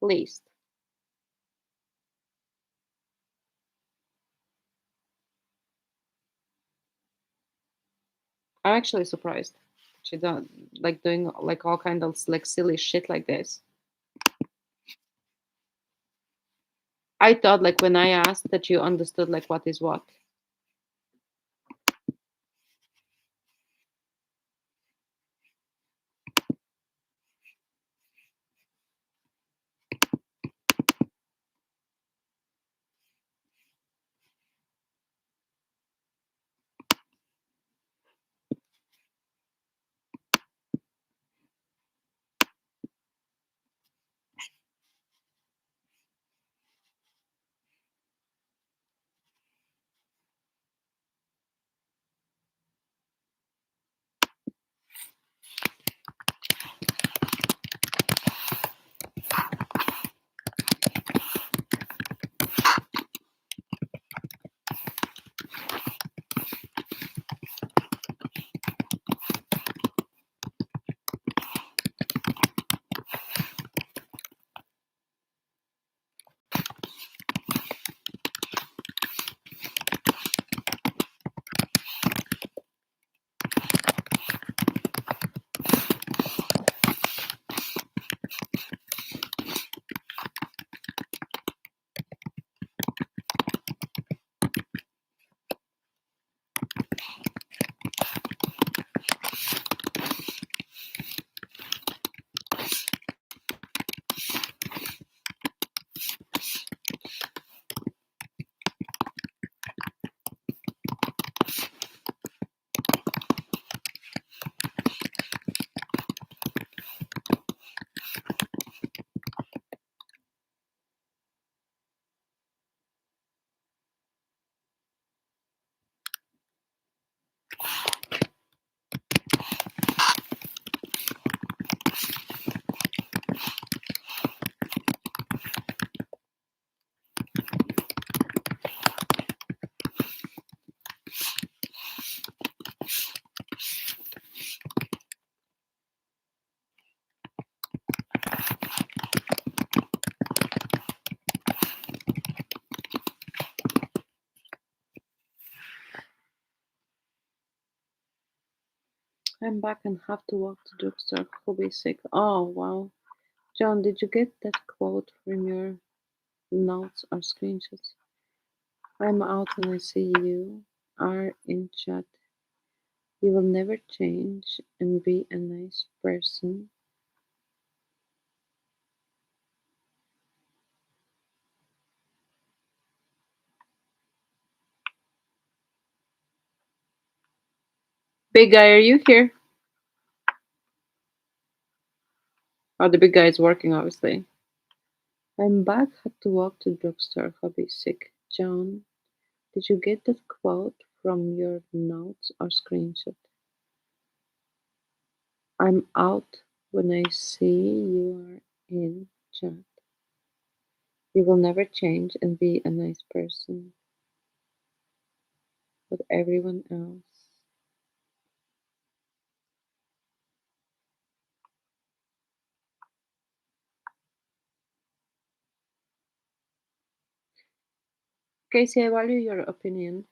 Least. I'm actually surprised. She don't like doing like all kind of like silly shit like this. I thought like when I asked that you understood like what is what. I'm back and have to walk to drugstore. Who'll be sick? Oh, wow. John, did you get that quote from your notes or screenshots? I'm out when I see you are in chat. You will never change and be a nice person. Big guy, are you here? Oh, the big guy is working, obviously. I'm back. Had to walk to drugstore. Hobby sick. John, did you get that quote from your notes or screenshot? I'm out when I see you are in chat. You will never change and be a nice person with everyone else. Casey, I value your opinion.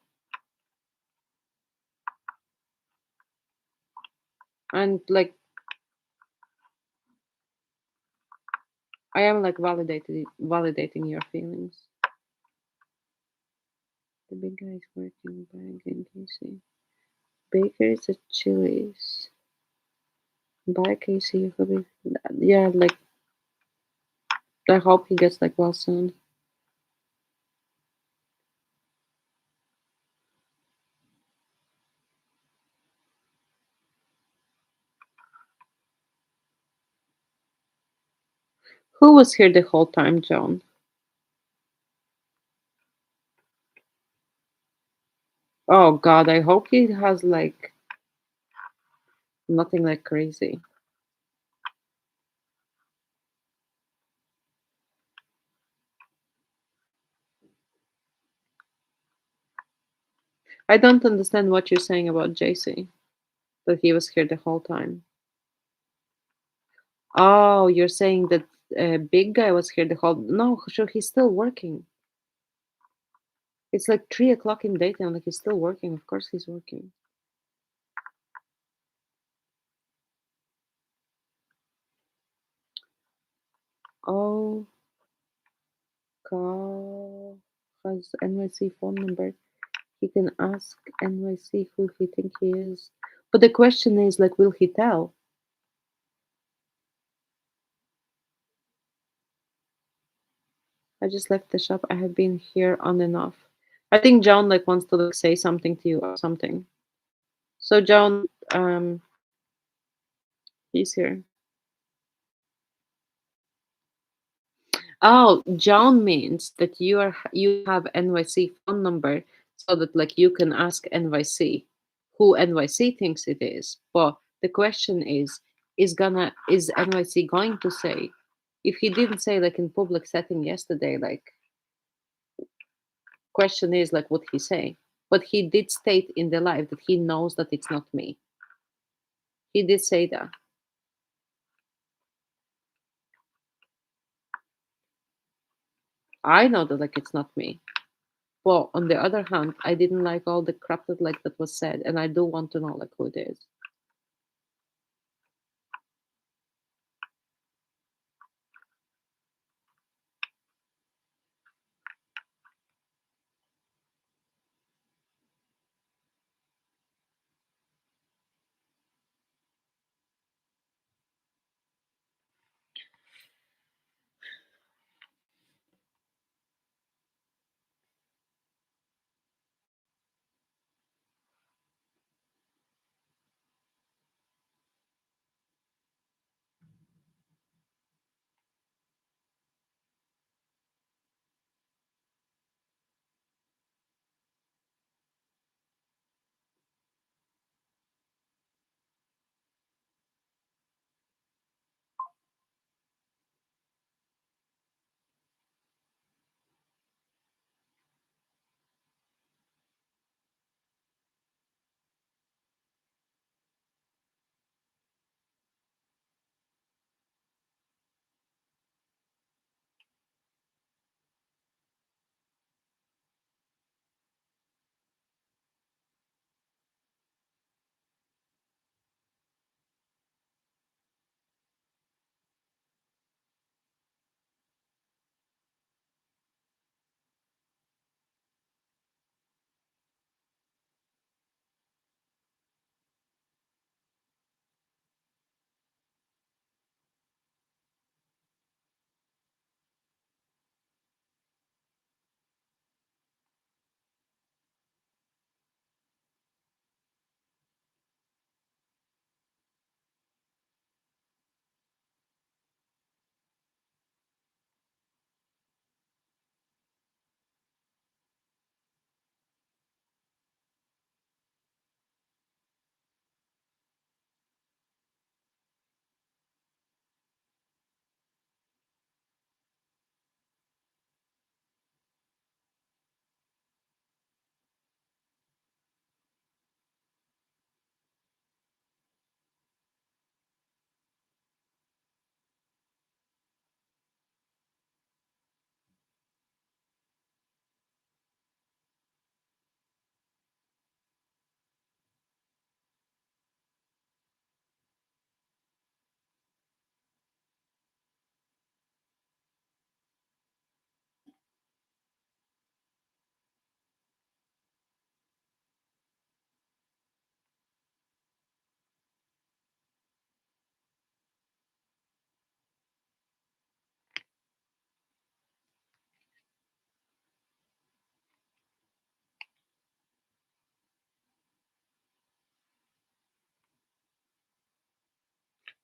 And like I am like validating your feelings. The big guy is working back in Casey. Baker's at Chili's. Bye Casey. Yeah, like I hope he gets like well soon. Who was here the whole time, John? Oh God, I hope he has like nothing like crazy. I don't understand what you're saying about JC. That he was here the whole time. Oh, you're saying that big guy was here the whole. No, sure, he's still working. It's like 3 o'clock in daytime. Like he's still working. Of course, he's working. Oh, Carl has NYC phone number. He can ask NYC who he think he is. But the question is like, will he tell? I just left the shop. I have been here on and off. I think John like wants to like say something to you or something. So John, he's here. Oh, John means that you have NYC phone number so that like you can ask NYC who NYC thinks it is. But the question is NYC going to say if he didn't say like in public setting yesterday, like question is like what he say. But he did state in the live that he knows that it's not me. He did say that. I know that like it's not me. Well, on the other hand, I didn't like all the crap that was said, and I do want to know like who it is.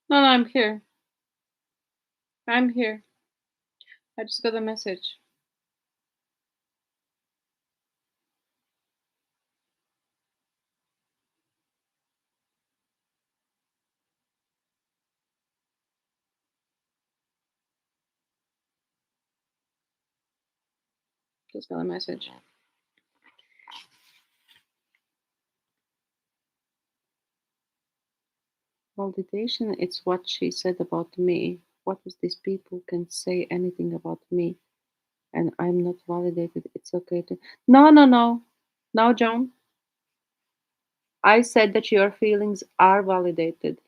No, no, I'm here. I'm here. I just got a message. Just got a message. Validation, it's what she said about me. What is these people can say anything about me and I'm not validated. It's okay to. No, no, no. No, John. I said that your feelings are validated.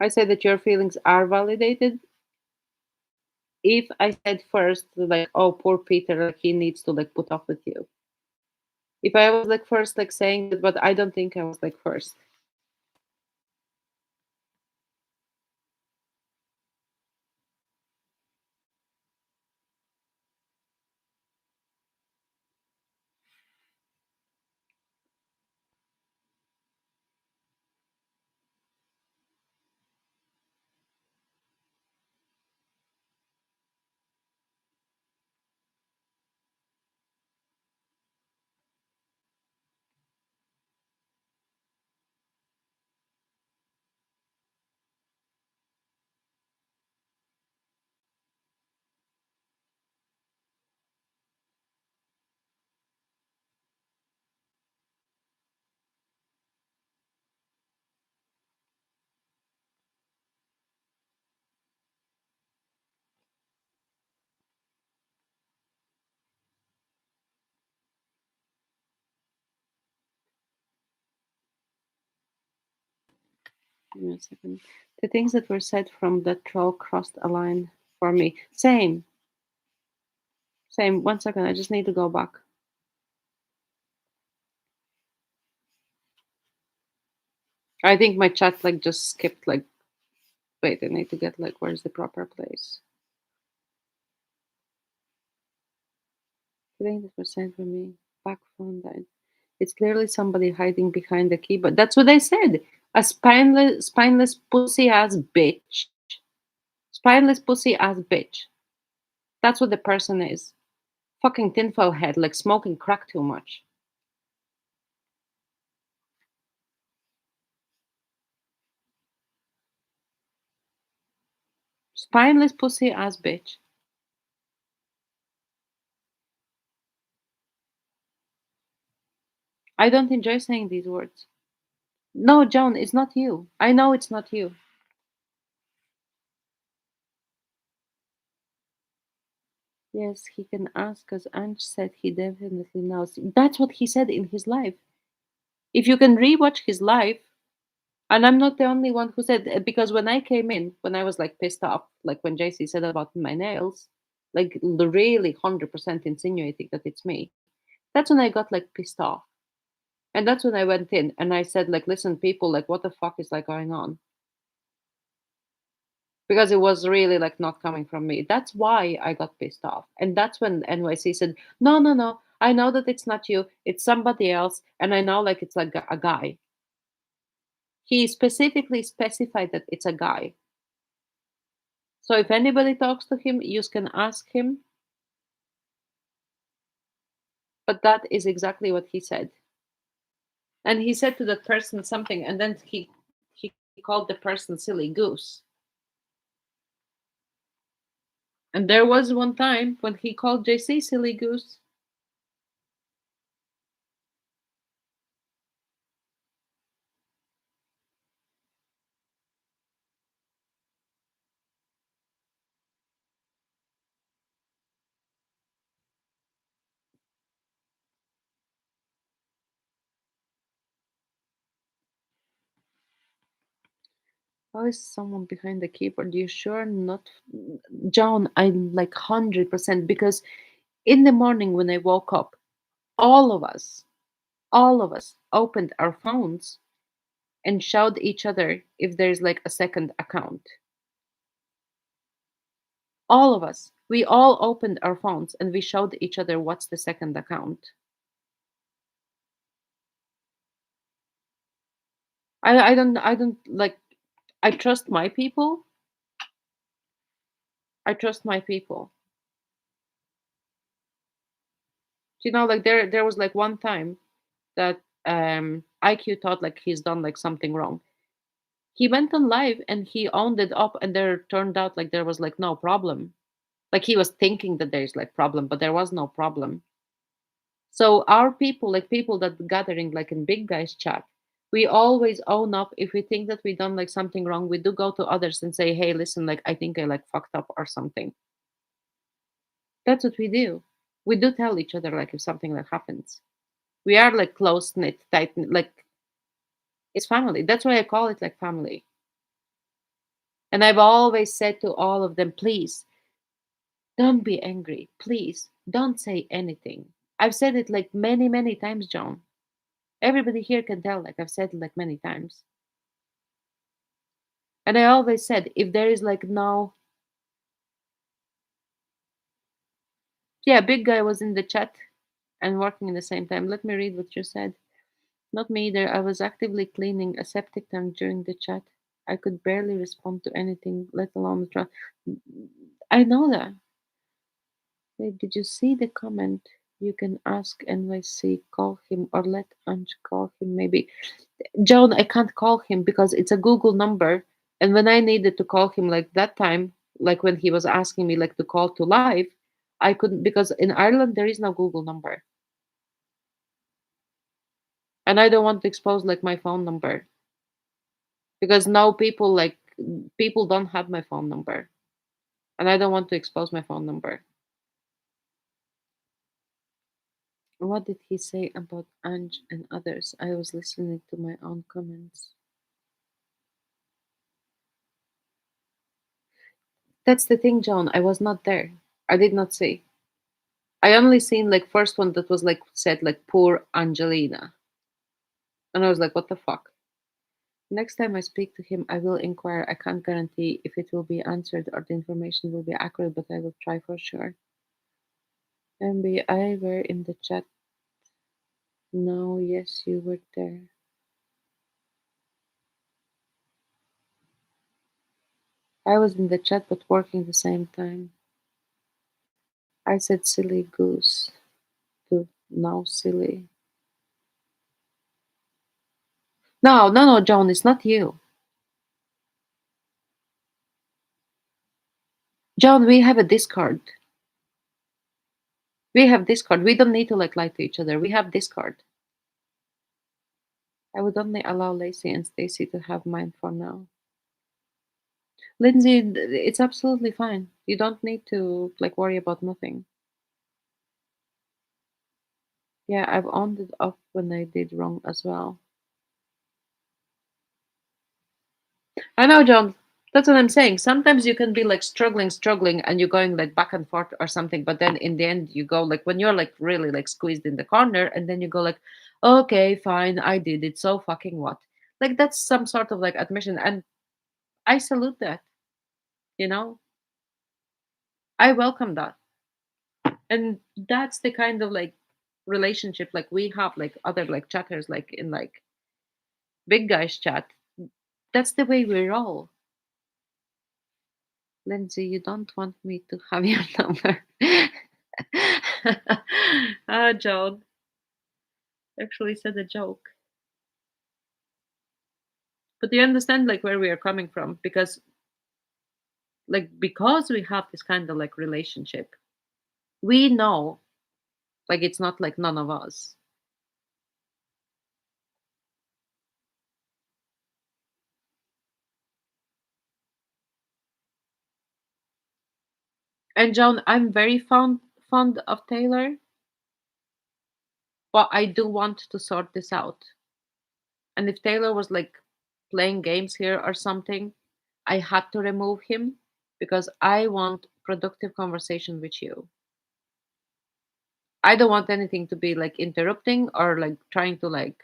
I said that your feelings are validated. If I said first, like, oh, poor Peter, like he needs to like put up with you. If I was like first, like saying that, but I don't think I was like first. Give me a second. The things that were said from that troll crossed a line for me. Same, same. 1 second. I just need to go back. I think my chat like just skipped. Like, wait, I need to get like where's the proper place. The things that were said for me. Back phone line. It's clearly somebody hiding behind the keyboard. That's what I said. A spineless pussy ass bitch. Spineless pussy ass bitch. That's what the person is. Fucking tinfoil head, like smoking crack too much. Spineless pussy ass bitch. I don't enjoy saying these words. No, John, it's not you. I know it's not you. Yes, he can ask because Ange said he definitely knows. That's what he said in his life. If you can rewatch his life, and I'm not the only one who said because when I came in, when I was like pissed off, like when JC said about my nails, like really 100% insinuating that it's me. That's when I got like pissed off. And that's when I went in and I said, like, listen, people, like, what the fuck is like going on? Because it was really like not coming from me. That's why I got pissed off. And that's when NYC said, no, no, no. I know that it's not you, it's somebody else. And I know like it's like a guy. He specifically specified that it's a guy. So if anybody talks to him, you can ask him. But that is exactly what he said. And he said to that person something, and then he called the person silly goose. And there was one time when he called JC silly goose. How is someone behind the keyboard? You sure not, John? I'm like 100% because in the morning when I woke up, all of us, all of us opened our phones and showed each other if there's like a second account. All of us, we all opened our phones and we showed each other what's the second account. I don't like. I trust my people. I trust my people. Like there was like one time that IQ thought like he's done like something wrong. He went on live and he owned it up, and there turned out like there was like no problem. Like he was thinking that there's like problem, but there was no problem. So our people, like people that gathering like in big guys chat, we always own up. If we think that we done like something wrong, we do go to others and say, hey, listen, like I think I like fucked up or something. That's what we do. We do tell each other like if something like happens. We are like close knit, tight knit, like it's family. That's why I call it like family. And I've always said to all of them, please don't be angry. Please don't say anything. I've said it like many, many times, John. Everybody here can tell, like I've said it like many times. And I always said, if there is like no, yeah, big guy was in the chat and working in the same time. Let me read what you said. Not me either. I was actively cleaning a septic tank during the chat. I could barely respond to anything, let alone try. I know that. Wait, did you see the comment? You can ask NYC, call him, or let Ange call him, maybe. Joan, I can't call him because it's a Google number. And when I needed to call him like that time, like when he was asking me like to call to live, I couldn't because in Ireland there is no Google number. And I don't want to expose like my phone number because now people don't have my phone number. And I don't want to expose my phone number. What did he say about Ange and others? I was listening to my own comments. That's the thing, John. I was not there. I did not see. I only seen like first one that was like said like poor Angelina. And I was like, what the fuck? Next time I speak to him, I will inquire. I can't guarantee if it will be answered or the information will be accurate, but I will try for sure. MB, I were in the chat. No, yes, you were there. I was in the chat but working the same time. I said silly goose to now silly. No, no, no, John, it's not you. John, we have a Discord. We have Discord. We don't need to like lie to each other. We have Discord. I would only allow Lacey and Stacy to have mine for now. Lindsay, it's absolutely fine. You don't need to like worry about nothing. Yeah, I've owned it up when I did wrong as well. I know, John. That's what I'm saying. Sometimes you can be like struggling, and you're going like back and forth or something, but then in the end you go like when you're like really like squeezed in the corner, and then you go like, okay, fine, I did it. So fucking what? Like that's some sort of like admission, and I salute that. You know, I welcome that. And that's the kind of like relationship like we have like other like chatters like in like big guys chat. That's the way we roll. Lindsay, you don't want me to have your number. Ah, John actually said a joke, but you understand like where we are coming from because we have this kind of like relationship, we know like it's not like none of us. And John, I'm very fond of Taylor, but I do want to sort this out. And if Taylor was like playing games here or something, I had to remove him because I want productive conversation with you. I don't want anything to be like interrupting or like trying to like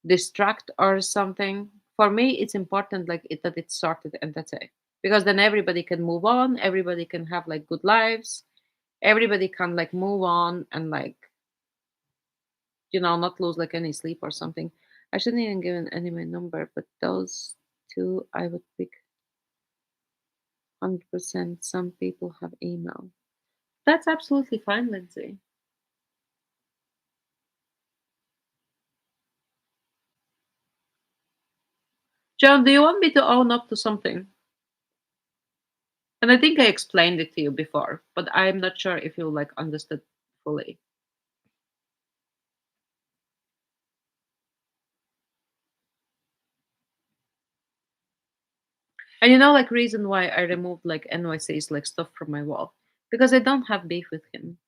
distract or something. For me, it's important like that it's sorted and that's it. Because then everybody can move on, everybody can have like good lives, everybody can like move on and like not lose like any sleep or something. I shouldn't even given any my number, but those two I would pick 100%. Some people have email. That's absolutely fine, Lindsay. John, do you want me to own up to something? And I think I explained it to you before, but I'm not sure if you like understood fully. And you know, like reason why I removed like NYC's like stuff from my wall because I don't have beef with him.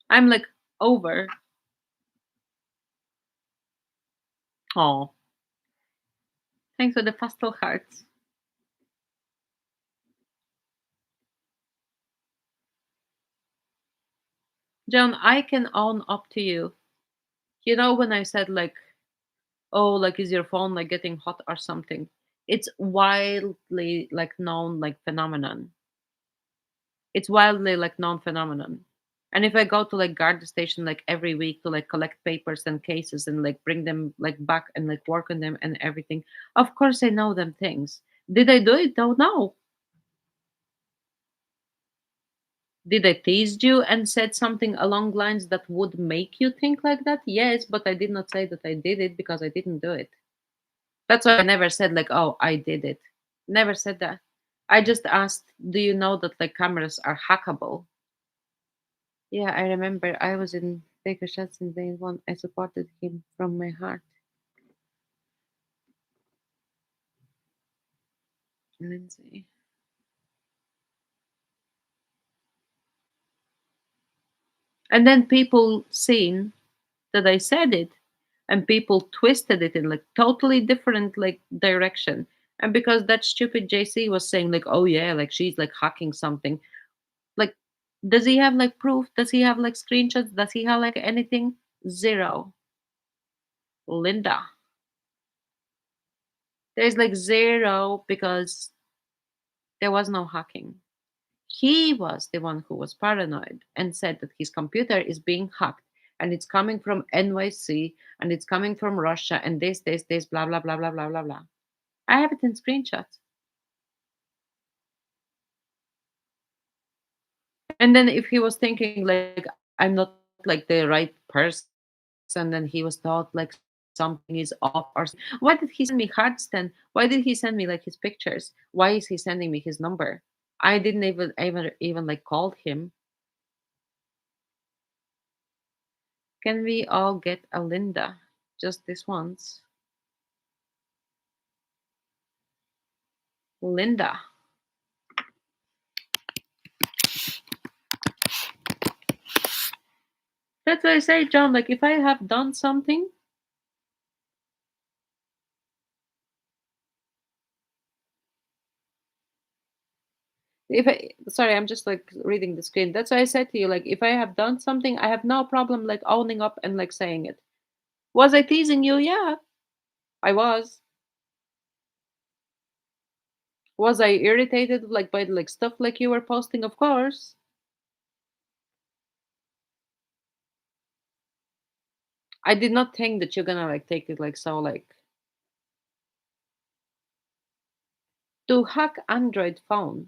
I'm like over. Oh, thanks for the pastel hearts, John. I can own up to you. You know when I said like, oh, like is your phone like getting hot or something? It's wildly like known like phenomenon. It's wildly like known phenomenon. And if I go to like guard the station like every week to like collect papers and cases and like bring them like back and like work on them and everything, of course I know them things. Did I do it? Don't know. Did I tease you and said something along lines that would make you think like that? Yes, but I did not say that I did it because I didn't do it. That's why I never said like, oh, I did it. Never said that. I just asked, do you know that like cameras are hackable? Yeah, I remember I was in Baker Shots in day one. I supported him from my heart. Lindsay. And then people seen that I said it and people twisted it in like totally different like direction. And because that stupid JC was saying like, oh yeah, like she's like hacking something. Like, does he have like proof? Does he have like screenshots? Does he have like anything? Zero. Linda. There's like zero because there was no hacking. He was the one who was paranoid and said that his computer is being hacked and it's coming from NYC and it's coming from Russia and this, blah, blah, blah, blah, blah, blah, blah. I have it in screenshots. And then if he was thinking like I'm not like the right person, then he was thought like something is off or why did he send me hearts then? Why did he send me like his pictures? Why is he sending me his number? I didn't even like called him. Can we all get a Linda? Just this once. Linda. That's what I say, John. Like, if I have done something, if I, sorry, I'm just like reading the screen. That's why I said to you, like, if I have done something, I have no problem like owning up and like saying it. Was I teasing you? Yeah, I was. Was I irritated like by like stuff like you were posting? Of course. I did not think that you're gonna like take it like so like to hack Android phone.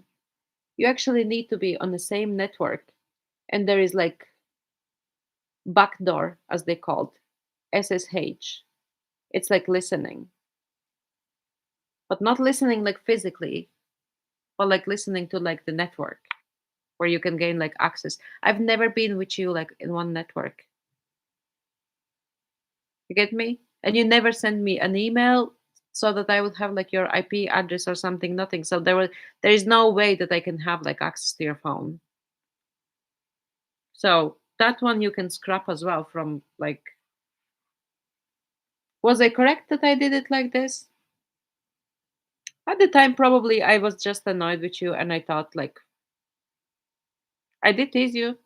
You actually need to be on the same network, and there is like backdoor as they called SSH. It's like listening, but not listening like physically, but like listening to like the network where you can gain like access. I've never been with you like in one network. You get me? And you never send me an email so that I would have like your IP address or something, nothing. So there is no way that I can have like access to your phone. So that one you can scrap as well from like, was I correct that I did it like this? At the time, probably I was just annoyed with you and I thought like I did tease you.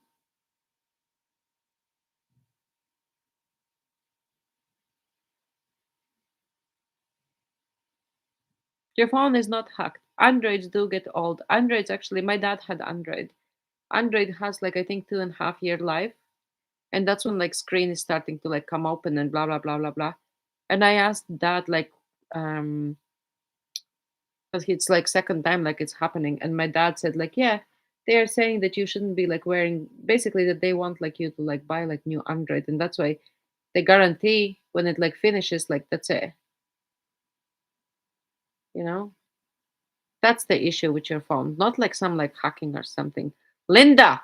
Your phone is not hacked. Androids do get old. Androids actually, my dad had Android. Android has like I think 2.5 year life, and that's when like screen is starting to like come open and blah blah blah blah blah. And I asked dad like, um, because it's like second time like it's happening, and my dad said like, yeah, they are saying that you shouldn't be like wearing, basically that they want like you to like buy like new Android, and that's why they guarantee when it like finishes, like that's it, you know. That's the issue with your phone, not like some like hacking or something. Linda,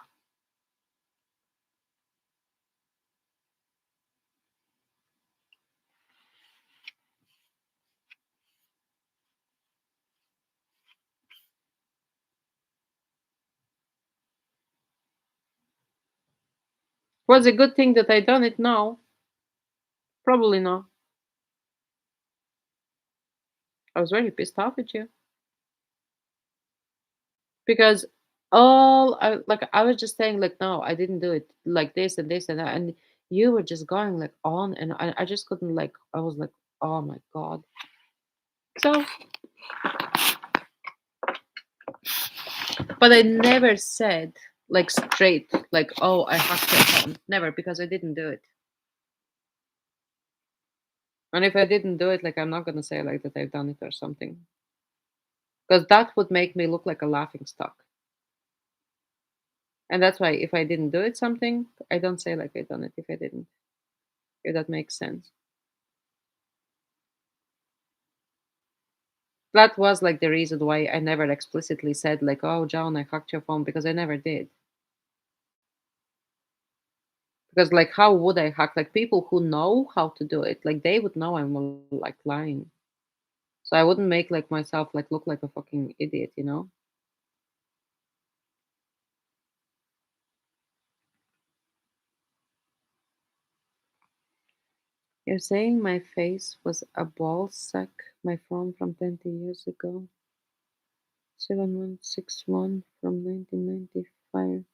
was a good thing that I done it now? Probably not. I was very pissed off at you because all I like I was just saying like, no, I didn't do it like this and that, and you were just going like on, and I just couldn't like, I was like, oh my god. So, but I never said like straight like, oh, I hacked your phone, never, because I didn't do it. And if I didn't do it, like, I'm not gonna say like that I've done it or something, because that would make me look like a laughing stock. And that's why if I didn't do it something, I don't say like I done it if I didn't. If that makes sense. That was like the reason why I never explicitly said like, "Oh, John, I hacked your phone," because I never did. Because like, how would I hack? Like people who know how to do it, like they would know I'm like lying. So I wouldn't make like myself like look like a fucking idiot, you know? You're saying my face was a ball sack, my phone from 20 years ago, 7161 from 1995.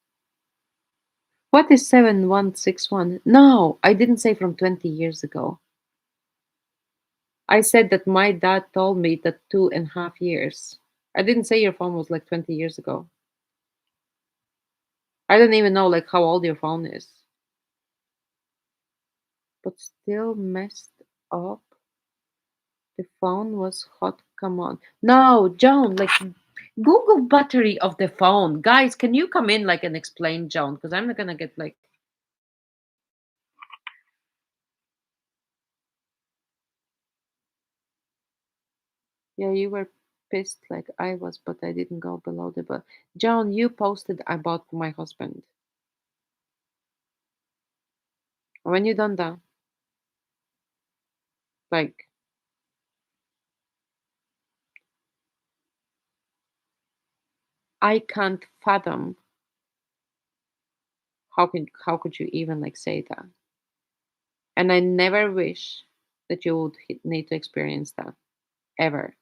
What is 7161? No, I didn't say from 20 years ago. I said that my dad told me that 2.5 years. I didn't say your phone was like 20 years ago. I don't even know like how old your phone is. But still messed up. The phone was hot. Come on. No, Joan, like Google battery of the phone. Guys, can you come in like and explain, Joan? Because I'm not gonna get like, yeah, you were pissed like I was, but I didn't go below the but Joan, you posted about my husband. When you done that, like I can't fathom how could you even like say that? And I never wish that you would need to experience that ever.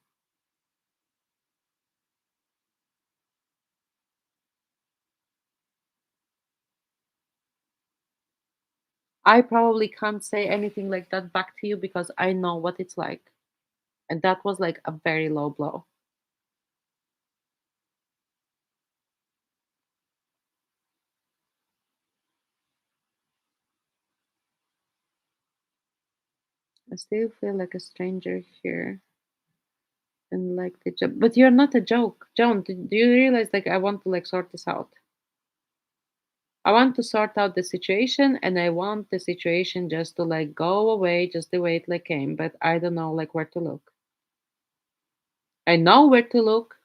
I probably can't say anything like that back to you because I know what it's like. And that was like a very low blow. I still feel like a stranger here and like the joke. But you're not a joke. Joan, do you realize like I want to like sort this out? I want to sort out the situation and I want the situation just to like go away just the way it like came, but I don't know like where to look. I know where to look.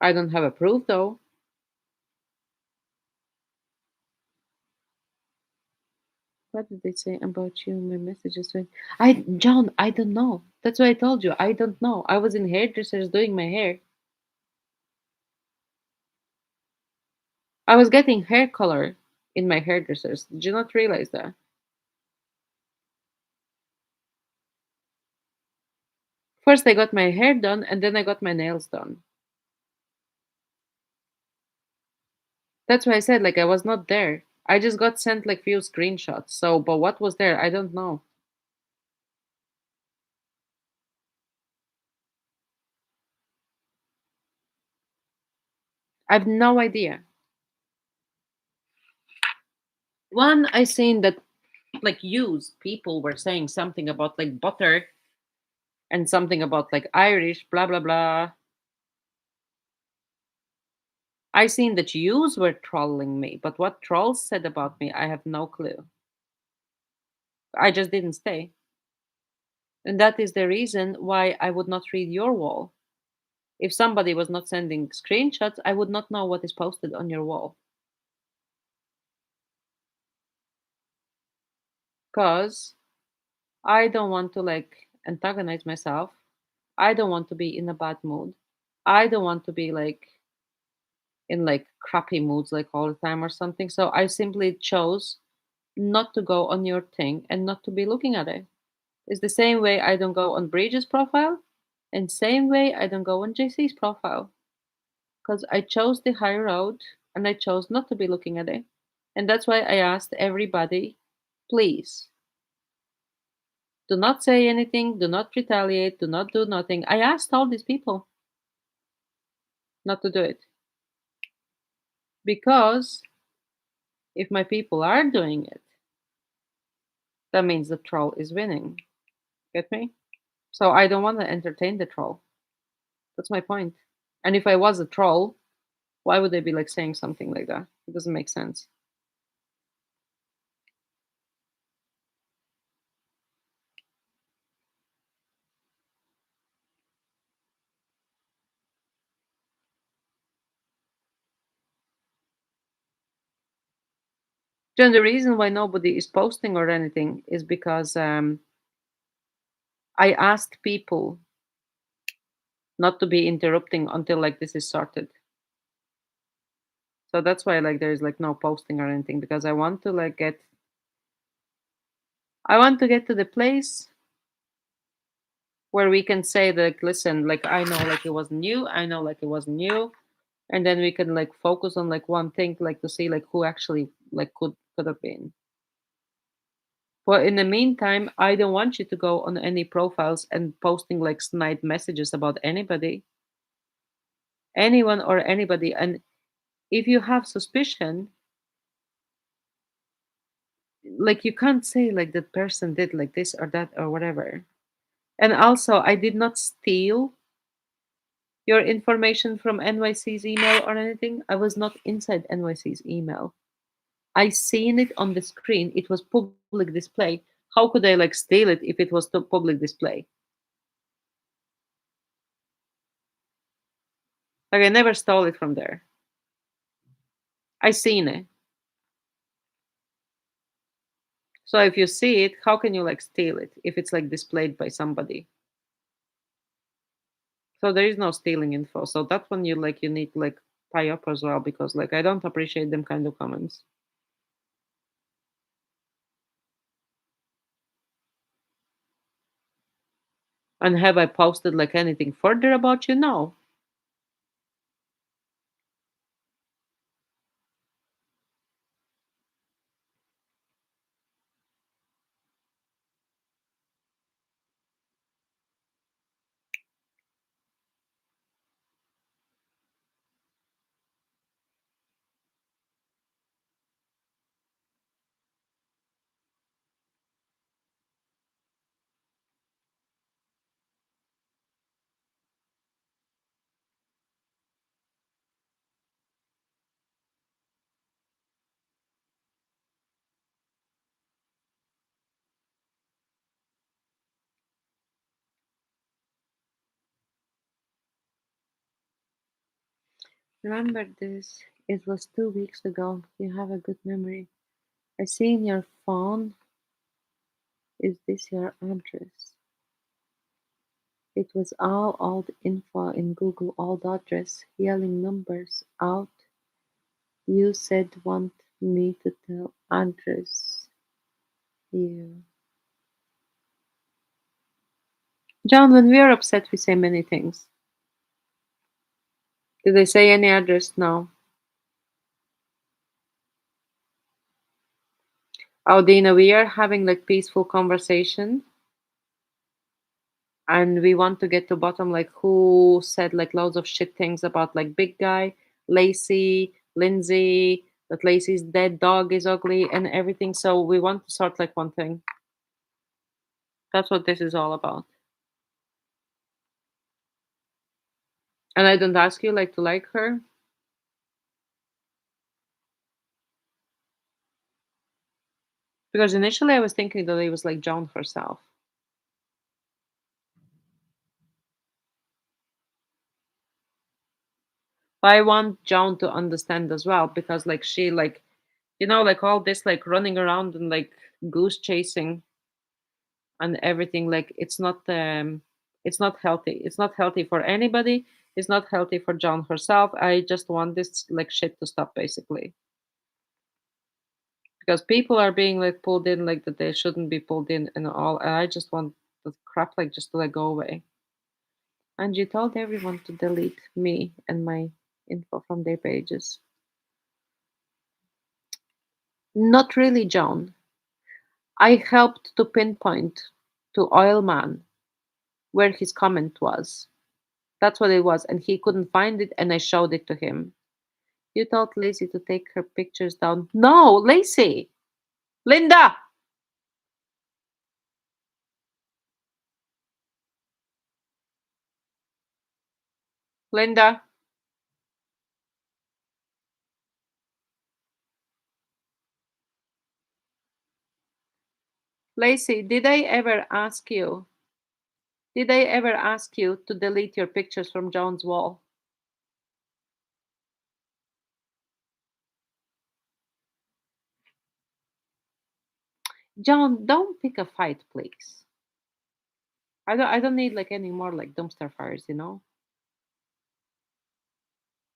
I don't have a proof though. What did they say about you? My messages went. John, I don't know. That's why I told you. I don't know. I was in hairdressers doing my hair. I was getting hair color in my hairdressers. Did you not realize that? First, I got my hair done, and then I got my nails done. That's why I said like I was not there. I just got sent like few screenshots. So, but what was there? I don't know. I have no idea. One, I seen that. like use people were saying something about like butter and something about like Irish, blah blah blah. I seen that yous were trolling me, but what trolls said about me, I have no clue. I just didn't stay. And that is the reason why I would not read your wall. If somebody was not sending screenshots, I would not know what is posted on your wall. Because I don't want to like antagonize myself. I don't want to be in a bad mood. I don't want to be like in like crappy moods like all the time or something. So I simply chose not to go on your thing and not to be looking at it. It's the same way I don't go on Bridget's profile and same way I don't go on JC's profile because I chose the high road and I chose not to be looking at it. And that's why I asked everybody, please do not say anything, do not retaliate, do not do nothing. I asked all these people not to do it because if my people are doing it, that means the troll is winning. Get me? So I don't want to entertain the troll. That's my point. And if I was a troll, why would they be like saying something like that? It doesn't make sense. Then the reason why nobody is posting or anything is because I asked people not to be interrupting until like this is sorted. So that's why like there's like no posting or anything because I want to get to the place where we can say that listen, like I know like it wasn't you, I know like it wasn't you, and then we can like focus on like one thing like to see like who actually like could have been. But in the meantime, I don't want you to go on any profiles and posting like snide messages about anybody, anyone or anybody. And if you have suspicion, like you can't say like that person did like this or that or whatever. And also, I did not steal your information from NYC's email or anything. I was not inside NYC's email. I seen it on the screen. It was public display. How could I like steal it if it was to public display? Like I never stole it from there. I seen it. So if you see it, how can you like steal it if it's like displayed by somebody? So there is no stealing info. So that one you need to like tie up as well because like I don't appreciate them kind of comments. And have I posted like anything further about you? No. Remember this. It was 2 weeks ago. You have a good memory. I see in your phone. Is this your address? It was all old info in Google old address, yelling numbers out. You said want me to tell address you. John, when we are upset, we say many things. Did they say any address? No. Oh, Dina, we are having like peaceful conversation, and we want to get to bottom like who said like loads of shit things about like big guy, Lacey, Lindsay, that Lacey's dead dog is ugly and everything. So we want to sort like one thing. That's what this is all about. And I don't ask you like to like her because initially I was thinking that it was like Joan herself. But I want Joan to understand as well because like she like like all this like running around and like goose chasing and everything like it's not healthy. It's not healthy for anybody. It's not healthy for Joan herself. I just want this like shit to stop basically. Because people are being like pulled in like that they shouldn't be pulled in and all and I just want the crap like just to like go away. And you told everyone to delete me and my info from their pages. Not really, John. I helped to pinpoint to Oilman where his comment was. That's what it was, and he couldn't find it, and I showed it to him. You told Lacey to take her pictures down. No, Lacey! Linda! Linda, Lacey, did I ever ask you to delete your pictures from John's wall? John, don't pick a fight, please. I don't need like any more like dumpster fires.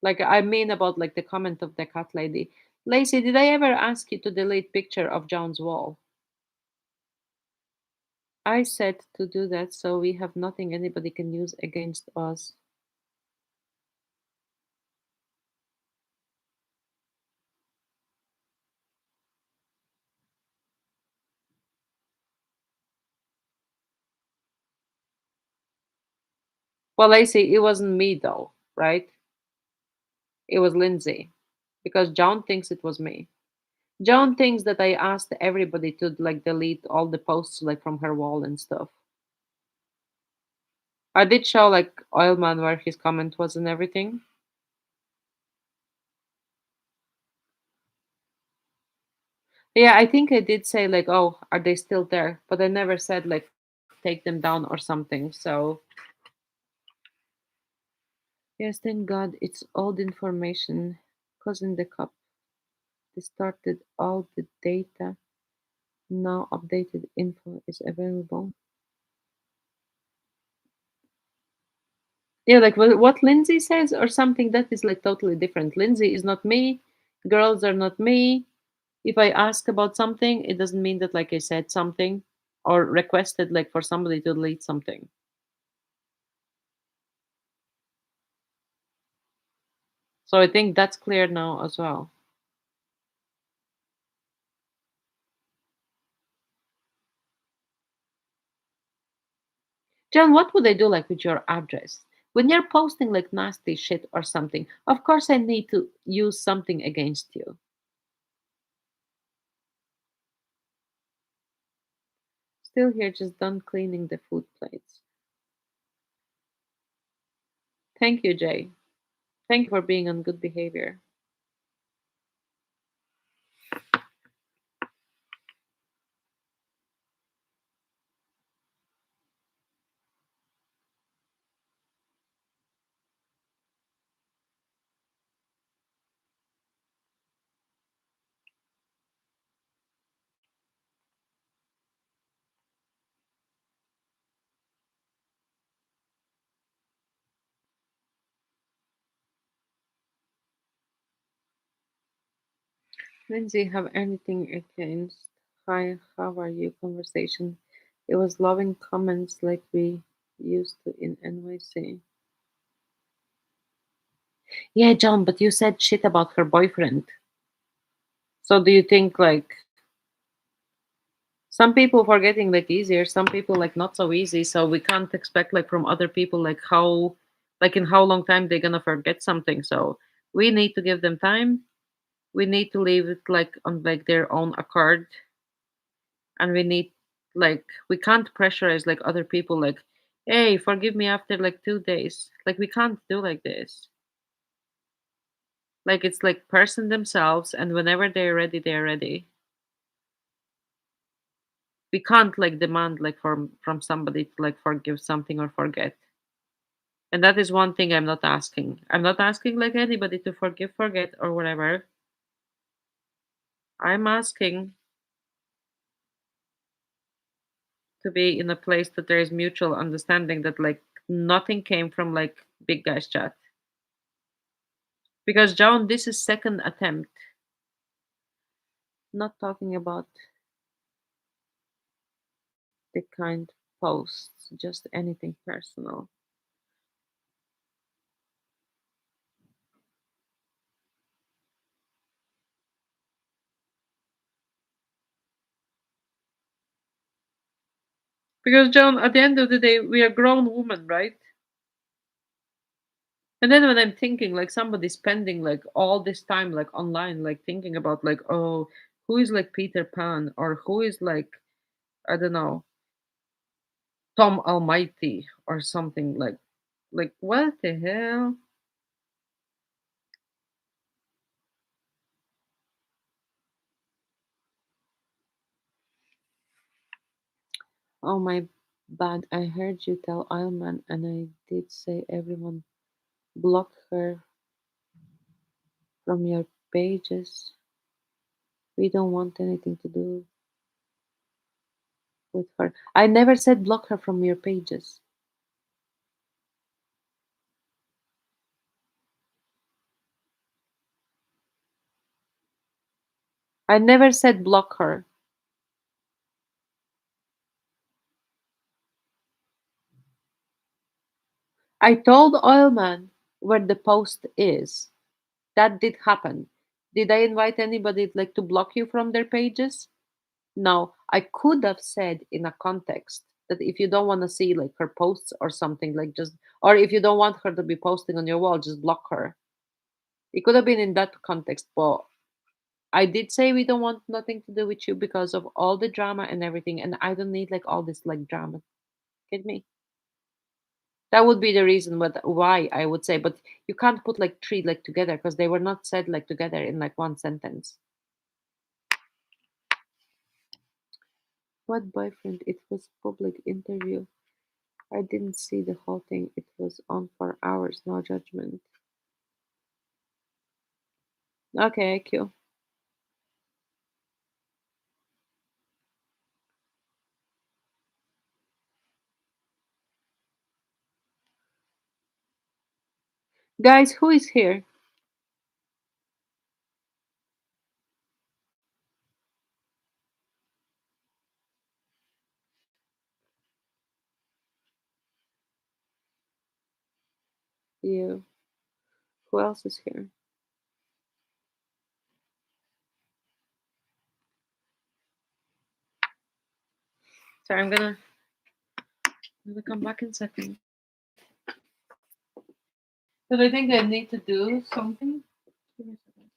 Like I mean about like the comment of the cat lady. Lacey, did I ever ask you to delete picture of John's wall? I said to do that so we have nothing anybody can use against us. Well, Lacey, it wasn't me though, right? It was Lindsay. Because John thinks it was me. John thinks that I asked everybody to like delete all the posts like from her wall and stuff. I did show like Oilman where his comment was and everything. Yeah, I think I did say like, oh, are they still there? But I never said like take them down or something. So yes, thank God it's old information. Cause in the cup distorted all the data. Now updated info is available. Yeah, like what Lindsay says or something that is like totally different. Lindsay is not me. Girls are not me. If I ask about something, it doesn't mean that like I said something or requested like for somebody to delete something. So I think that's clear now as well. John, what would I do like with your address? When you're posting like nasty shit or something, of course I need to use something against you. Still here, just done cleaning the food plates. Thank you, Jay. Thank you for being on good behavior. Lindsay, have anything against hi, how are you conversation? It was loving comments like we used to in NYC. Yeah, John, but you said shit about her boyfriend. So do you think like some people forgetting like easier, some people like not so easy, so we can't expect like from other people like in how long time they're gonna forget something. So we need to give them time We need to leave it like on like their own accord, and we need like we can't pressurize like other people like, hey, forgive me after like 2 days. Like we can't do like this. Like it's like person themselves, and whenever they're ready, they're ready. We can't like demand like from somebody to like forgive something or forget. And that is one thing I'm not asking. I'm not asking like anybody to forgive, forget, or whatever. I'm asking to be in a place that there is mutual understanding that like nothing came from like big guys chat. Because John, this is second attempt. Not talking about the kind posts, just anything personal. Because John, at the end of the day, we are grown women, right? And then when I'm thinking like somebody spending like all this time like online, like thinking about like, oh, who is like Peter Pan or who is like, I don't know, Tom Almighty or something like what the hell? Oh my bad. I heard you tell Ironman and I did say everyone block her from your pages. We don't want anything to do with her. I never said block her from your pages. I never said block her. I told Oilman where the post is. That did happen. Did I invite anybody like to block you from their pages? No. I could have said in a context that if you don't want to see like her posts or something, like just or if you don't want her to be posting on your wall, just block her. It could have been in that context, but I did say we don't want nothing to do with you because of all the drama and everything, and I don't need like all this like drama. Get me? That would be the reason why I would say, but you can't put like three like together because they were not said like together in like one sentence. What boyfriend? It was public interview. I didn't see the whole thing. It was on for hours. No judgment. Okay, IQ. Guys, who is here? You. Who else is here? Sorry, I'm gonna come back in a second. But I think I need to do something. Give me a second.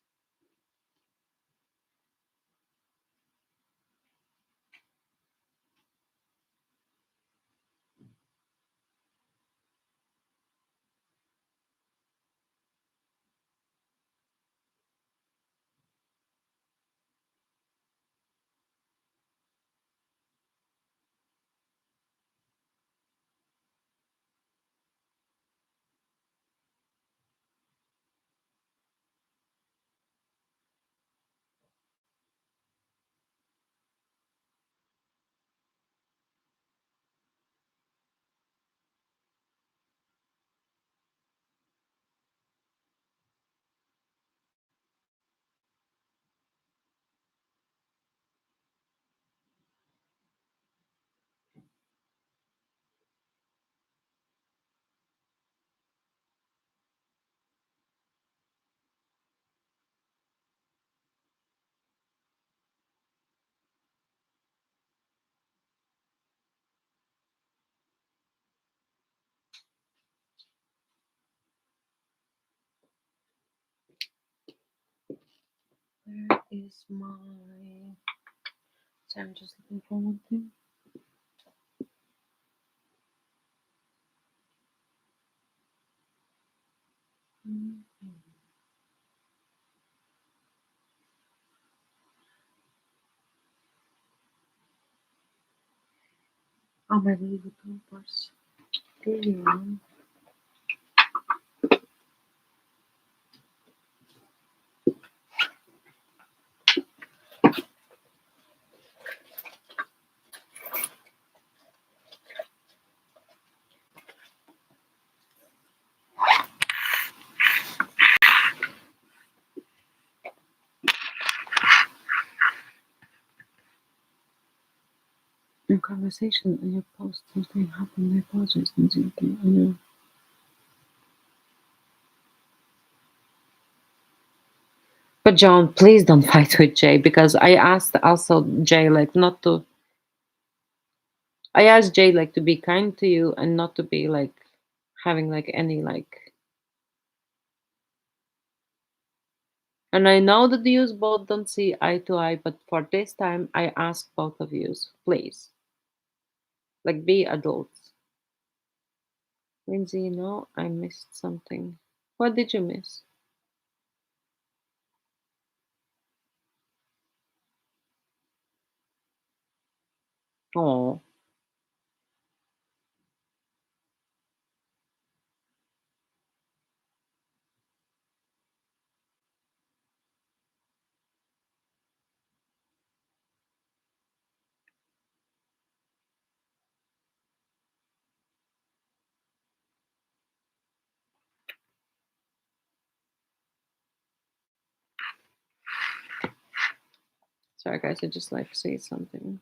is my. So I'm just looking for one thing. Mm. Oh, my Louis Vuitton purse. Damn. In conversation in your post, something happened. I apologize. Sincerely. I know. But John, please don't fight with Jay because I asked also Jay like not to. I asked Jay like to be kind to you and not to be like having like any like. And I know that you both don't see eye to eye, but for this time, I ask both of you, please, like be adults. Lindsay, you know, I missed something. What did you miss? Oh, sorry guys, I just like say something.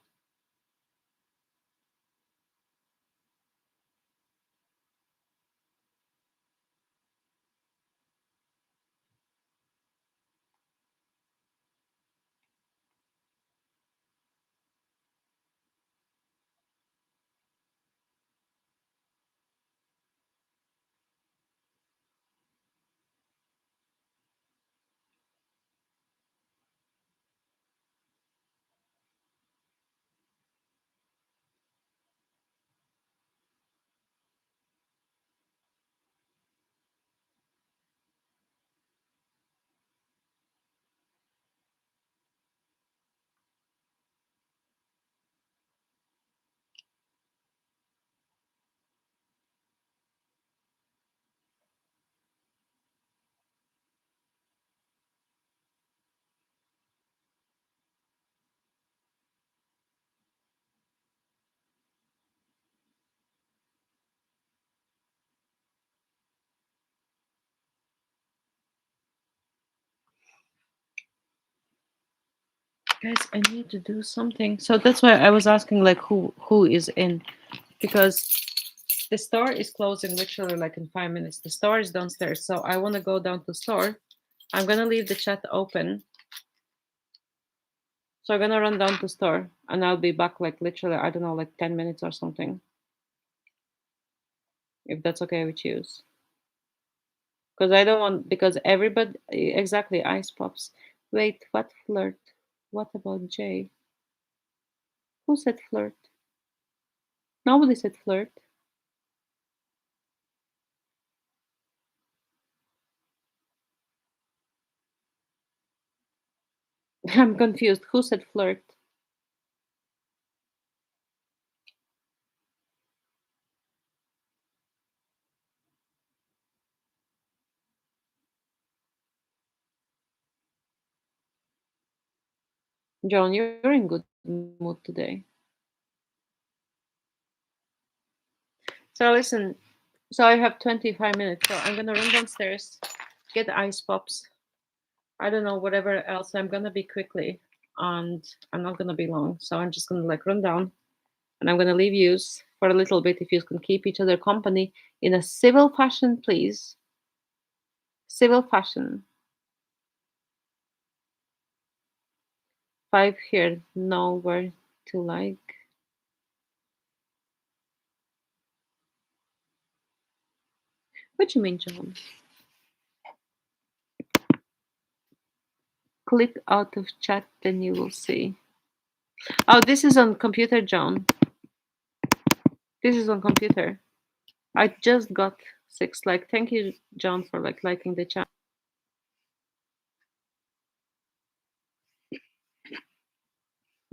Guys, I need to do something. So that's why I was asking like who is in because the store is closing literally like in 5 minutes. The store is downstairs, so I want to go down to the store. I'm gonna leave the chat open. So I'm gonna run down to the store and I'll be back like literally, I don't know, like 10 minutes or something. If that's okay with you. Because I don't want because everybody exactly ice pops. Wait, what flirt? What about Jay? Who said flirt? Nobody said flirt. I'm confused. Who said flirt? John, you're in good mood today. So listen, so I have 25 minutes. So I'm gonna run downstairs, get ice pops. I don't know, whatever else. I'm gonna be quickly and I'm not gonna be long. So I'm just gonna like run down and I'm gonna leave yous for a little bit if you can keep each other company in a civil fashion, please. Civil fashion. Five here, nowhere to like. What you mean, John? Click out of chat, then you will see. Oh, this is on computer, John. This is on computer. I just got 6 like. Thank you, John, for like liking the chat.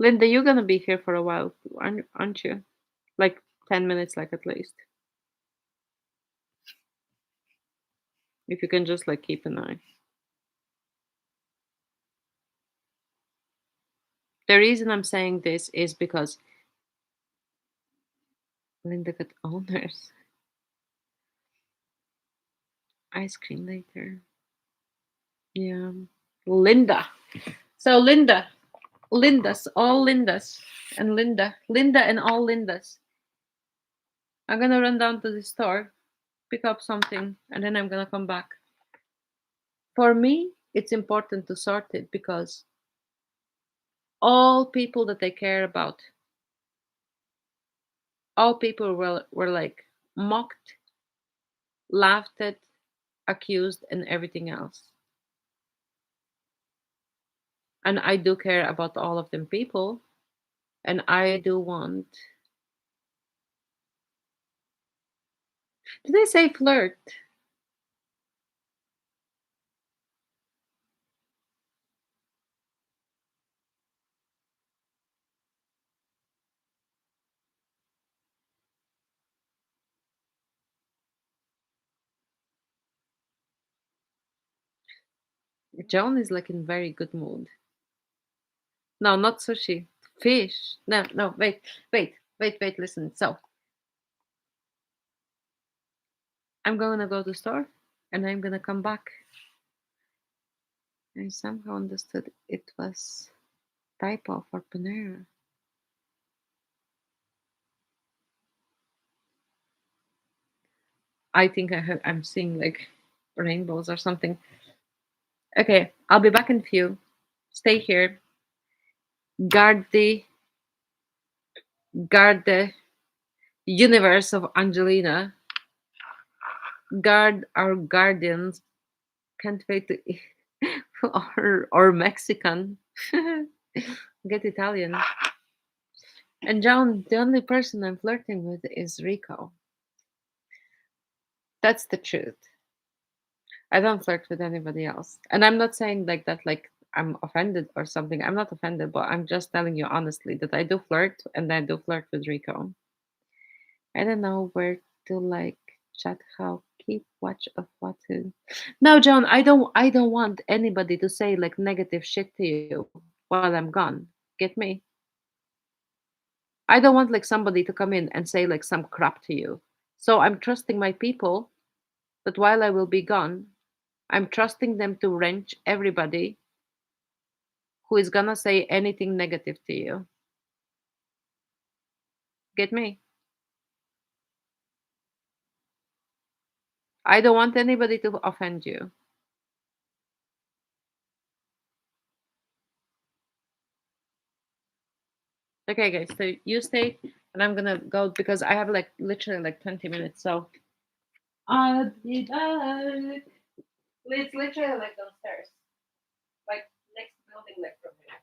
Linda, you're gonna be here for a while, aren't you? Like 10 minutes, like at least. If you can just like keep an eye. The reason I'm saying this is because Linda got owners. Ice cream later. Yeah. Linda. So Linda's, all Linda's, and Linda and all Linda's. I'm gonna run down to the store, pick up something, and then I'm gonna come back. For me, it's important to sort it because all people that I care about, all people were like mocked, laughed at, accused, and everything else. And I do care about all of them people, and I do want. Did I say flirt? Joan is like in very good mood. No, not sushi. Fish. No, no, wait, listen. So I'm gonna go to the store and I'm gonna come back. I somehow understood it was typo for Panera. I think I'm seeing like rainbows or something. Okay, I'll be back in a few. Stay here. Guard the guard the universe of Angelina. Guard our guardians. Can't wait to or Mexican. Get Italian. And John, the only person I'm flirting with is Rico. That's the truth. I don't flirt with anybody else. And I'm not saying like that like I'm offended or something. I'm not offended, but I'm just telling you honestly that I do flirt and I do flirt with Rico. I don't know where to like chat how keep watch of what to. No, John, I don't want anybody to say like negative shit to you while I'm gone. Get me? I don't want like somebody to come in and say like some crap to you. So I'm trusting my people that while I will be gone, I'm trusting them to wrench everybody who is gonna say anything negative to you. Get me? I don't want anybody to offend you. Okay, guys, so you stay and I'm gonna go because I have like literally like 20 minutes. So I'll be back. It's literally like downstairs, like next building, like from here.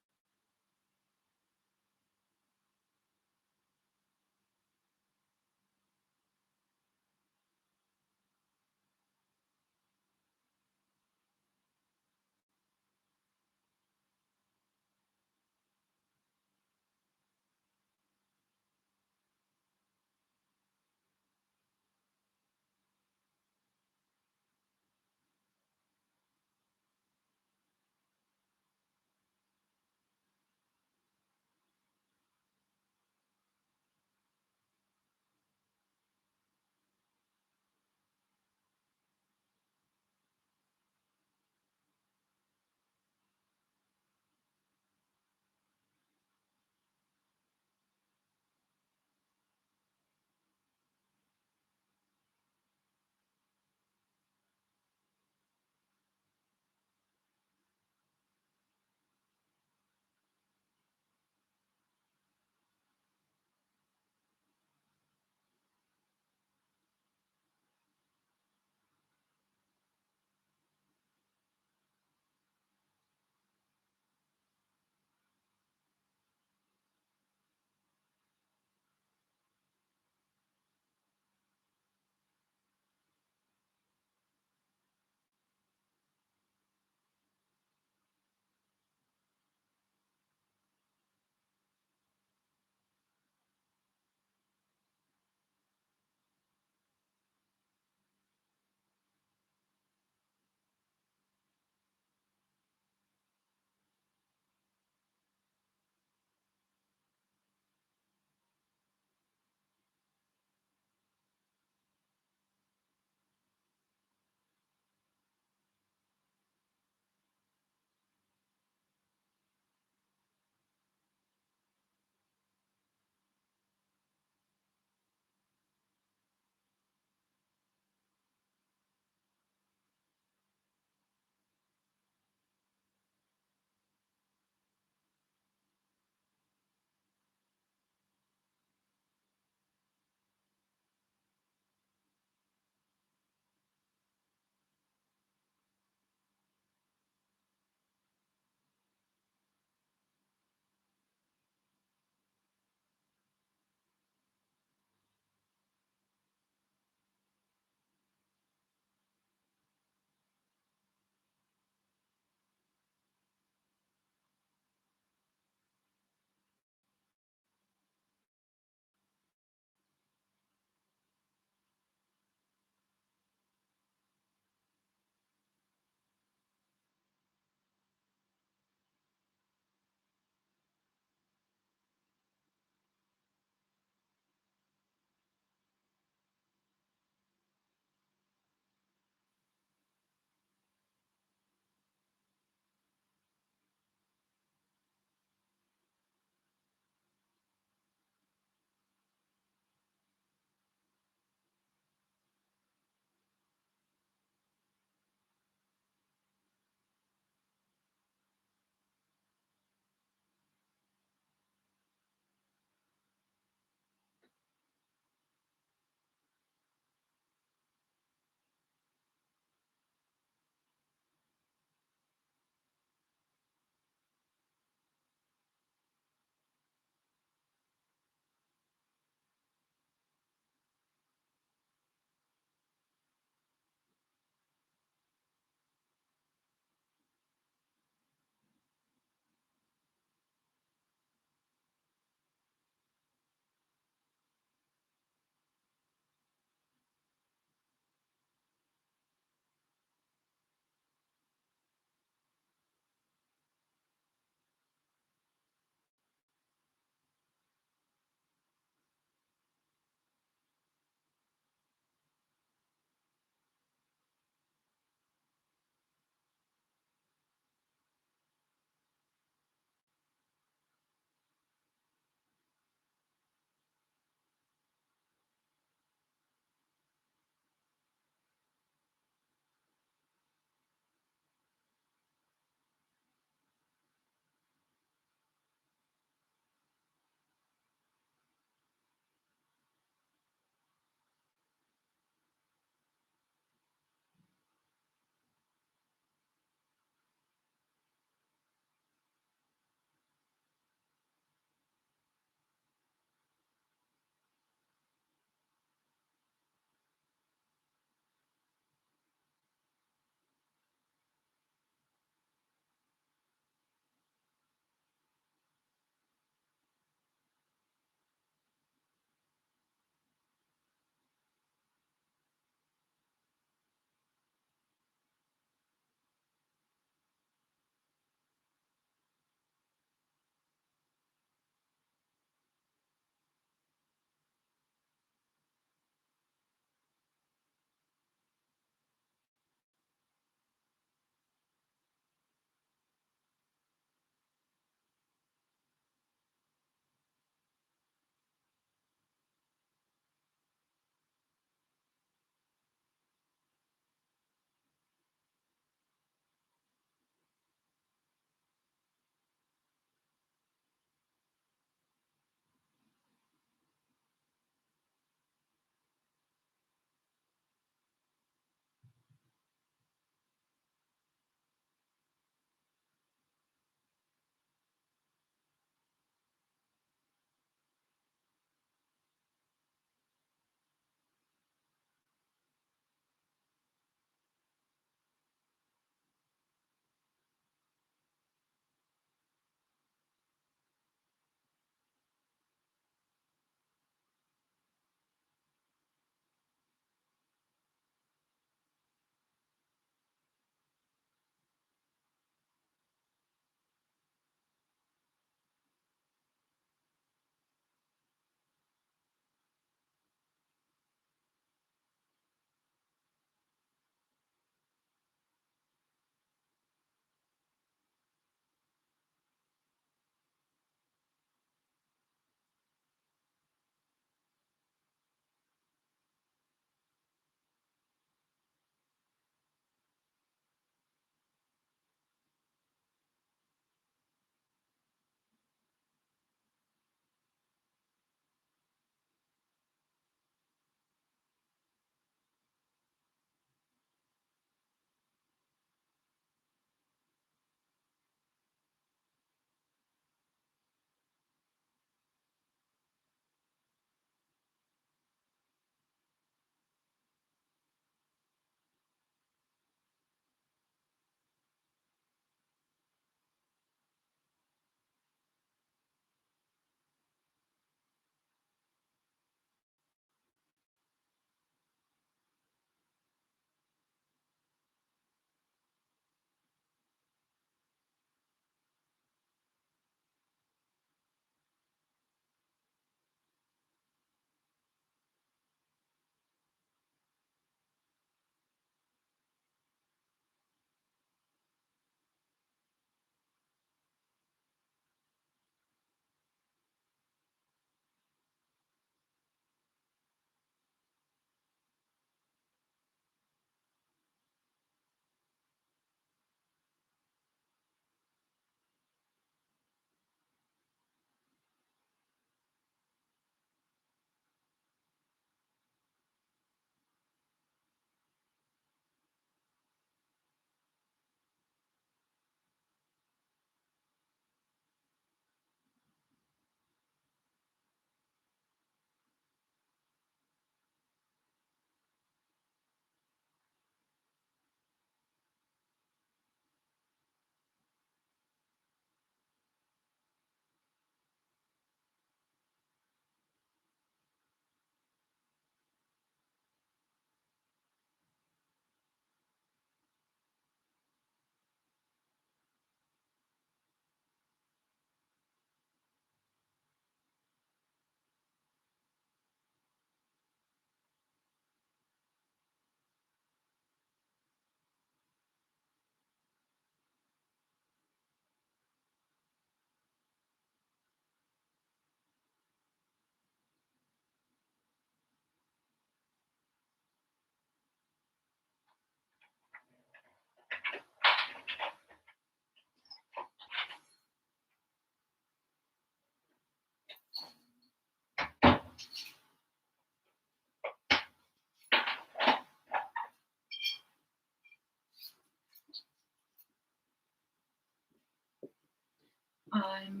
I'm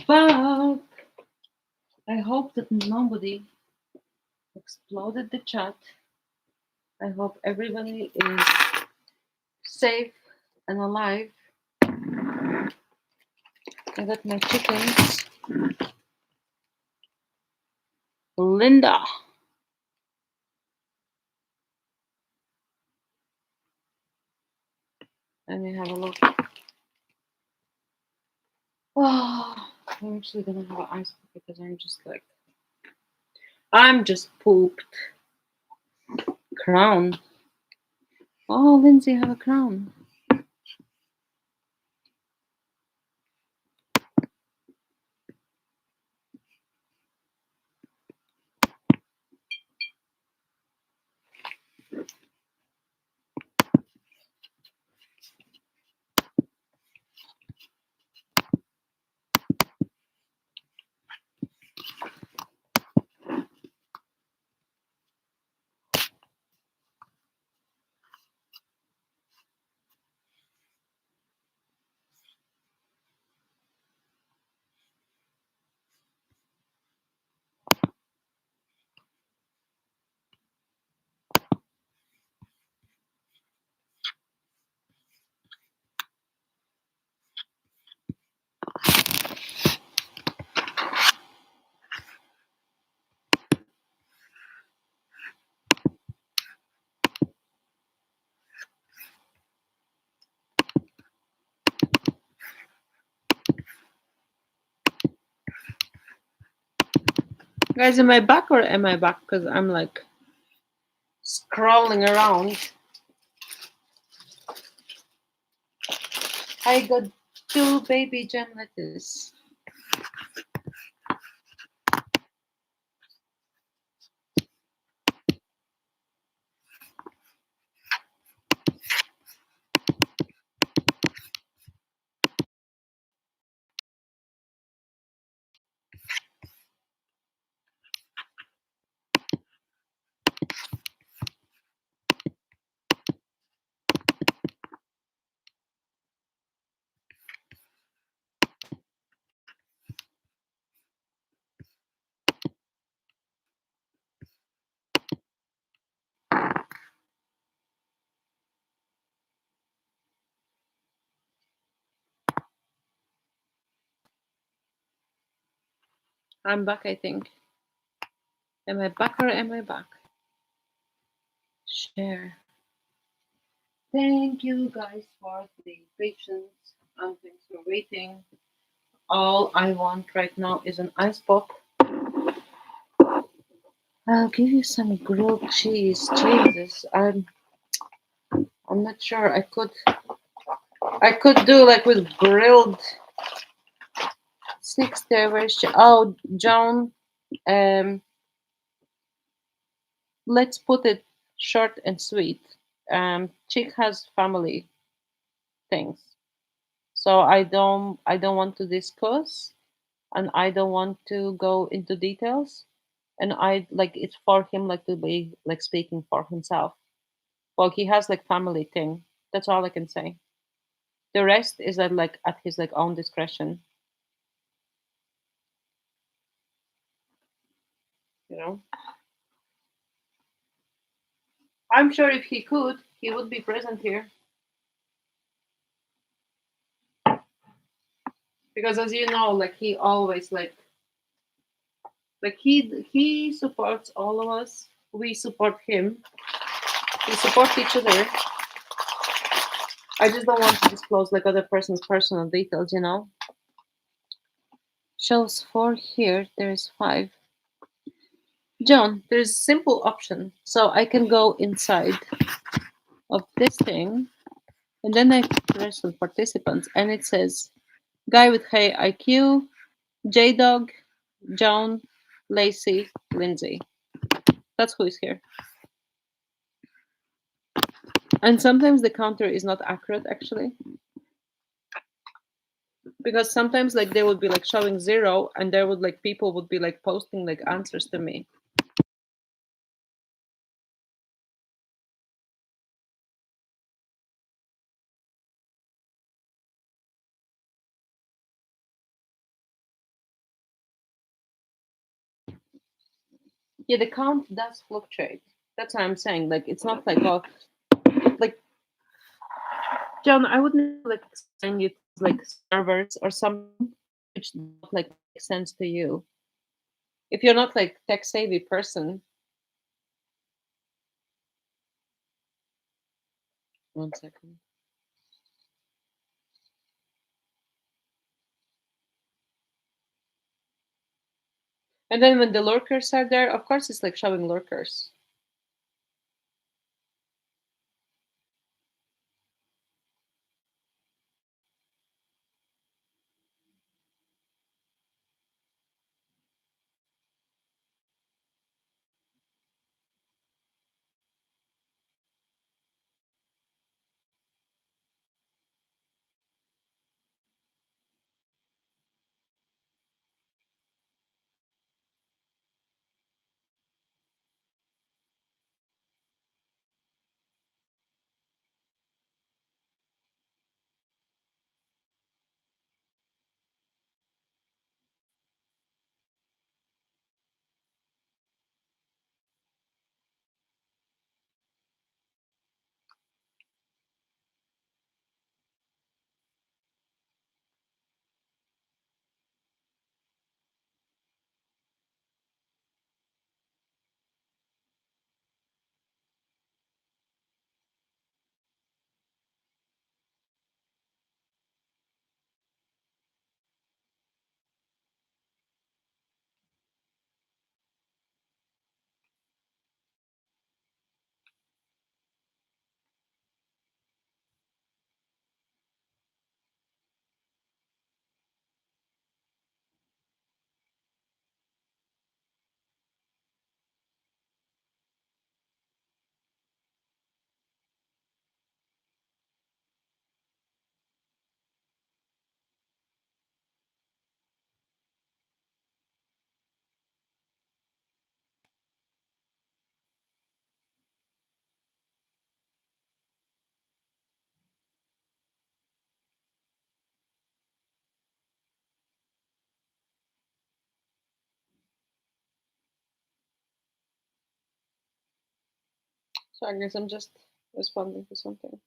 back. I hope that nobody exploded the chat. I hope everybody is safe and alive. I got my chickens. Linda. Let me have a look. Oh, I'm actually gonna have an ice because I'm just pooped. Crown. Oh, Lindsay, have a crown. Guys, am I back or am I back? Because I'm like scrolling around. I got 2 baby gem lettuce. I'm back, I think. Am I back or am I back? Share. Thank you guys for the patience and thanks for waiting. All I want right now is an ice pop. I'll give you some grilled cheese. Jesus, I'm not sure. I could do like with grilled six there. Oh, John. Um, let's put it short and sweet. Chick has family things, so I don't want to discuss, and I don't want to go into details. And I like it's for him like to be like speaking for himself. Well, he has like family thing. That's all I can say. The rest is at his like own discretion. You know. I'm sure if he could, he would be present here because, as you know, like he always like he supports all of us. We support him. We support each other. I just don't want to disclose like other person's personal details. Shows 4 here. There's 5. John, there's a simple option. So I can go inside of this thing, and then I press on participants, and it says guy with high IQ, J Dog, John, Lacey, Lindsay. That's who is here. And sometimes the counter is not accurate actually, because sometimes like they would be like showing 0, and there would like people would be like posting like answers to me. Yeah, the count does fluctuate. That's what I'm saying. Like it's not like oh, like John, I would never like explain you things like servers or something which do not like make sense to you. If you're not like tech savvy person, one second. And then when the lurkers are there, of course it's like showing lurkers. So I guess I'm just responding to something.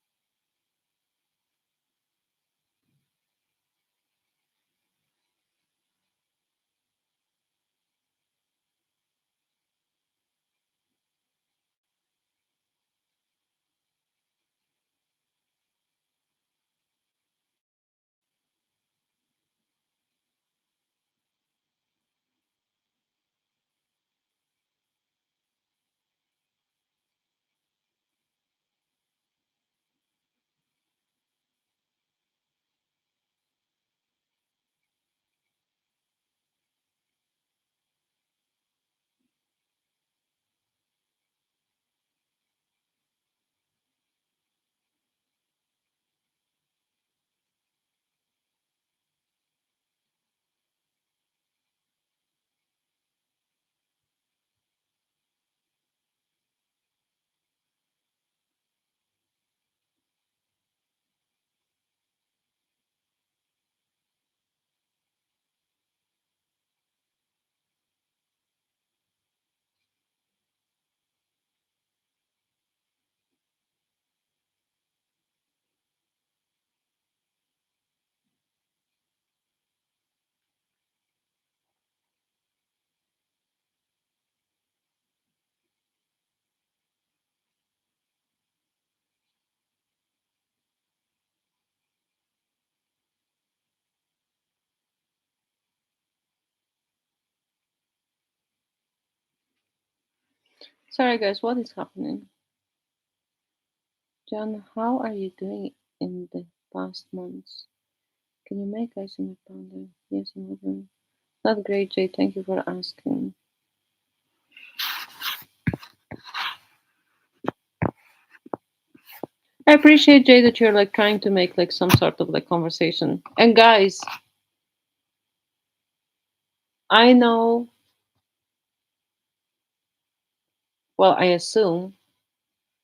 Sorry guys, what is happening? John, how are you doing in the past months? Can you make ice in a pounder? Yes, in what room? Not great, Jay. Thank you for asking. I appreciate Jay that you're like trying to make like some sort of like conversation. And guys, I know, well, I assume,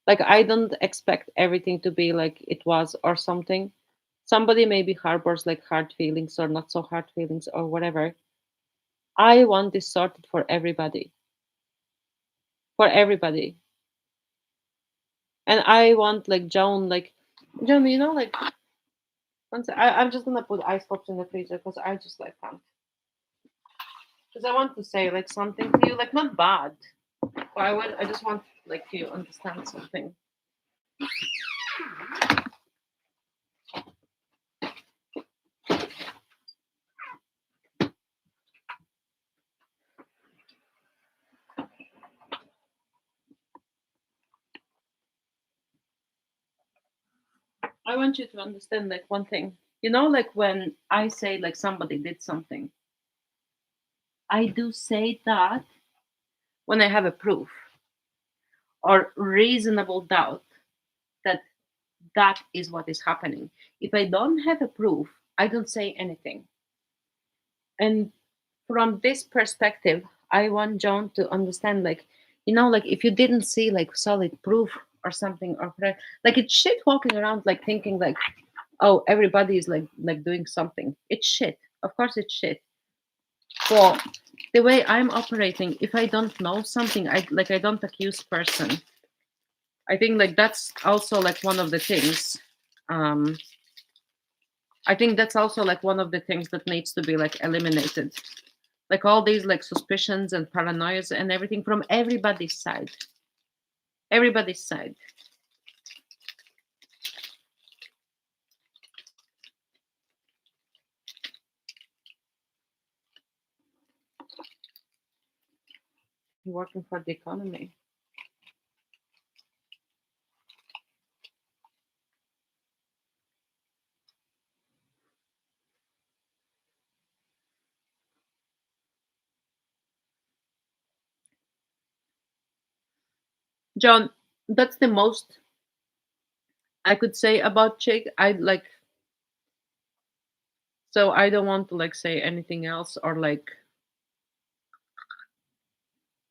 like I don't expect everything to be like it was or something. Somebody maybe harbors like hard feelings or not so hard feelings or whatever. I want this sorted for everybody. for everybody. And I want like Joan, like Joan, like I'm just gonna put ice pops in the freezer because I just like can't. Because I want to say like something to you, like not bad, but I just want like you understand something. I want you to understand like one thing. Like when I say like somebody did something, I do say that when I have a proof or reasonable doubt that that is what is happening. If I don't have a proof, I don't say anything. And from this perspective, I want John to understand, like, like if you didn't see like solid proof or something, or like it's shit walking around like thinking like, oh, everybody is like doing something. It's shit. Of course, it's shit. Well, the way I'm operating, if I don't know something, I don't accuse person. I think like that's also like one of the things. Um, I think that's also like one of the things that needs to be like eliminated. Like all these like suspicions and paranoias and everything from everybody's side. Everybody's side. You're working for the economy. John, that's the most I could say about Chick. I like so I don't want to like say anything else or like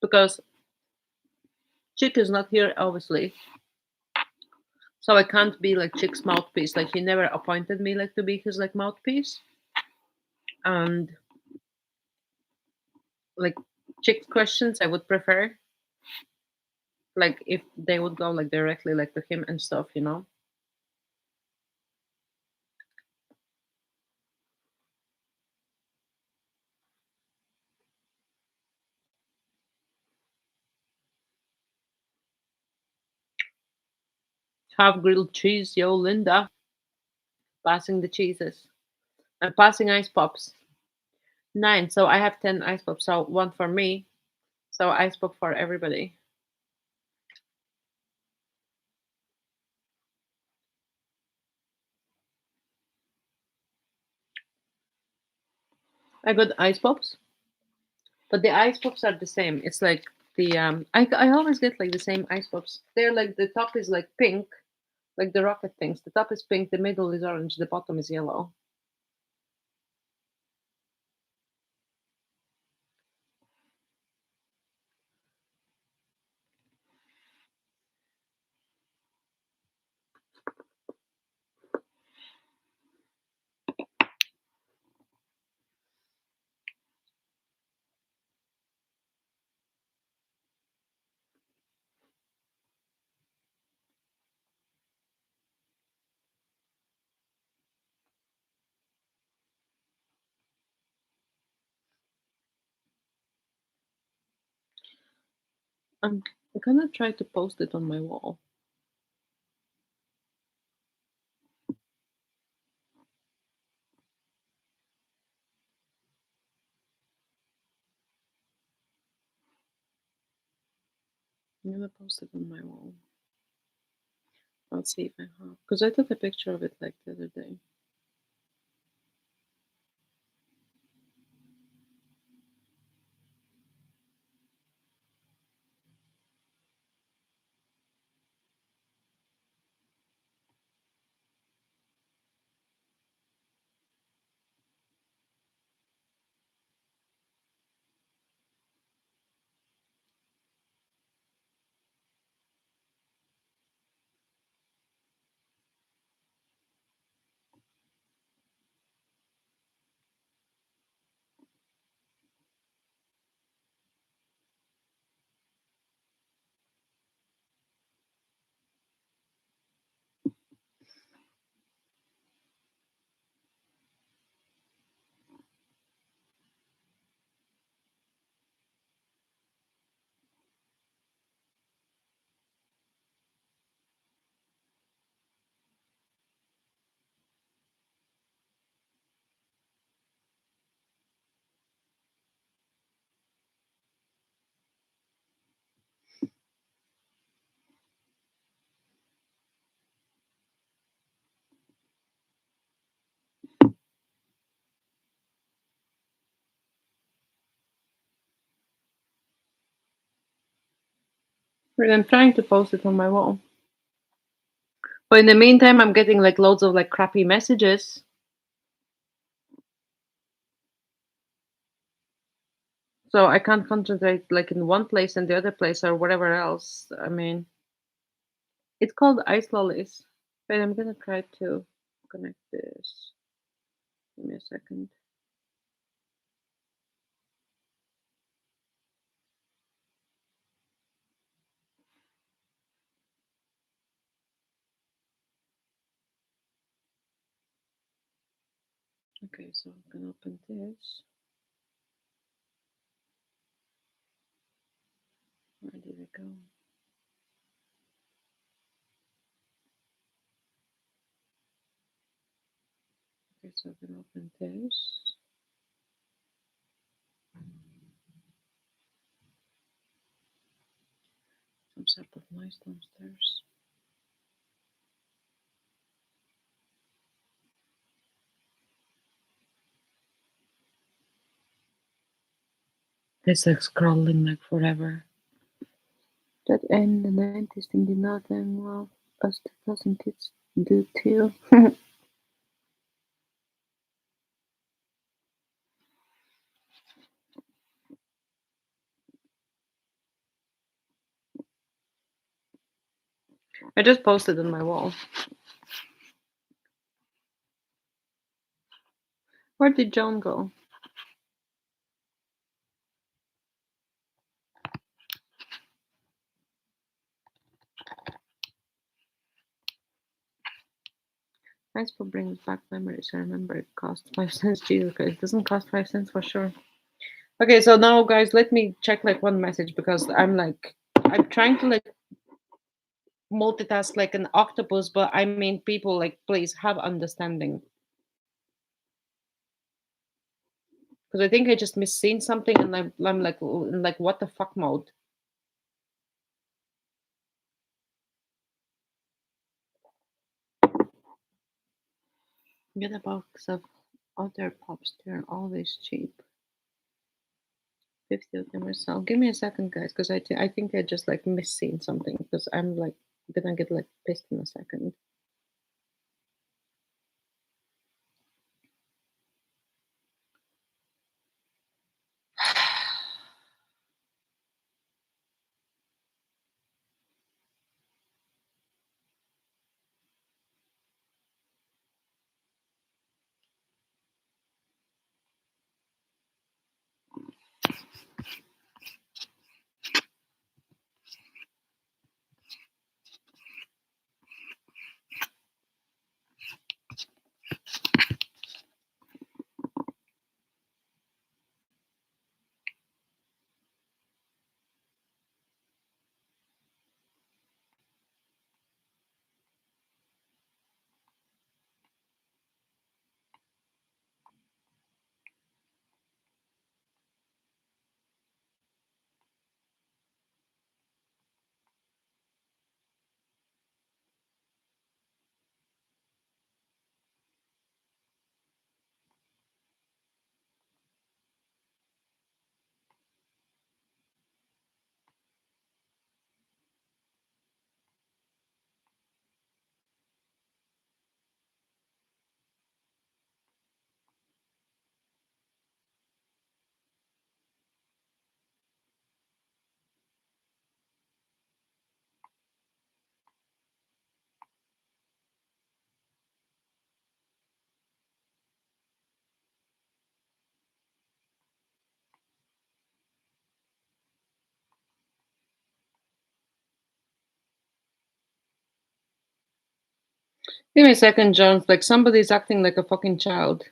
because Chick is not here obviously. So I can't be like Chick's mouthpiece. Like he never appointed me like to be his like mouthpiece. And like Chick questions I would prefer. Like if they would go like directly like to him and stuff. Half grilled cheese, yo Linda. Passing the cheeses. I'm passing ice pops. 9. So I have 10 ice pops. So one for me. So ice pop for everybody. I got ice pops, but the ice pops are the same. It's like I always get like the same ice pops. They're like the top is like pink, like the rocket things. The top is pink, the middle is orange, the bottom is yellow. I'm gonna try to post it on my wall. I'm gonna post it on my wall. I'll see if I have because I took a picture of it like the other day. And I'm trying to post it on my wall. But in the meantime, I'm getting like loads of like crappy messages. So I can't concentrate like in one place and the other place or whatever else. I mean, it's called ice lollies. Wait, I'm gonna try to connect this. Give me a second. Okay, so I'm gonna open this. Where did it go? Okay, so I'm gonna open this. Some sort of noise downstairs. It's like scrolling like forever. That in the 90s thing did not end well as 2000 kids do too. I just posted on my wall. Where did John go? Thanks for bringing back memories. I remember it cost 5 cents. Jesus Christ, it doesn't cost 5 cents for sure. Okay, so now guys, let me check like one message because I'm trying to like multitask like an octopus, but I mean people like please have understanding. Because I think I just misseen something and I'm like in like what the fuck mode. Get a box of other pops. They're always cheap. 50 of them myself. Give me a second, guys, because I think I just like missing something because I'm like gonna get like pissed in a second. Give me a second, John. Like somebody's acting like a fucking child.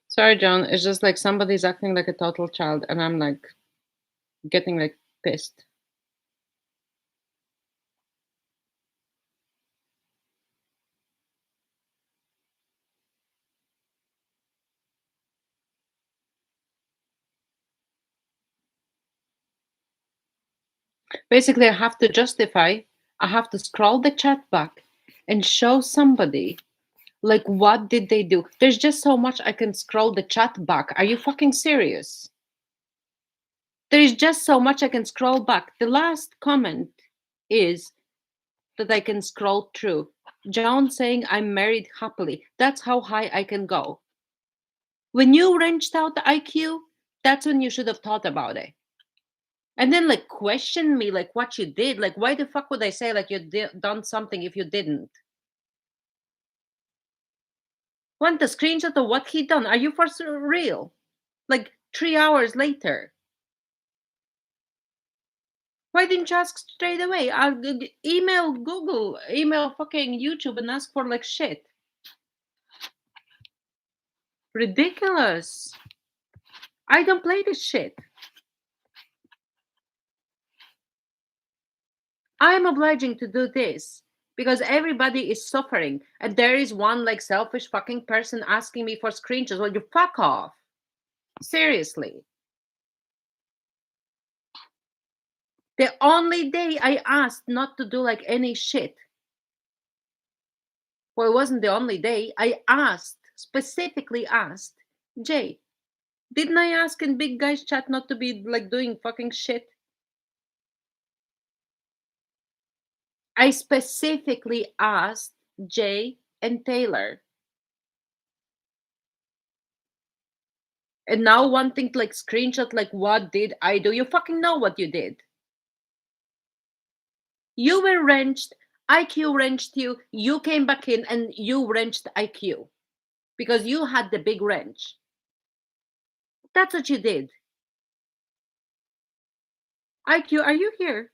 Sorry, John. It's just like somebody's acting like a total child, and I'm like getting like pissed. Basically, I have to justify I have to scroll the chat back and show somebody like what did they do. There's just so much I can scroll the chat back. Are you fucking serious? There is just so much I can scroll back. The last comment is that I can scroll through. John saying I'm married happily. That's how high I can go. When you wrenched out the IQ, that's when you should have thought about it. And then like question me like what you did. Like why the fuck would I say like you done something if you didn't? Want the screenshot of what he done? Are you for real? Like 3 hours later. Why didn't you ask straight away? I'll email Google, email fucking YouTube and ask for like shit. Ridiculous. I don't play this shit. I'm obliging to do this because everybody is suffering. And there is one like selfish fucking person asking me for screenshots. Well, you fuck off. Seriously. The only day I asked not to do like any shit. Well, it wasn't the only day. I asked, specifically asked, Jay, didn't I ask in Big Guys chat not to be like doing fucking shit? I specifically asked Jay and Taylor. And now wanting to like screenshot like what did I do? You fucking know what you did. You were wrenched, IQ wrenched you, you came back in and you wrenched IQ because you had the big wrench. That's what you did. IQ, are you here?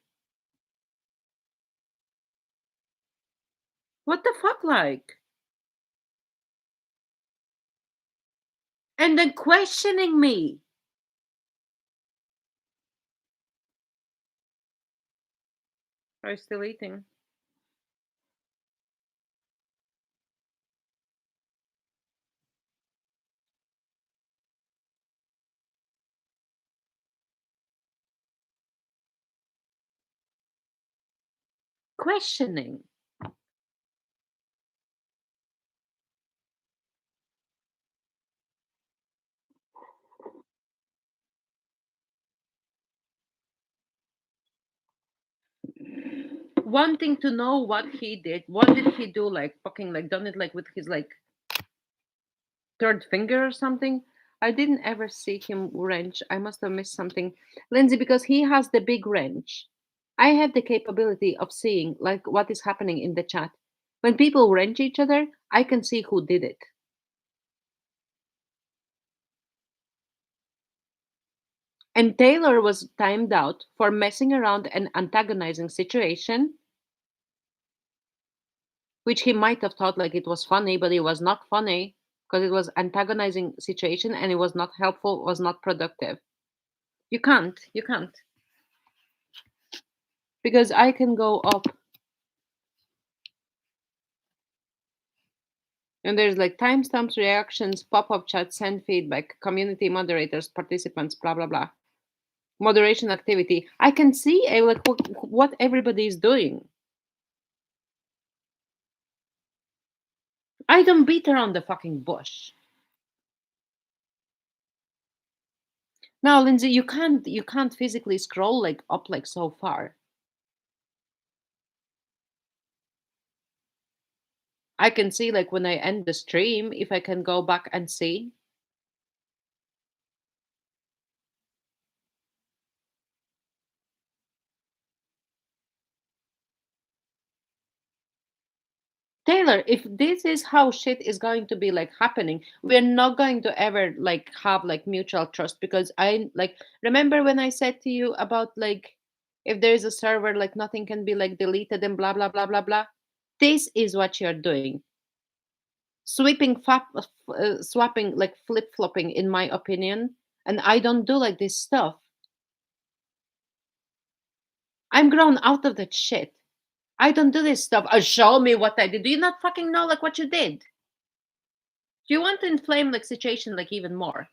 What the fuck like? And then questioning me. Are you still eating? Questioning. Wanting to know what he did. What did he do? Like fucking like done it like with his like third finger or something. I didn't ever see him wrench. I must have missed something. Lindsay, because he has the big wrench. I have the capability of seeing like what is happening in the chat. When people wrench each other, I can see who did it. And Taylor was timed out for messing around and antagonizing situation, which he might have thought like it was funny, but it was not funny because it was antagonizing situation and it was not helpful, was not productive. You can't. Because I can go up and there's like timestamps, reactions, pop-up chat, send feedback, community moderators, participants, blah blah blah. Moderation activity. I can see like what everybody is doing. I don't beat around the fucking bush. Now, Lindsay, you can't physically scroll like up like so far. I can see like when I end the stream if I can go back and see. Taylor, if this is how shit is going to be like happening, we're not going to ever like have like mutual trust because I like remember when I said to you about like if there is a server like nothing can be like deleted and blah blah blah blah blah. This is what you're doing. Swapping like flip-flopping in my opinion, and I don't do like this stuff. I'm grown out of that shit. I don't do this stuff. Show me what I did. Do you not fucking know like what you did? Do you want to inflame like situation like even more?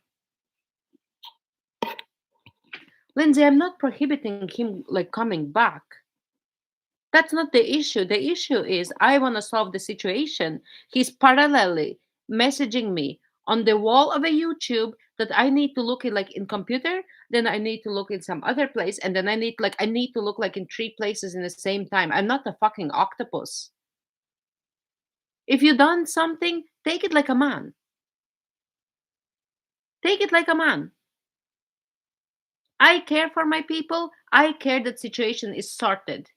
Lindsay, I'm not prohibiting him like coming back. That's not the issue. The issue is I want to solve the situation. He's parallelly messaging me on the wall of a YouTube that I need to look in like in computer, then I need to look in some other place, and then I need to look like in three places in the same time. I'm not a fucking octopus. If you done something, take it like a man. Take it like a man. I care for my people. I care that situation is sorted.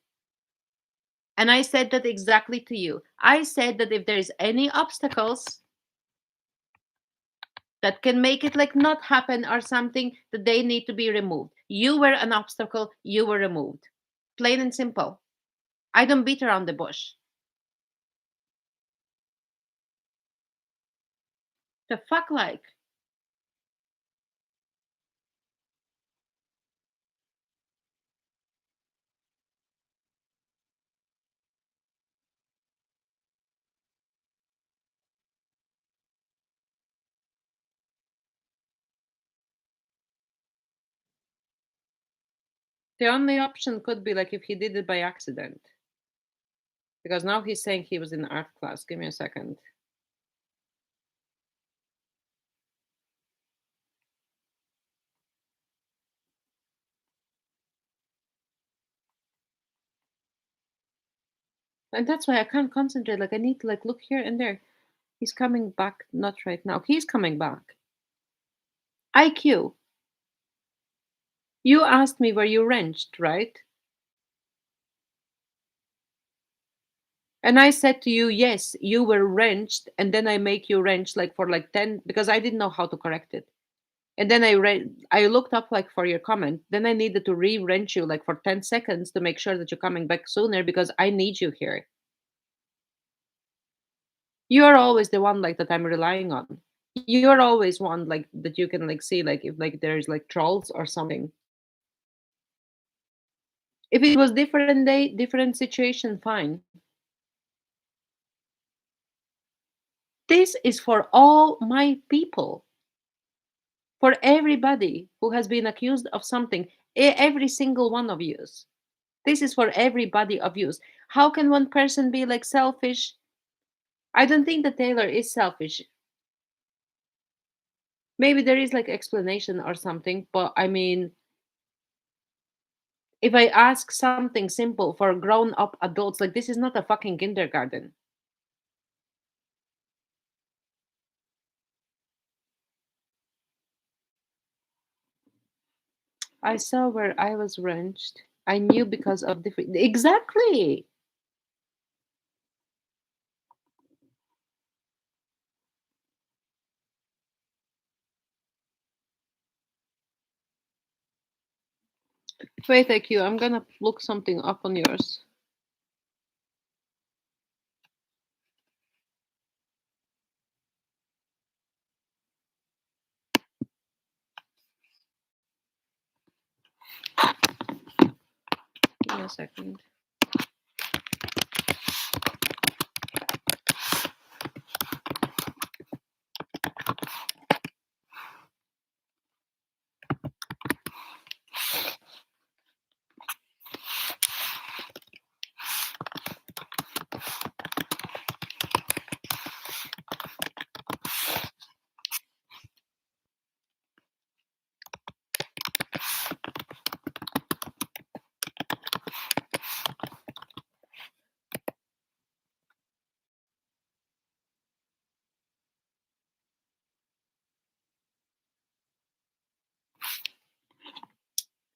And I said that exactly to you. I said that if there is any obstacles that can make it like not happen or something, that they need to be removed. You were an obstacle, you were removed. Plain and simple. I don't beat around the bush. The fuck like? The only option could be like if he did it by accident. Because now he's saying he was in art class. Give me a second. And that's why I can't concentrate. Like I need to like look here and there. He's coming back, not right now. He's coming back. IQ. You asked me were you wrenched, right? And I said to you, yes, you were wrenched, and then I make you wrench like for like 10 because I didn't know how to correct it. And then I looked up like for your comment. Then I needed to re-wrench you like for 10 seconds to make sure that you're coming back sooner because I need you here. You're always the one like that I'm relying on. You're always one like that you can like see like if like there's like trolls or something. If it was different day, different situation, fine. This is for all my people, for everybody who has been accused of something, every single one of yous. This is for everybody of yous. How can one person be like selfish? I don't think that Taylor is selfish. Maybe there is like explanation or something, but I mean, if I ask something simple for grown up adults, like this is not a fucking kindergarten. I saw where I was wrenched. I knew because of different. Exactly. Wait, IQ. I'm gonna look something up on yours. Give me a second.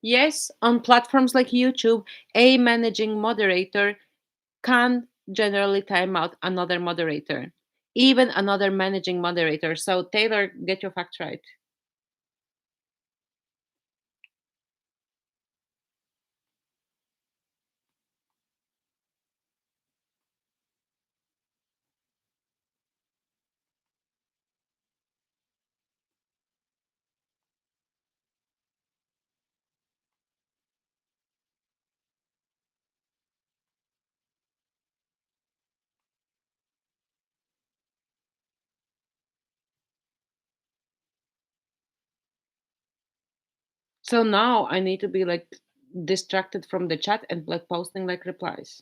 Yes, on platforms like YouTube, a managing moderator can generally time out another moderator, even another managing moderator. So, Taylor, get your facts right. So now I need to be like distracted from the chat and like posting like replies.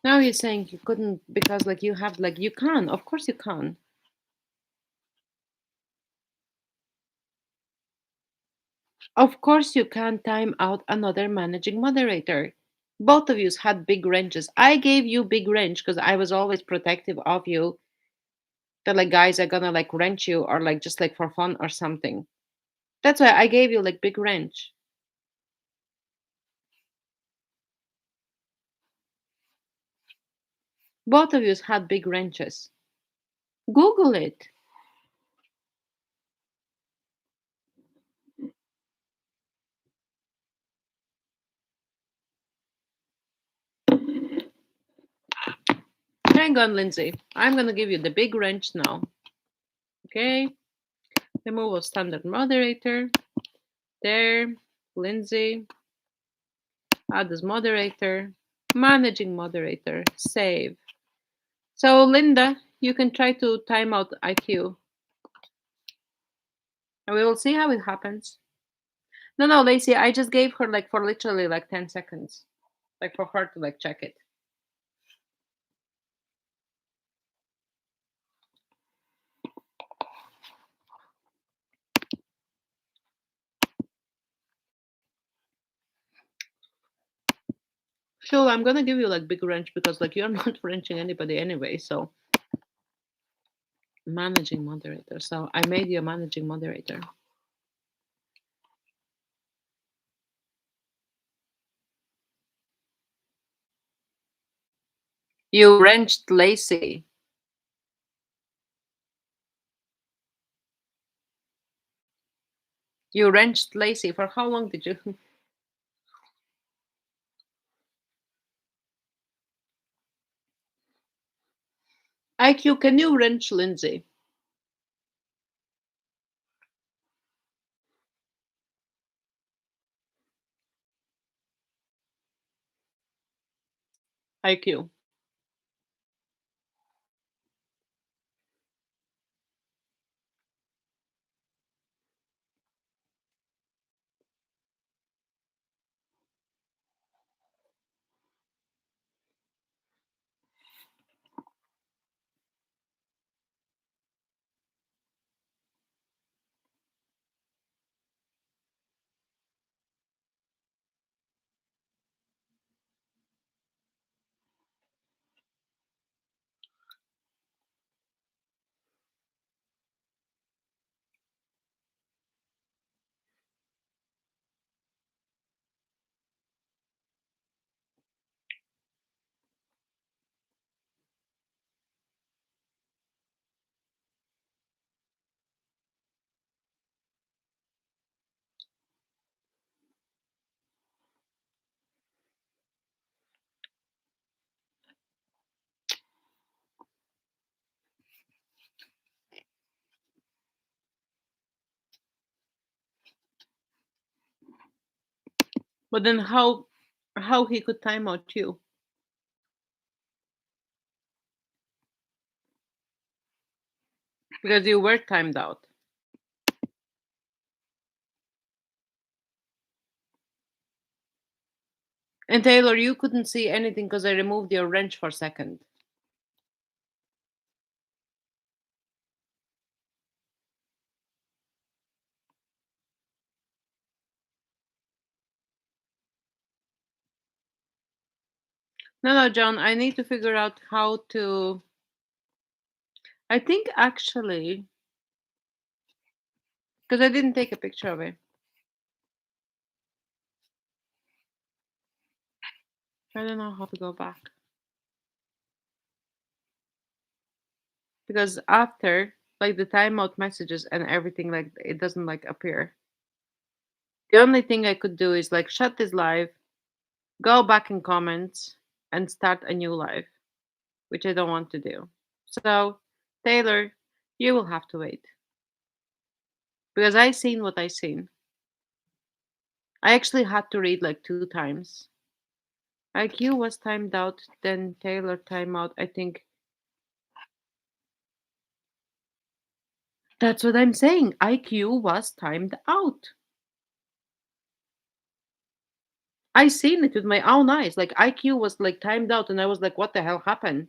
Now you're saying you couldn't because like you have like you can. Of course you can. Of course you can time out another managing moderator. Both of you had big wrenches. I gave you big wrench because I was always protective of you. That like guys are gonna like wrench you or like just like for fun or something. That's why I gave you like big wrench. Both of you had big wrenches. Google it. Hang on, Lindsay. I'm gonna give you the big wrench now. Okay. Remove a standard moderator. There. Lindsay. Add as moderator. Managing moderator. Save. So Linda, you can try to time out IQ. And we will see how it happens. No, Lacey, I just gave her like for literally like 10 seconds. Like for her to like check it. Sure, I'm gonna give you like big wrench because like you're not wrenching anybody anyway. So managing moderator. So I made you a managing moderator. You wrenched Lacey. You wrenched Lacey. For how long did you? IQ, can you wrench Lindsay? IQ. But then how he could time out you? Because you were timed out. And Taylor, you couldn't see anything because I removed your wrench for a second. No, John, I need to figure out how to. I think actually, because I didn't take a picture of it. I don't know how to go back. because after like the timeout messages and everything, like it doesn't like appear. The only thing I could do is like shut this live, go back in comments, and start a new live, which I don't want to do. So, Taylor, you will have to wait because I seen what I seen. I actually had to read like 2 times. IQ was timed out, then Taylor timeout. I think that's what I'm saying. IQ was timed out. I seen it with my own eyes. Like IQ was like timed out, and I was like, "What the hell happened?"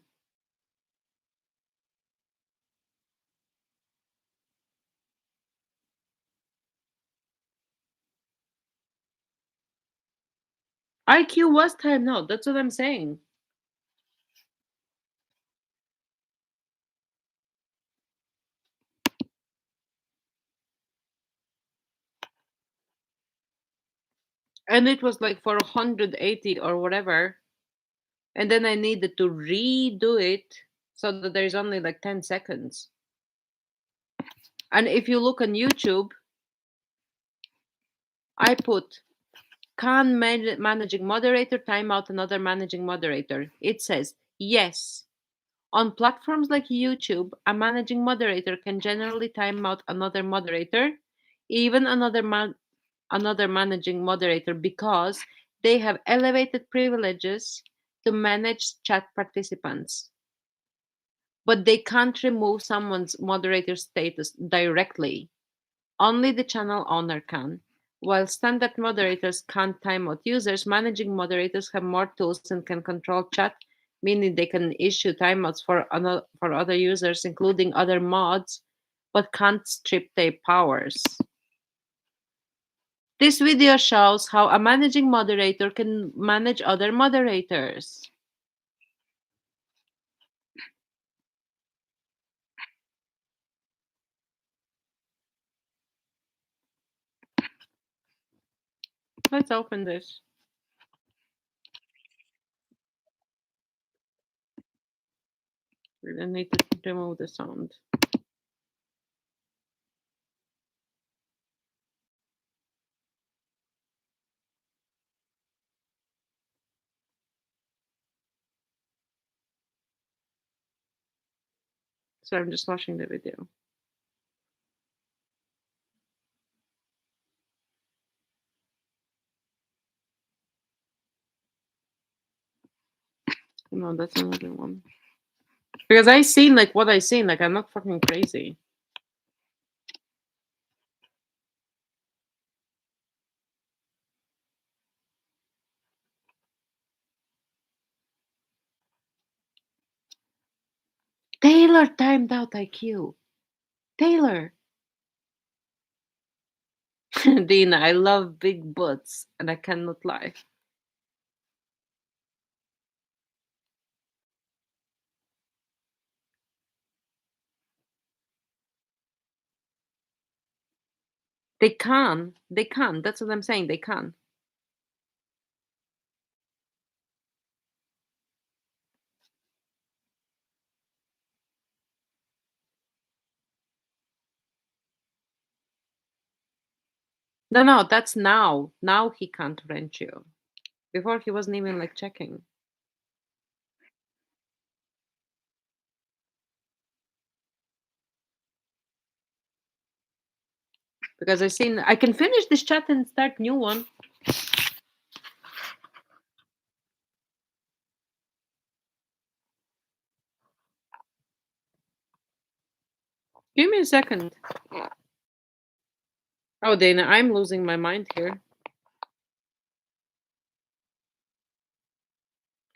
IQ was timed out. That's what I'm saying. And it was like for 180 or whatever. And then I needed to redo it so that there's only like 10 seconds. And if you look on YouTube, I put can managing moderator time out another managing moderator? It says yes. On platforms like YouTube, a managing moderator can generally time out another moderator, even another managing moderator, because they have elevated privileges to manage chat participants. But they can't remove someone's moderator status directly. Only the channel owner can. While standard moderators can't time out users, managing moderators have more tools and can control chat, meaning they can issue timeouts for other users, including other mods, but can't strip their powers. This video shows how a managing moderator can manage other moderators. Let's open this. We need to remove the sound. So I'm just watching the video. No, that's another one. Because I seen like what I seen, like I'm not fucking crazy. Taylor timed out IQ. Taylor. Dina, I love big butts and I cannot lie. They can. They can. That's what I'm saying. They can. No, no, that's now. Now he can't rent you. Before he wasn't even like checking. Because I seen I can finish this chat and start new one. Give me a second. Oh, Dana, I'm losing my mind here.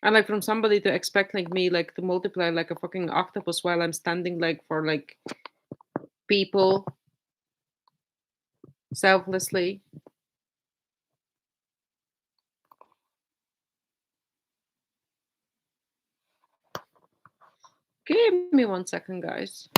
And like from somebody to expect like me like to multiply like a fucking octopus while I'm standing like for like people selflessly. Give me 1 second, guys.